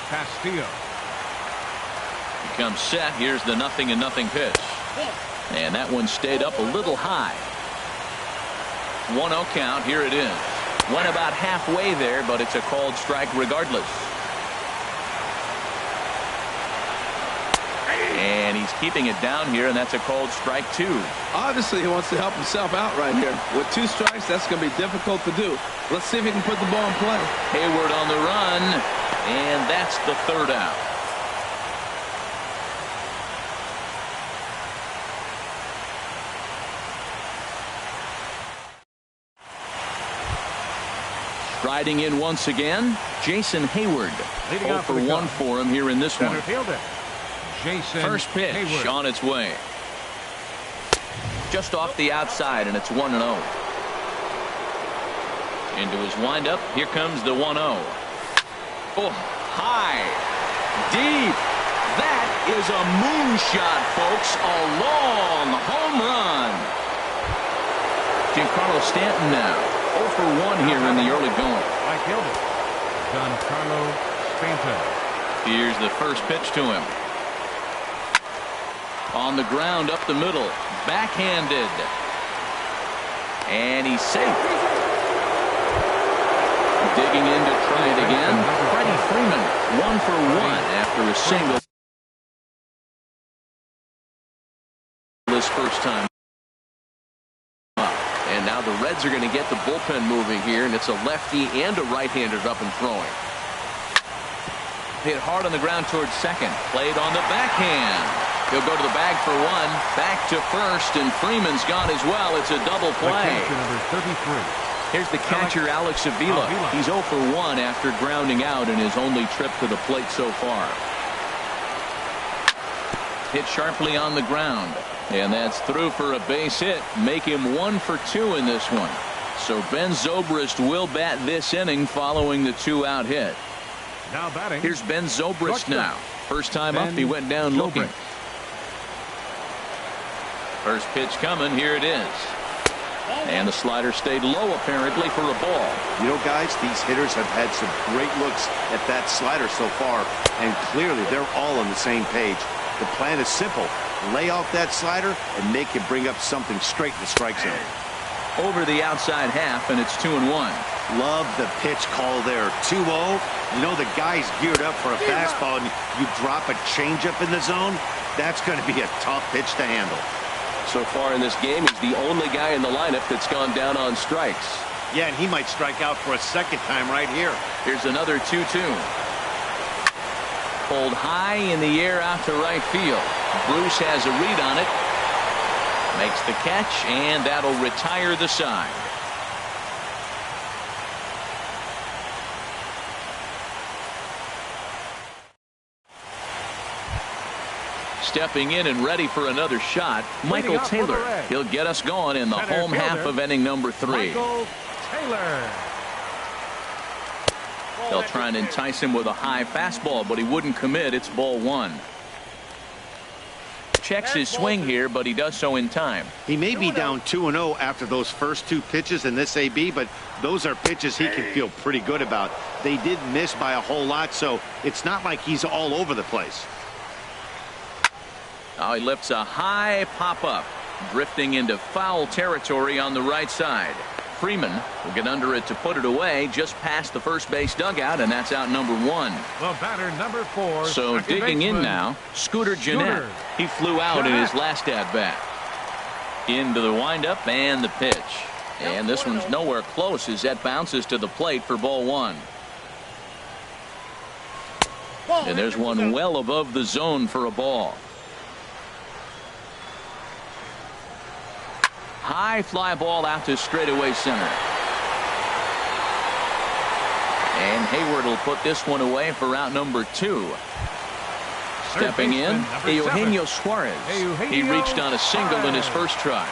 Castillo. He comes set. Here's the 0-0 pitch. And that one stayed up a little high. 1-0 count. Here it is. Went about halfway there, but it's a called strike regardless. And he's keeping it down here, and that's a called strike two. Obviously, he wants to help himself out right here. With 2 strikes, that's going to be difficult to do. Let's see if he can put the ball in play. Hayward on the run, and that's the third out. Striding in once again, Jason Hayward. 0 for 1 for him here in this one. Jason First pitch Hayward. on its way. Just off the outside, and it's 1-0. Into his windup. Here comes the 1-0. Oh, high. Deep. That is a moonshot, folks. A long home run. Giancarlo Stanton now. 0 for 1 here in the early going. I killed it. Giancarlo Stanton. Here's the first pitch to him. On the ground up the middle. Backhanded. And he's safe. Digging in to try it again. Freddie Freeman 1 for 1 after a single. This first time. And now the Reds are going to get the bullpen moving here, and it's a lefty and a right-hander up and throwing. Hit hard on the ground towards second. Played on the backhand. He'll go to the bag for one. Back to first, and Freeman's gone as well. It's a double play. Number 33. Here's the catcher, Alex Avila. He's 0 for 1 after grounding out in his only trip to the plate so far. Hit sharply on the ground, and that's through for a base hit. Make him 1 for 2 in this one. So Ben Zobrist will bat this inning following the 2-out hit. Now batting. Here's Ben Zobrist now. First time up, he went down looking. First pitch coming. Here it is. And the slider stayed low apparently for a ball. You know, guys, these hitters have had some great looks at that slider so far, and clearly they're all on the same page. The plan is simple. Lay off that slider and make him bring up something straight in the strike zone. Over the outside half, and it's 2-1. Love the pitch call there. 2-0. You know, the guy's geared up for a fastball, and you drop a changeup in the zone. That's going to be a tough pitch to handle. So far in this game, he's the only guy in the lineup that's gone down on strikes. Yeah, and he might strike out for a second time right here. Here's another 2-2. Pulled high in the air out to right field. Bruce has a read on it. Makes the catch, and that'll retire the side. Stepping in and ready for another shot, Michael Taylor. He'll get us going in the home half of inning number 3. Michael Taylor. They'll try and entice him with a high fastball, but he wouldn't commit. It's ball 1. Checks his swing here, but he does so in time. He may be down 2-0 after those first 2 pitches in this AB, but those are pitches he can feel pretty good about. They did miss by a whole lot, so it's not like he's all over the place. Now he lifts a high pop-up, drifting into foul territory on the right side. Freeman will get under it to put it away just past the first base dugout, and that's out number 1. The batter, number 4. So digging in now, Scooter Gennett. He flew out in his last at-bat. Into the windup and the pitch. And this one's nowhere close as that bounces to the plate for ball 1. And there's one well above the zone for a ball. High fly ball out to straightaway center. And Hayward will put this one away for out number 2. Stepping in, Eugenio Suarez. He reached on a single in his first try.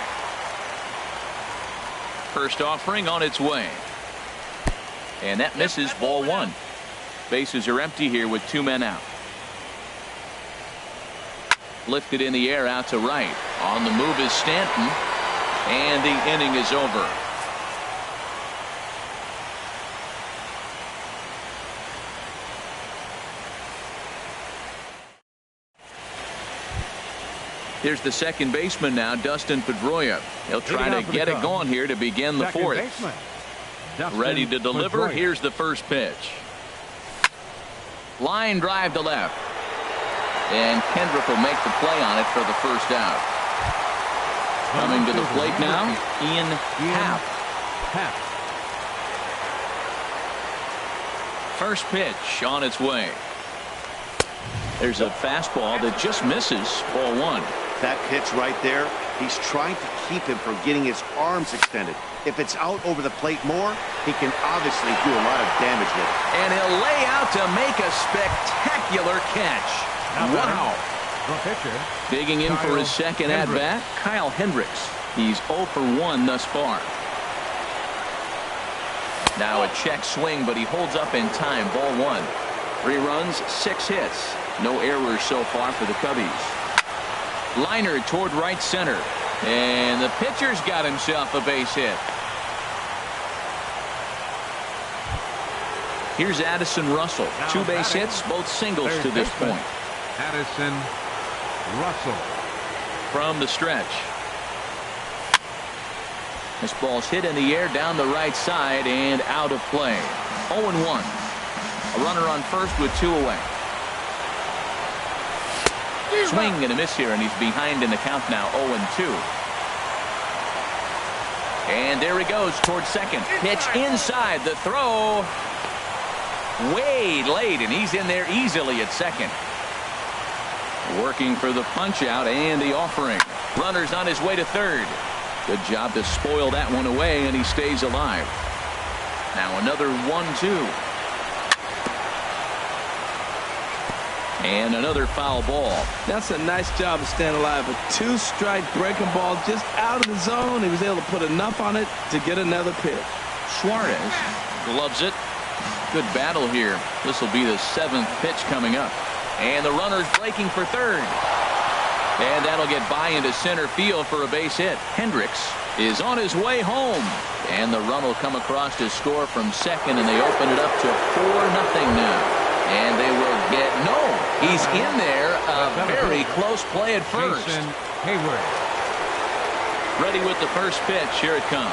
First offering on its way. And that misses, ball 1. Bases are empty here with 2 men out. Lifted in the air out to right. On the move is Stanton. And the inning is over. Here's the second baseman now, Dustin Pedroia. He'll try to get it going here to begin the 4th. Ready to deliver. Here's the first pitch. Line drive to left. And Kendrick will make the play on it for the first out. Coming to the plate now, Ian Happ. First pitch on its way. There's a fastball that just misses, ball 1. That pitch right there, he's trying to keep him from getting his arms extended. If it's out over the plate more, he can obviously do a lot of damage with it. And he'll lay out to make a spectacular catch. Wow. Digging in for his second at-bat, Kyle Hendricks. He's 0 for 1 thus far. Now a check swing, but he holds up in time, ball 1. 3 runs, 6 hits. No errors so far for the Cubbies. Liner toward right center. And the pitcher's got himself a base hit. Here's Addison Russell. 2 base hits, both singles to this point. Addison Russell. From the stretch. This ball's hit in the air down the right side and out of play. 0-1. A runner on first with 2 away. Swing and a miss here, and he's behind in the count now, 0-2. And there he goes towards second. Pitch inside. The throw way late, and he's in there easily at second. Working for the punch out and the offering. Runner's on his way to third. Good job to spoil that one away, and he stays alive. Now another 1-2. And another foul ball. That's a nice job of staying alive. A 2-strike breaking ball just out of the zone. He was able to put enough on it to get another pitch. Suarez gloves it. Good battle here. This will be the 7th pitch coming up. And the runner's breaking for third. And that'll get by into center field for a base hit. Hendricks is on his way home. And the run will come across to score from second, and they open it up to 4-0 now. And they will get he's in there. A very close play at first. Hayward. Ready with the first pitch. Here it comes.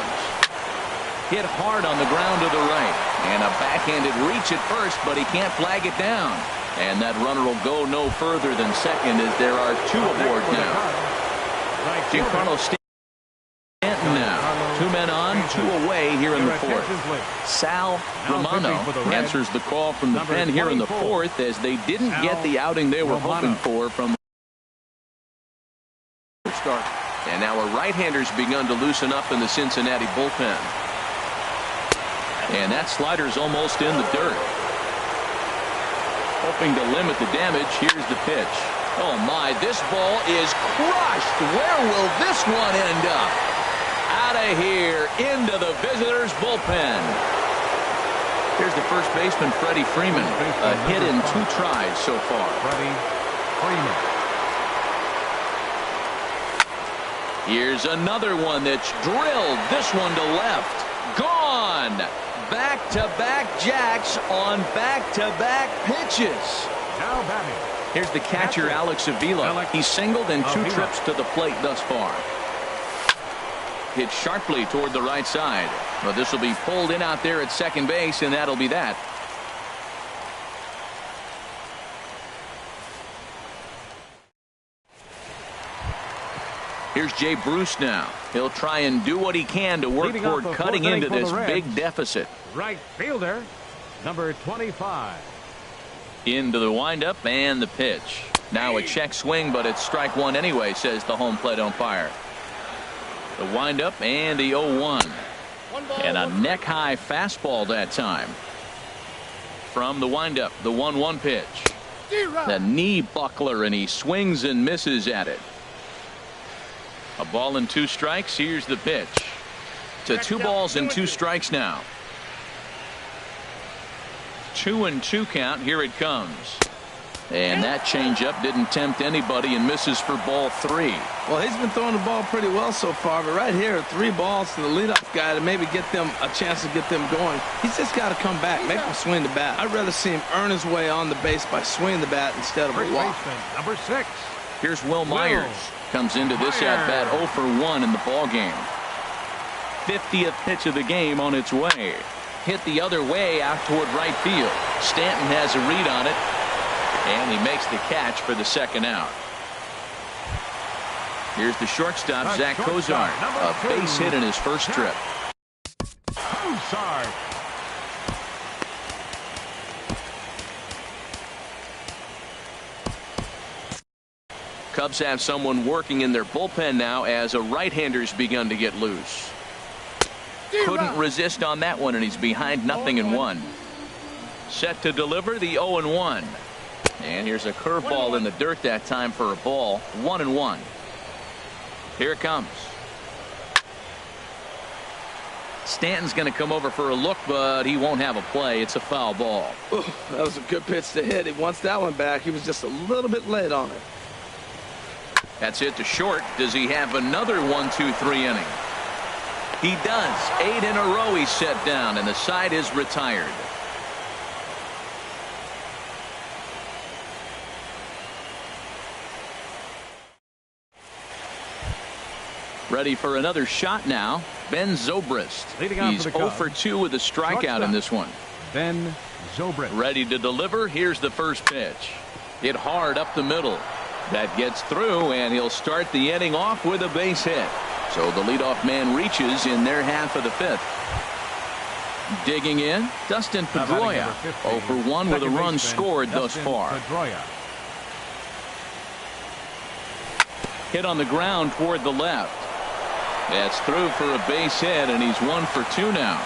Hit hard on the ground to the right. And a backhanded reach at first, but he can't flag it down. And that runner will go no further than second as there are 2 aboard now. Giancarlo Stanton now. 2 men on, 2 away here in the 4th. Sal Romano answers the call from the pen here in the 4th as they didn't get the outing they were hoping for from the start. And now a right-hander's begun to loosen up in the Cincinnati bullpen. And that slider's almost in the dirt. Hoping to limit the damage. Here's the pitch. Oh my, this ball is crushed. Where will this one end up? Out of here into the visitors bullpen. Here's the first baseman, Freddie Freeman. A hit in 2 tries so far. Freddie Freeman. Here's another one that's drilled. This one to left. Gone. Back-to-back jacks on back-to-back pitches. Now batting. Here's the catcher, Alex Avila. He singled in 2 trips to the plate thus far. Hit sharply toward the right side. But this will be pulled in out there at second base, and that'll be that. Here's Jay Bruce now. He'll try and do what he can to work toward cutting into this big deficit. Right fielder, number 25. Into the windup and the pitch. Now a check swing, but it's strike 1 anyway, says the home plate umpire. The windup and the 0-1. And a neck-high fastball that time. From the windup, the 1-1 pitch. The knee buckler, and he swings and misses at it. A ball and 2 strikes. Here's the pitch. To 2 balls and 2 strikes now. 2-2 count. Here it comes. And that changeup didn't tempt anybody and misses for ball 3. Well, he's been throwing the ball pretty well so far, but right here, 3 balls to the leadoff guy to maybe get them a chance to get them going. He's just got to come back, make him swing the bat. I'd rather see him earn his way on the base by swinging the bat instead of a walk. Number 6. Here's Will Myers. Comes into this at-bat 0 for 1 in the ball game. 50th pitch of the game on its way. Hit the other way out toward right field. Stanton has a read on it. And he makes the catch for the second out. Here's the shortstop, Zach Cozart. A base hit in his first trip. Cozart. Cubs have someone working in their bullpen now as a right-hander's begun to get loose. Couldn't resist on that one, and he's behind 0-1. Set to deliver the 0-1. And here's a curveball in the dirt that time for a ball. 1-1. Here it comes. Stanton's going to come over for a look, but he won't have a play. It's a foul ball. Ooh, that was a good pitch to hit. He wants that one back. He was just a little bit late on it. That's hit to short. Does he have another 1-2-3 inning? He does. 8 in a row he's set down, and the side is retired. Ready for another shot now. Ben Zobrist. He's 0 for 2 with a strikeout in this one. Ben Zobrist. Ready to deliver. Here's the first pitch. Hit hard up the middle. That gets through, and he'll start the inning off with a base hit. So the leadoff man reaches in their half of the 5th. Digging in, Dustin Pedroia. 0 for 1 with a run scored thus far. Hit on the ground toward the left. That's through for a base hit, and he's 1 for 2 now.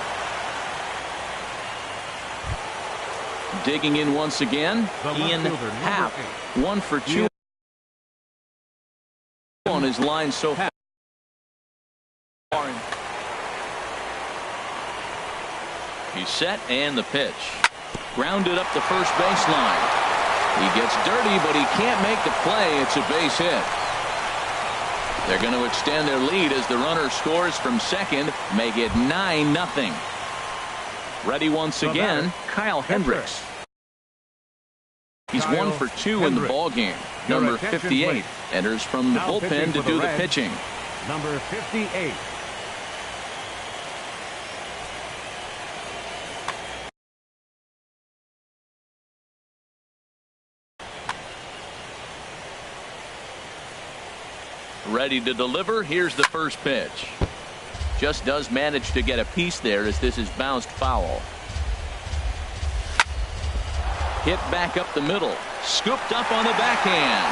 Digging in once again, Ian Happ, 1 for 2 on his line so far. He's set, and the pitch. Grounded up the first baseline. He gets dirty, but he can't make the play. It's a base hit. They're going to extend their lead as the runner scores from second, make it 9-0. Ready once again, Kyle Hendricks. He's 1 for 2 in the ball game. Number 58 enters from the bullpen to do the pitching. Number 58. Ready to deliver. Here's the first pitch. Just does manage to get a piece there as this is bounced foul. Hit back up the middle. Scooped up on the backhand.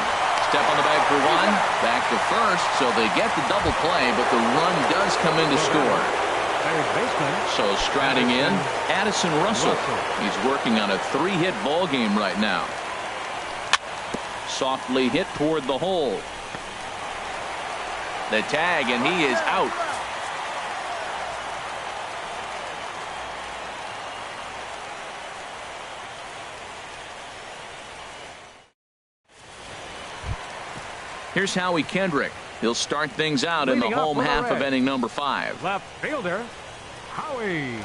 Step on the bag for 1. Back to first, so they get the double play, but the run does come in to score. So striding in, Addison Russell. He's working on a 3-hit ball game right now. Softly hit toward the hole. The tag, and he is out. Here's Howie Kendrick. He'll start things out in the home half of inning number 5. Left fielder, Howie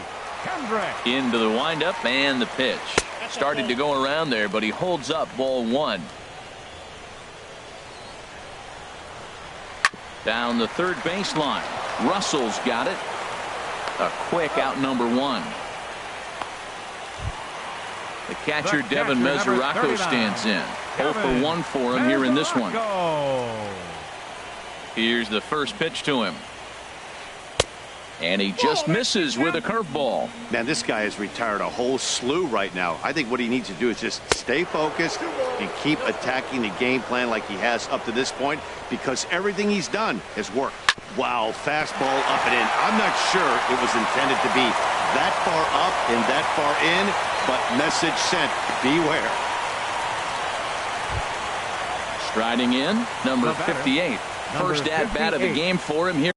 Kendrick. Into the windup and the pitch. Started to go around there, but he holds up ball 1. Down the third baseline. Russell's got it. A quick out number 1. The catcher Devin Mesoraco stands in. 0 for 1 for him here in this one. Here's the first pitch to him. And he just misses with a curveball. Man, this guy has retired a whole slew right now. I think what he needs to do is just stay focused and keep attacking the game plan like he has up to this point, because everything he's done has worked. Wow, fastball up and in. I'm not sure it was intended to be that far up and that far in, but message sent, beware. Striding in, number 58. First at-bat of the game for him here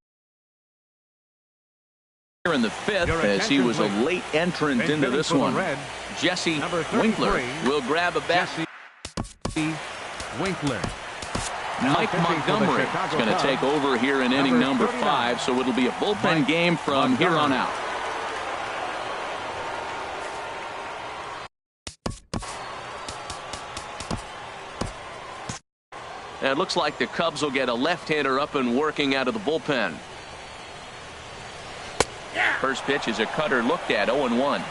in the 5th, as he was a late entrant into this one. Jesse Winkler will grab a bat. Winkler. Mike Montgomery is going to take over here in inning number 5, so it'll be a bullpen game from here on out. And it looks like the Cubs will get a left-hander up and working out of the bullpen. First pitch is a cutter looked at, 0-1.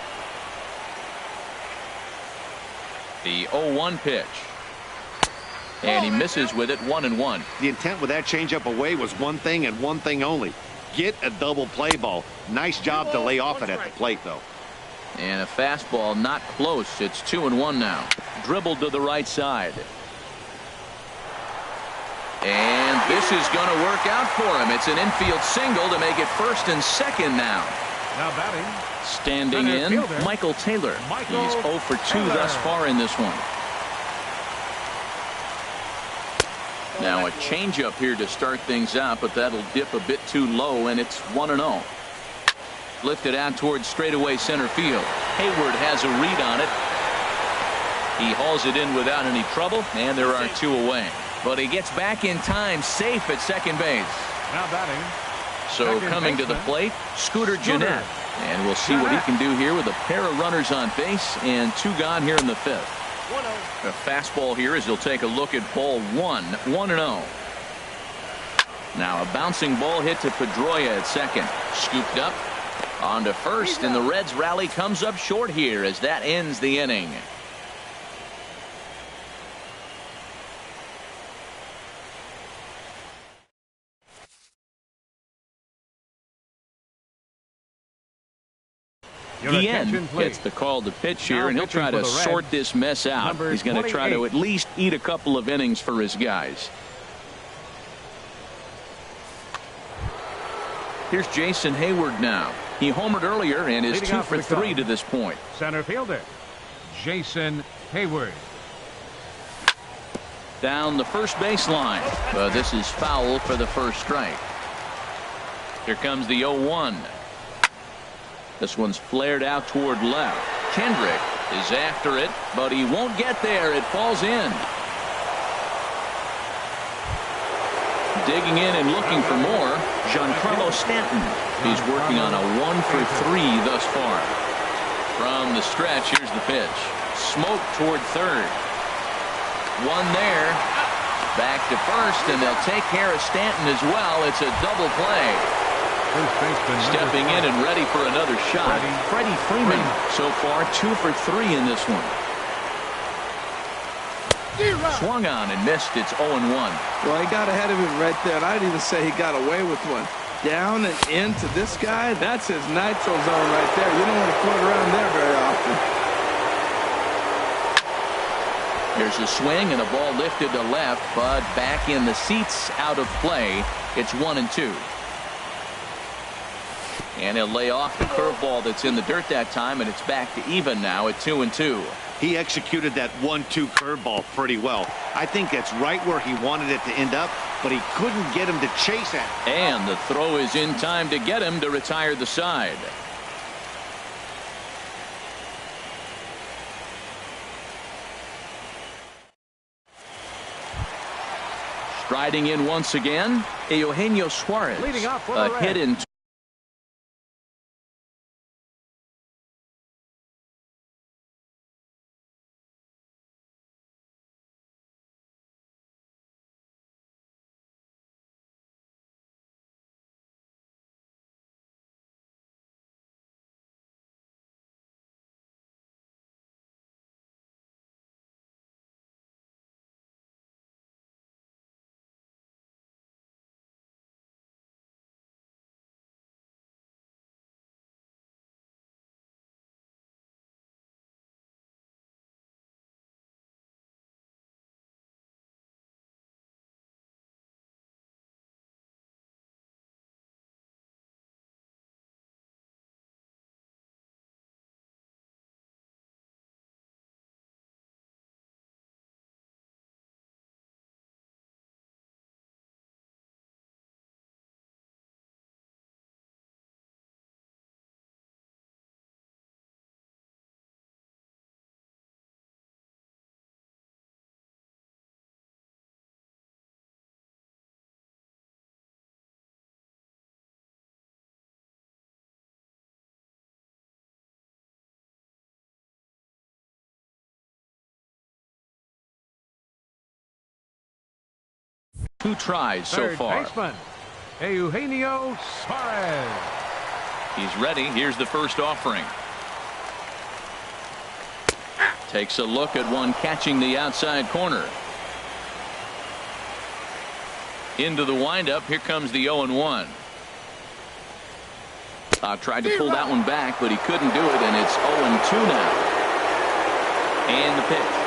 The 0-1 pitch. And he misses with it, 1-1. The intent with that changeup away was one thing and one thing only. Get a double play ball. Nice job to lay off it at the plate, though. And a fastball not close. It's 2-1 now. Dribbled to the right side. And this is going to work out for him. It's an infield single to make it first and second now. Now batting. Standing in, Michael Taylor. He's 0 for 2 thus far in this one. Now a changeup here to start things out, but that'll dip a bit too low, and it's 1-0. Lifted out towards straightaway center field. Hayward has a read on it. He hauls it in without any trouble, and there are 2 away. But he gets back in time, safe at second base. Now batting. So coming to the plate, Scooter Gennett. And we'll see what he can do here with a pair of runners on base and 2 gone here in the 5th. A fastball here as he'll take a look at ball 1, 1-0. Now a bouncing ball hit to Pedroia at second. Scooped up on to first, and the Reds rally comes up short here as that ends the inning. Guillen gets the call to pitch here, and he'll try to sort this mess out. He's going to try to at least eat a couple of innings for his guys. Here's Jason Hayward now. He homered earlier and is 2 for 3 to this point. Center fielder, Jason Hayward. Down the first baseline. This is foul for the first strike. Here comes the 0-1. This one's flared out toward left. Kendrick is after it, but he won't get there. It falls in. Digging in and looking for more, Giancarlo Stanton. He's working on a 1 for 3 thus far. From the stretch, here's the pitch. Smoke toward third. One there. Back to first, and they'll take care of Stanton as well. It's a double play. Stepping in and ready for another shot. Freddie Freeman so far 2 for 3 in this one. Swung on and missed. It's 0-1. Well, he got ahead of him right there, and I'd even say he got away with one. Down and into this guy, that's his nitro zone right there. You don't want to float around there very often. There's a swing and a ball lifted to left, but back in the seats, out of play. It's 1-2. And he'll lay off the curveball that's in the dirt that time, and it's back to even now at 2-2. He executed that 1-2 curveball pretty well. I think that's right where he wanted it to end up, but he couldn't get him to chase it. And the throw is in time to get him to retire the side. Striding in once again, Eugenio Suarez. Leading off for a the hit in two tries so far. Baseman, Eugenio Suarez. He's ready. Here's the first offering. Takes a look at one catching the outside corner. Into the windup. Here comes the 0-1. Tried to pull that one back, but he couldn't do it, and it's 0-2 now. And the pitch.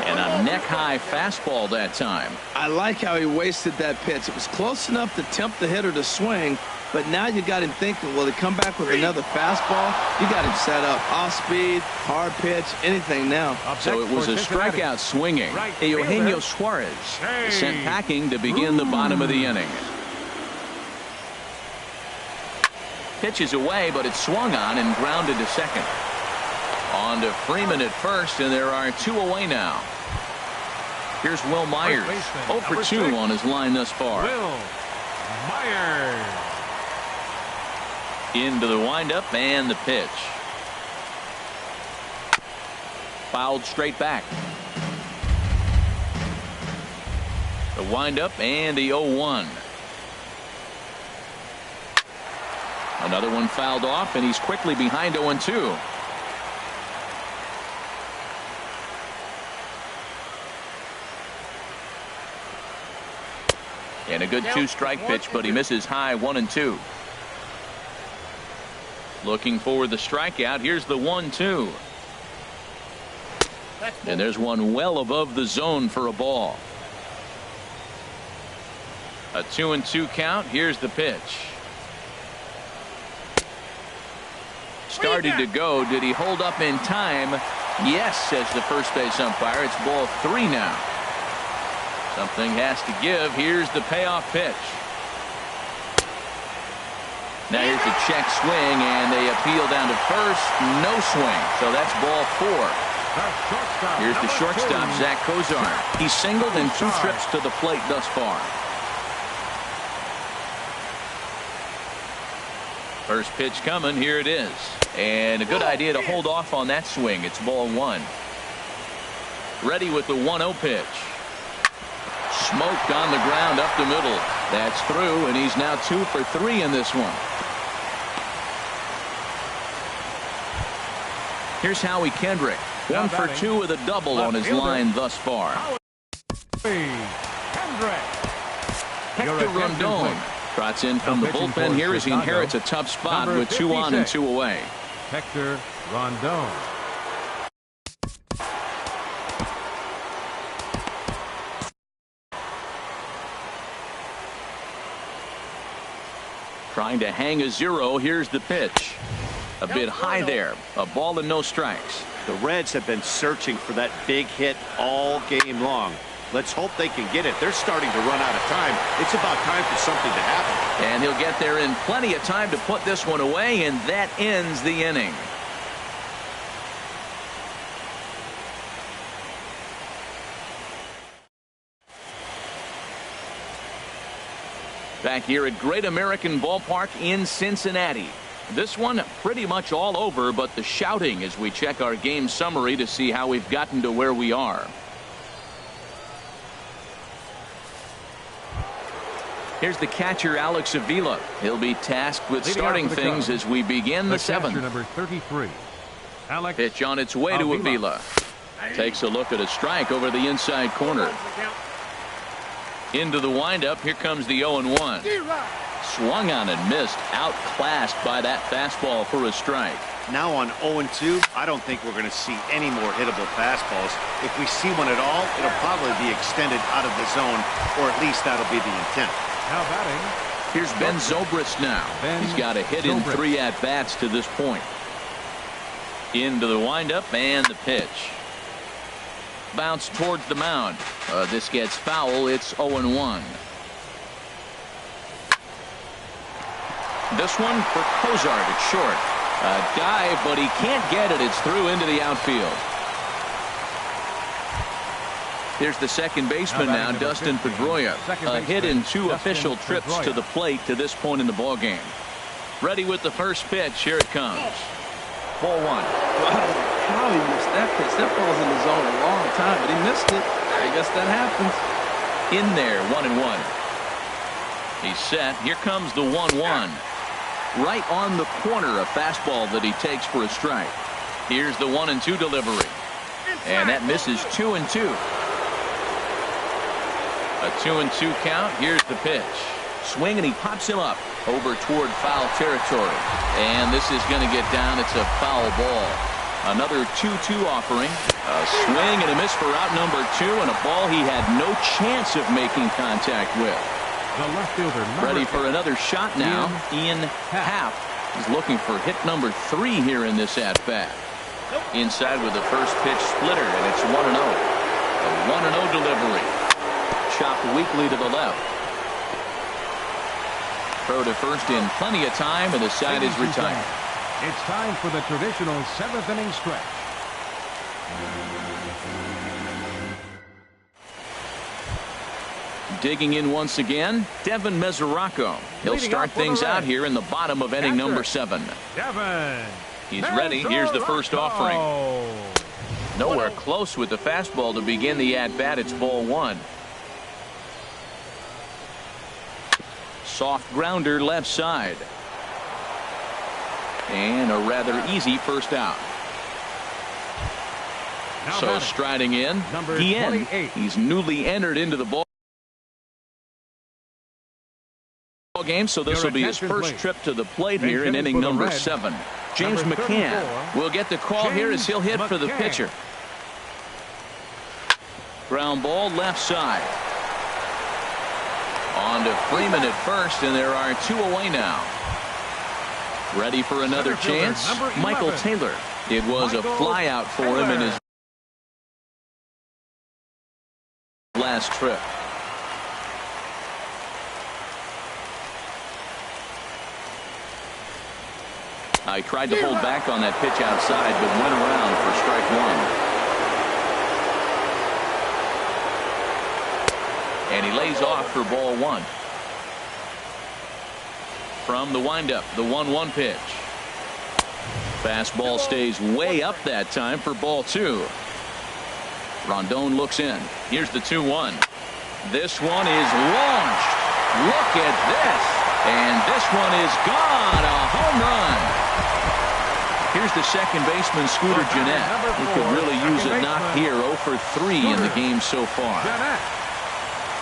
And a neck-high fastball that time. I like how he wasted that pitch. It was close enough to tempt the hitter to swing, but now you got him thinking, will he come back with another fastball? You got him set up. Off speed, hard pitch, anything now. So it was a strikeout swinging. Eugenio Suarez sent packing to begin the bottom of the inning. Pitch is away, but it's swung on and grounded to second. On to Freeman at first, and there are two away now. Here's Will Myers, 0 for 2 on his line thus far. Will Myers. Into the windup and the pitch. Fouled straight back. The windup and the 0-1. Another one fouled off, and he's quickly behind 0-2. And a good two-strike pitch, but he misses high 1-2. Looking for the strikeout. Here's the 1-2. And there's one well above the zone for a ball. A 2-2 count. Here's the pitch. Started to go. Did he hold up in time? Yes, says the first base umpire. It's ball 3 now. Something has to give. Here's the payoff pitch. Now here's the check swing, and they appeal down to first. No swing. So that's ball 4. Here's the shortstop, Zach Kozar. He's singled in 2 trips to the plate thus far. First pitch coming. Here it is. And a good idea to hold off on that swing. It's ball 1. Ready with the 1-0 pitch. Smoked on the ground up the middle. That's through, and he's now 2 for 3 in this one. Here's Howie Kendrick. 1 for 2 with a double on his line thus far. Hector Rondon trots in from the bullpen here as he inherits a tough spot with 2 on and 2 away. Hector Rondon. Trying to hang a 0. Here's the pitch. A bit high there. A ball and no strikes. The Reds have been searching for that big hit all game long. Let's hope they can get it. They're starting to run out of time. It's about time for something to happen. And he'll get there in plenty of time to put this one away, and that ends the inning. Back here at Great American Ballpark in Cincinnati. This one pretty much all over, but the shouting as we check our game summary to see how we've gotten to where we are. Here's the catcher, Alex Avila. He'll be tasked with starting things as we begin the 7th. Number 33. Alex Pitch on its way to Avila. Takes a look at a strike over the inside corner. Into the windup. Here comes the 0-1. Swung on and missed. Outclassed by that fastball for a strike. Now on 0-2, I don't think we're going to see any more hittable fastballs. If we see one at all, it'll probably be extended out of the zone, or at least that'll be the intent. Now batting. Here's Ben Zobrist now. He's got a hit in 3 at-bats to this point. Into the windup and the pitch. Bounce towards the mound. This gets foul. It's 0-1. This one for Cozart at short. A dive, but he can't get it. It's through into the outfield. Here's the second baseman now, Dustin Pedroia. A hit in 2 official trips to the plate to this point in the ballgame. Ready with the first pitch. Here it comes. Ball 1. How he missed that pitch. That ball's in the zone a long time, but he missed it. I guess that happens. In there, 1-1. He's set. Here comes the 1-1. Right on the corner, a fastball that he takes for a strike. Here's the 1-2 delivery. And that misses 2-2. A 2-2 count. Here's the pitch. Swing, and he pops him up over toward foul territory. And this is going to get down. It's a foul ball. Another 2-2 offering. A swing and a miss for out number 2, and a ball he had no chance of making contact with. The left fielder, ready for another shot now. Ian Happ is looking for hit number 3 here in this at-bat. Inside with the first pitch splitter, and it's 1-0. A 1-0 delivery. Chopped weakly to the left. Throw to first in plenty of time, and the side is retired. It's time for the traditional 7th inning stretch. Digging in once again, Devin Mesoraco. He'll start things out here in the bottom of inning number 7. Devin. He's ready. Here's the first offering. Nowhere close with the fastball to begin the at-bat. It's ball 1. Soft grounder left side. And a rather easy first out. So striding in, Guillen. He's newly entered into the ball game, so this will be his first trip to the plate here in inning number 7. James McCann will get the call here as he'll hit for the pitcher. Ground ball left side. On to Freeman at first, and there are 2 away now. Ready for another chance? Michael Taylor. It was a fly out for him in his last trip. I tried to hold back on that pitch outside, but went around for strike 1. And he lays off for ball 1. From the windup, the 1-1 pitch. Fastball stays way up that time for ball 2. Rondon looks in. Here's the 2-1. This one is launched. Look at this. And this one is gone. A home run. Here's the second baseman, Scooter Gennett. He could really use a knock here. 0 for 3 in the game so far.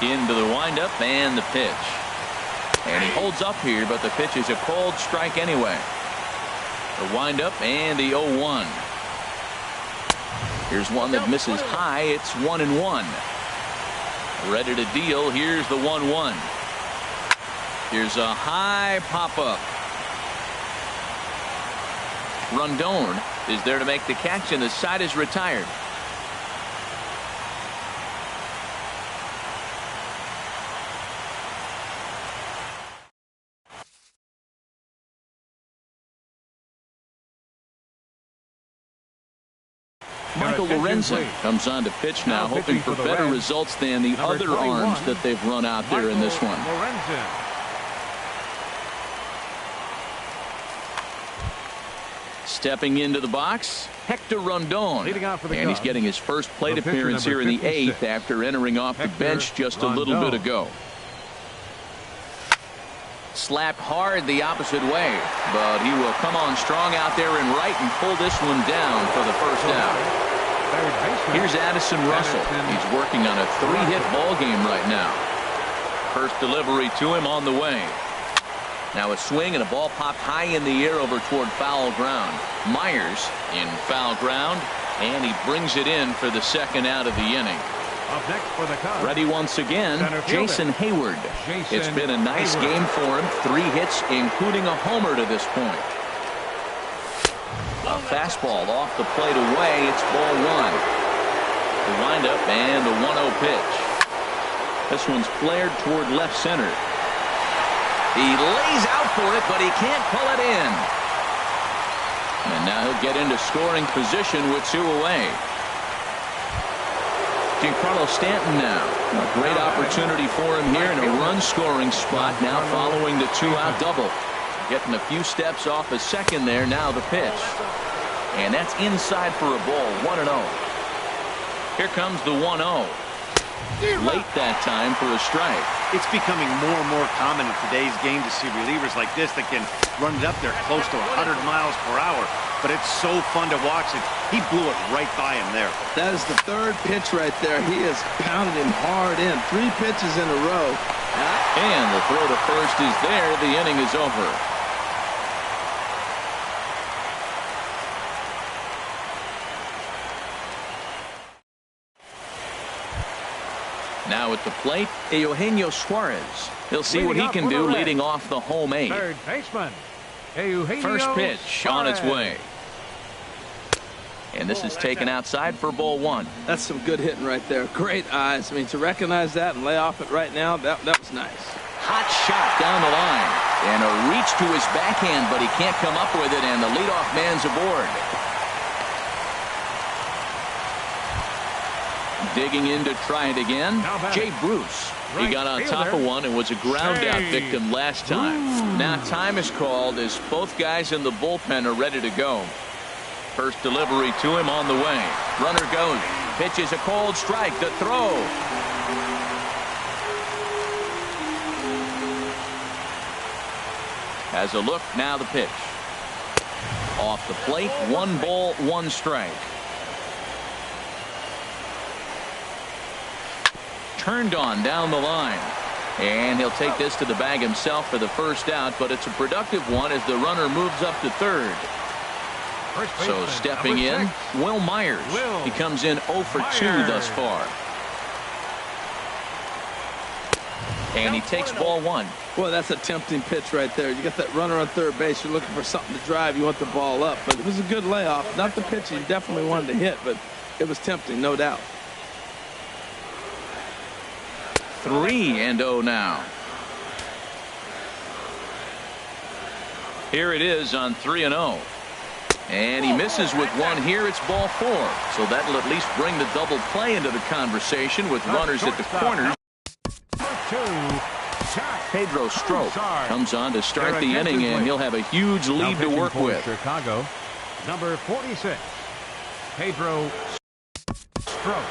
Into the windup and the pitch. And he holds up here, but the pitch is a cold strike anyway. The windup and the 0-1. Here's one that misses high. It's 1-1. Ready to deal. Here's the 1-1. Here's a high pop-up. Rondon is there to make the catch, and the side is retired. Michael Lorenzen comes on to pitch now, hoping for better results than the other arms that they've run out there in this one. Stepping into the box, Hector Rondon. And he's getting his first plate appearance here in the 8th after entering off the bench just a little bit ago. Slapped hard the opposite way, but he will come on strong out there in right and pull this one down for the first out. Here's Addison Russell. He's working on a 3-hit ball game right now. First delivery to him on the way. Now a swing and a ball popped high in the air over toward foul ground. Myers in foul ground, and he brings it in for the second out of the inning. Up next for the Cubs. Ready once again, Jason Hayward. It's been a nice game for him. 3 hits, including a homer to this point. A fastball off the plate away. It's ball 1. The windup and the 1-0 pitch. This one's flared toward left center. He lays out for it, but he can't pull it in. And now he'll get into scoring position with 2 away. Giancarlo Stanton now. A great opportunity for him here in a run-scoring spot now following the 2-out double. Getting a few steps off a second there. Now the pitch. And that's inside for a ball. 1-0. Here comes the 1-0. Late that time for a strike. It's becoming more and more common in today's game to see relievers like this that can run it up there close to 100 miles per hour. But it's so fun to watch it. He blew it right by him there. That is the 3rd pitch right there. He has pounded him hard in. 3 pitches in a row. And the throw to first is there. The inning is over. Now at the plate, Eugenio Suarez. He'll see what he can do leading off the home 8. Third baseman, Eugenio First pitch on its way. And this is taken outside for ball 1. That's some good hitting right there. Great eyes. I mean, to recognize that and lay off it right now, that was nice. Hot shot down the line. And a reach to his backhand, but he can't come up with it, and the leadoff man's aboard. Digging in to try it again, Jay Bruce. He got on top of one and was a ground-out victim last time. Now time is called as both guys in the bullpen are ready to go. First delivery to him on the way. Runner goes. Pitches a cold strike. The throw. Has a look. Now the pitch. Off the plate. 1 ball, 1 strike. Turned on down the line. And he'll take this to the bag himself for the first out, but it's a productive one as the runner moves up to third. So stepping in, Will Myers. He comes in 0 for 2 thus far. And he takes ball one. Boy, that's a tempting pitch right there. You got that runner on third base. You're looking for something to drive. You want the ball up. But it was a good layoff. Not the pitch he definitely wanted to hit, but it was tempting, no doubt. 3-0 now. Here it is on 3-0. And he misses with one here. It's ball four. So that'll at least bring the double play into the conversation with runners at the corners. Pedro Strop comes on to start the inning, and he'll have a huge lead to work with. Chicago, number 46, Pedro Strop.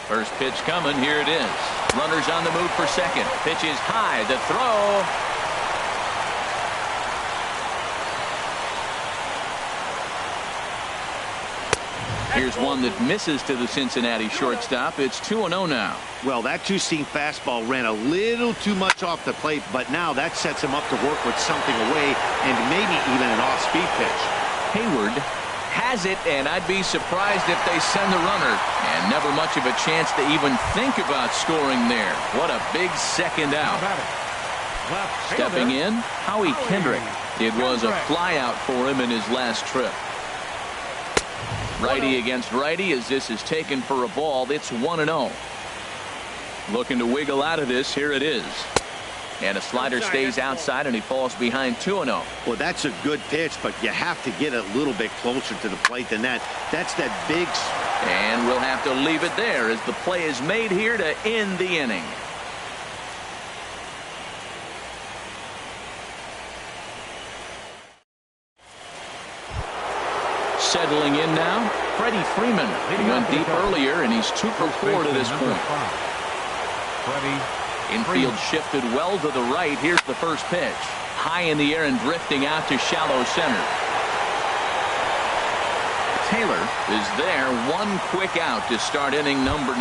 First pitch coming. Here it is. Runners on the move for second. Pitch is high. The throw. Here's one that misses to the Cincinnati shortstop. It's 2-0 now. Well, that two-seam fastball ran a little too much off the plate, but now that sets him up to work with something away and maybe even an off-speed pitch. Hayward has it, and I'd be surprised if they send the runner. And never much of a chance to even think about scoring there. What a big second out. Stepping in, Howie Kendrick. It was a flyout for him in his last trip. Righty against righty as this is taken for a ball. It's 1-0. Looking to wiggle out of this. Here it is. And a slider stays outside, and he falls behind 2-0. Well, that's a good pitch, but you have to get a little bit closer to the plate than that. That's that big. And we'll have to leave it there as the play is made here to end the inning. Settling in now, Freddie Freeman. He went deep earlier, and he's 2 for 4 to this point. Infield shifted well to the right. Here's the first pitch. High in the air and drifting out to shallow center. Taylor is there. One quick out to start inning number 9.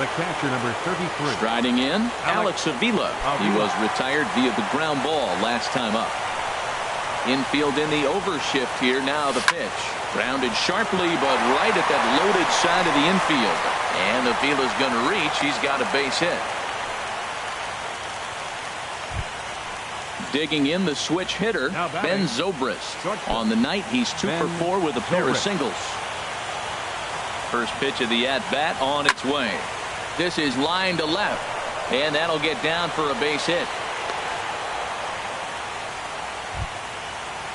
The catcher, number 33. Striding in, Alex Avila. He was retired via the ground ball last time up. Infield in the overshift here. Now the pitch. Grounded sharply, but right at that loaded side of the infield. And Avila's going to reach. He's got a base hit. Digging in, the switch hitter, Ben Zobrist. On the night, he's 2 for 4 with a pair of singles. First pitch of the at-bat on its way. This is line to left, and that'll get down for a base hit.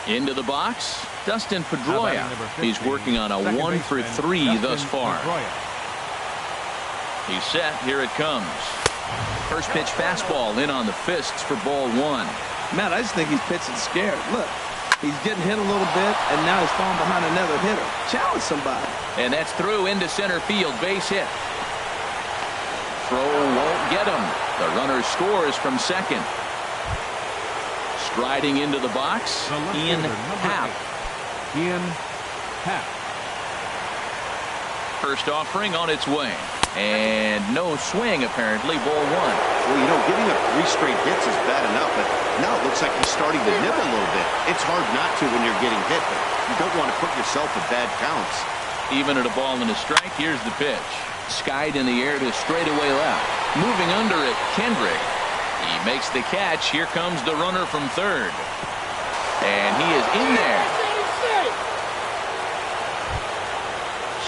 Into the box, Dustin Pedroia. He's working on a 1 for 3 thus far. He's set. Here it comes. First pitch fastball in on the fists for ball 1. Matt, I just think he's pitching scared. Look, he's getting hit a little bit, and now he's falling behind another hitter. Challenge somebody. And that's through into center field. Base hit. Throw won't get him. The runner scores from second. Striding into the box, Ian Happ. First offering on its way. And no swing, apparently. Ball 1. Well, you know, giving up 3 straight hits is bad enough, but now it looks like he's starting to nibble a little bit. It's hard not to when you're getting hit, but you don't want to put yourself in bad counts. Even at a ball and a strike, here's the pitch. Skied in the air to straightaway left. Moving under it, Kendrick. He makes the catch. Here comes the runner from third. And he is in there.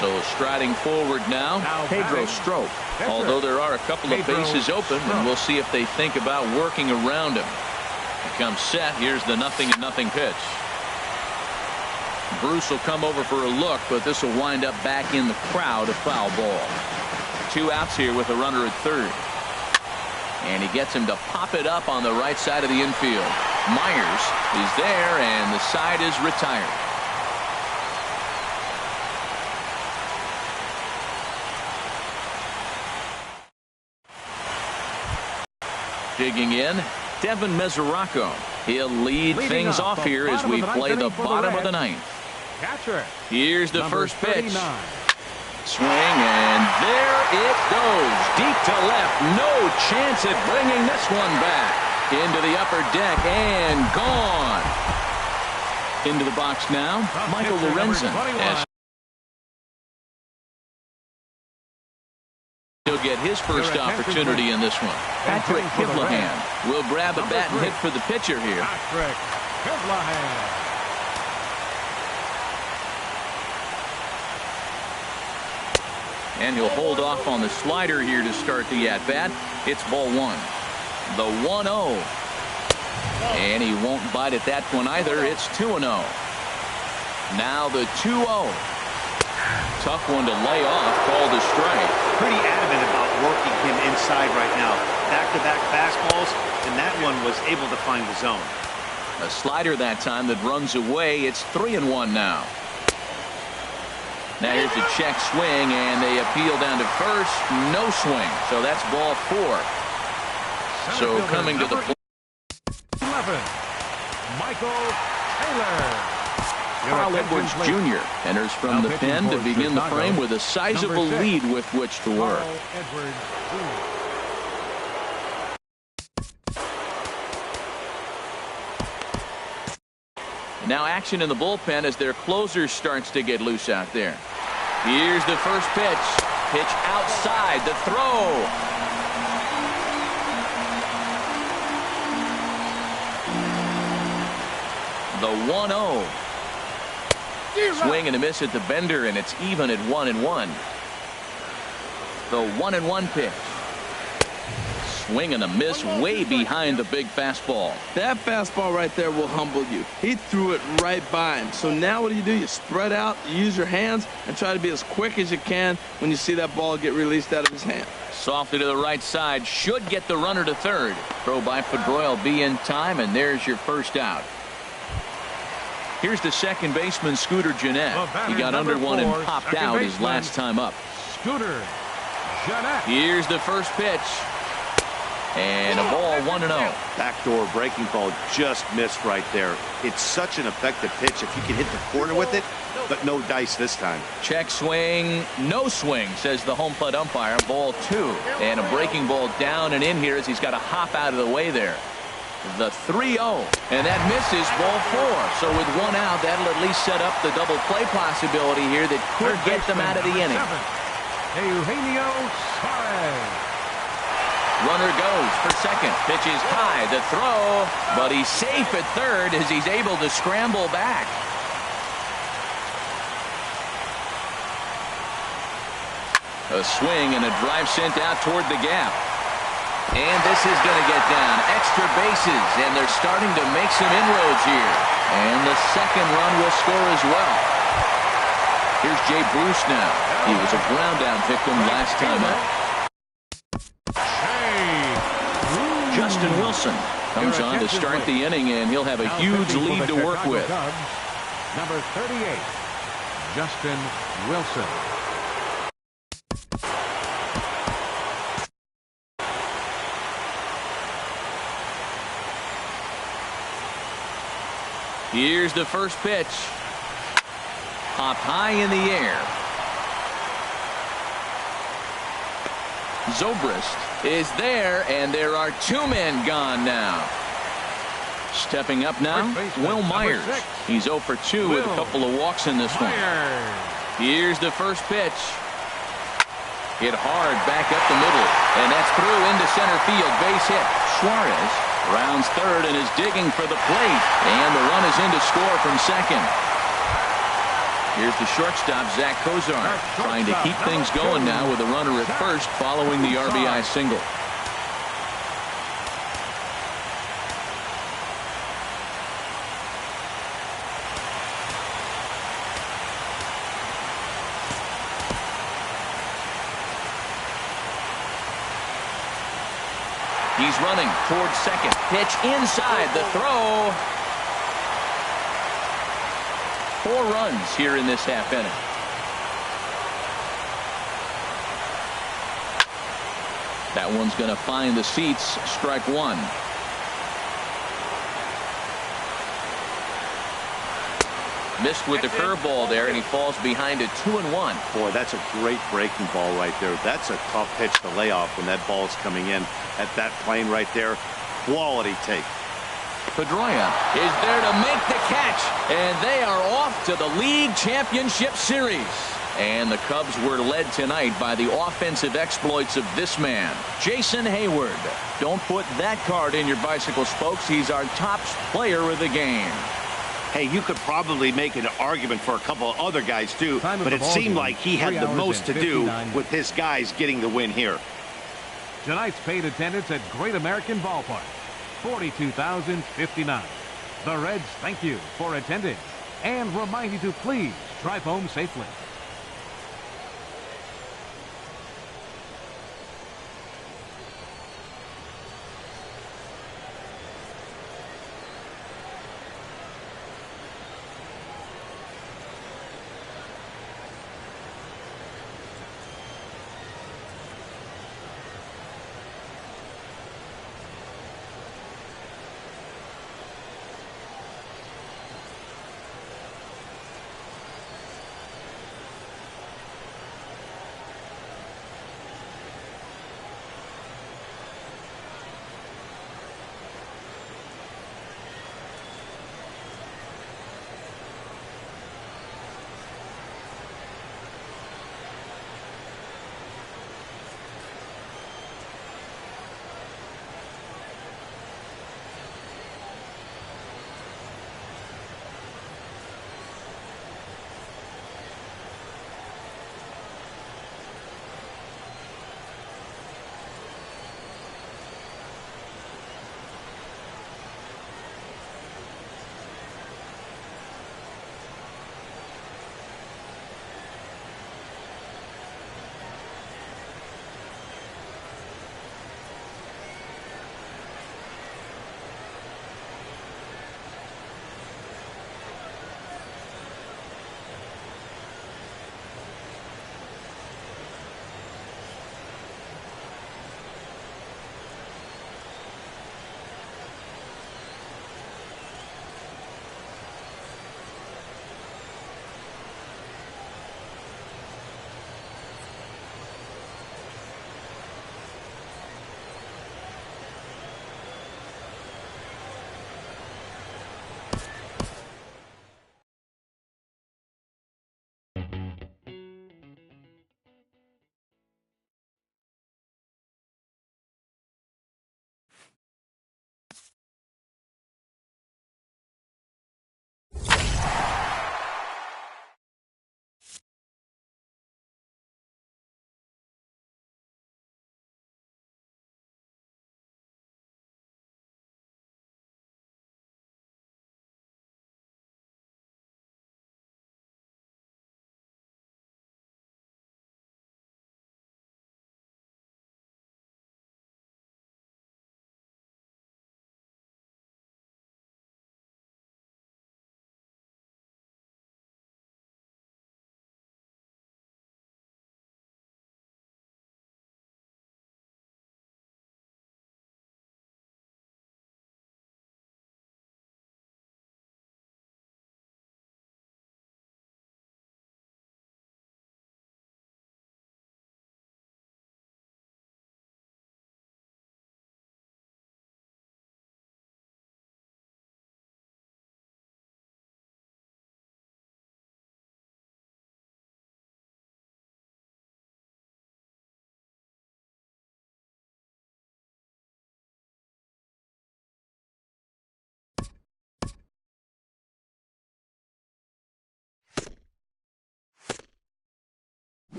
So striding forward now, Pedro Strop. Although there are a couple of bases open, and we'll see if they think about working around him. He comes set. Here's the 0-0 pitch. Bruce will come over for a look, but this will wind up back in the crowd, a foul ball. 2 outs here with a runner at third. And he gets him to pop it up on the right side of the infield. Myers is there, and the side is retired. Digging in, Devin Mesoraco. He'll lead things off here as we play the bottom of the 9th. Here's the first pitch. Swing, and there it goes. Deep to left. No chance at bringing this one back. Into the upper deck and gone. Into the box now, Michael Lorenzen. He'll get his first opportunity in this one. Patrick Kivlahan will grab a bat and hit for the pitcher here. Patrick Kivlahan. And he'll hold off on the slider here to start the at-bat. It's ball one. The 1-0. And he won't bite at that one either. It's 2-0. Now the 2-0. Tough one to lay off. Called a strike. Pretty adamant about working him inside right now. Back-to-back fastballs, and that one was able to find the zone. A slider that time that runs away. It's 3-1 now. Now here's a check swing, and they appeal down to first. No swing. So that's ball four. So coming to the plate. 11. Michael Taylor. Carl Edwards Jr. enters from the pen to begin the frame with a sizable lead with which to work. Now action in the bullpen as their closer starts to get loose out there. Here's the first pitch. Pitch outside. The throw. The 1-0. Swing and a miss at the bender, and it's even at 1-1. The 1-1 pitch. Swing and a miss way behind the big fastball. That fastball right there will humble you. He threw it right by him. So now what do? You spread out, you use your hands, and try to be as quick as you can when you see that ball get released out of his hand. Softly to the right side. Should get the runner to third. Throw by Pedroia will be in time, and there's your first out. Here's the second baseman, Scooter Gennett. He got under one and popped out his last time up. Scooter Gennett. Here's the first pitch. And a ball 1-0. Backdoor breaking ball just missed right there. It's such an effective pitch if you can hit the corner with it, but no dice this time. Check swing, no swing, says the home plate umpire. Ball two. And a breaking ball down and in here as he's got to hop out of the way there. The 3-0. And that misses ball four. So with one out, that'll at least set up the double play possibility here that could get them out of the inning. Eugenio Suarez. Runner goes for second. Pitch is high. The throw. But he's safe at third as he's able to scramble back. A swing and a drive sent out toward the gap. And this is going to get down. Extra bases. And they're starting to make some inroads here. And the second run will score as well. Here's Jay Bruce now. He was a ground out victim last time up. Justin Wilson comes on to start the inning, and he'll have a huge lead to work with. Number 38, Justin Wilson. Here's the first pitch. Popped high in the air. Zobrist is there, and there are two men gone now. Stepping up now, Will Myers. He's 0 for 2 with a couple of walks in this one. Here's the first pitch. Hit hard back up the middle, and that's through into center field. Base hit. Suarez rounds third and is digging for the plate, and the run is in to score from second. Here's the shortstop, Zach Kozar, trying to keep things going now with a runner at first following the RBI single. He's running towards second. Pitch inside. The throw. 4 runs here in this half inning. That one's going to find the seats. Strike one. Missed with the curveball there, and he falls behind it 2-1. Boy, that's a great breaking ball right there. That's a tough pitch to lay off when that ball's coming in at that plane right there. Quality take. Pedroia is there to make the catch, and they are off to the League Championship Series. And the Cubs were led tonight by the offensive exploits of this man, Jason Hayward. Don't put that card in your bicycle spokes. He's our top player of the game. Hey, you could probably make an argument for a couple of other guys too, but it seemed like he had the most to do with his guys getting the win here. Tonight's paid attendance at Great American Ballpark, 42,059. The Reds thank you for attending and remind you to please drive home safely.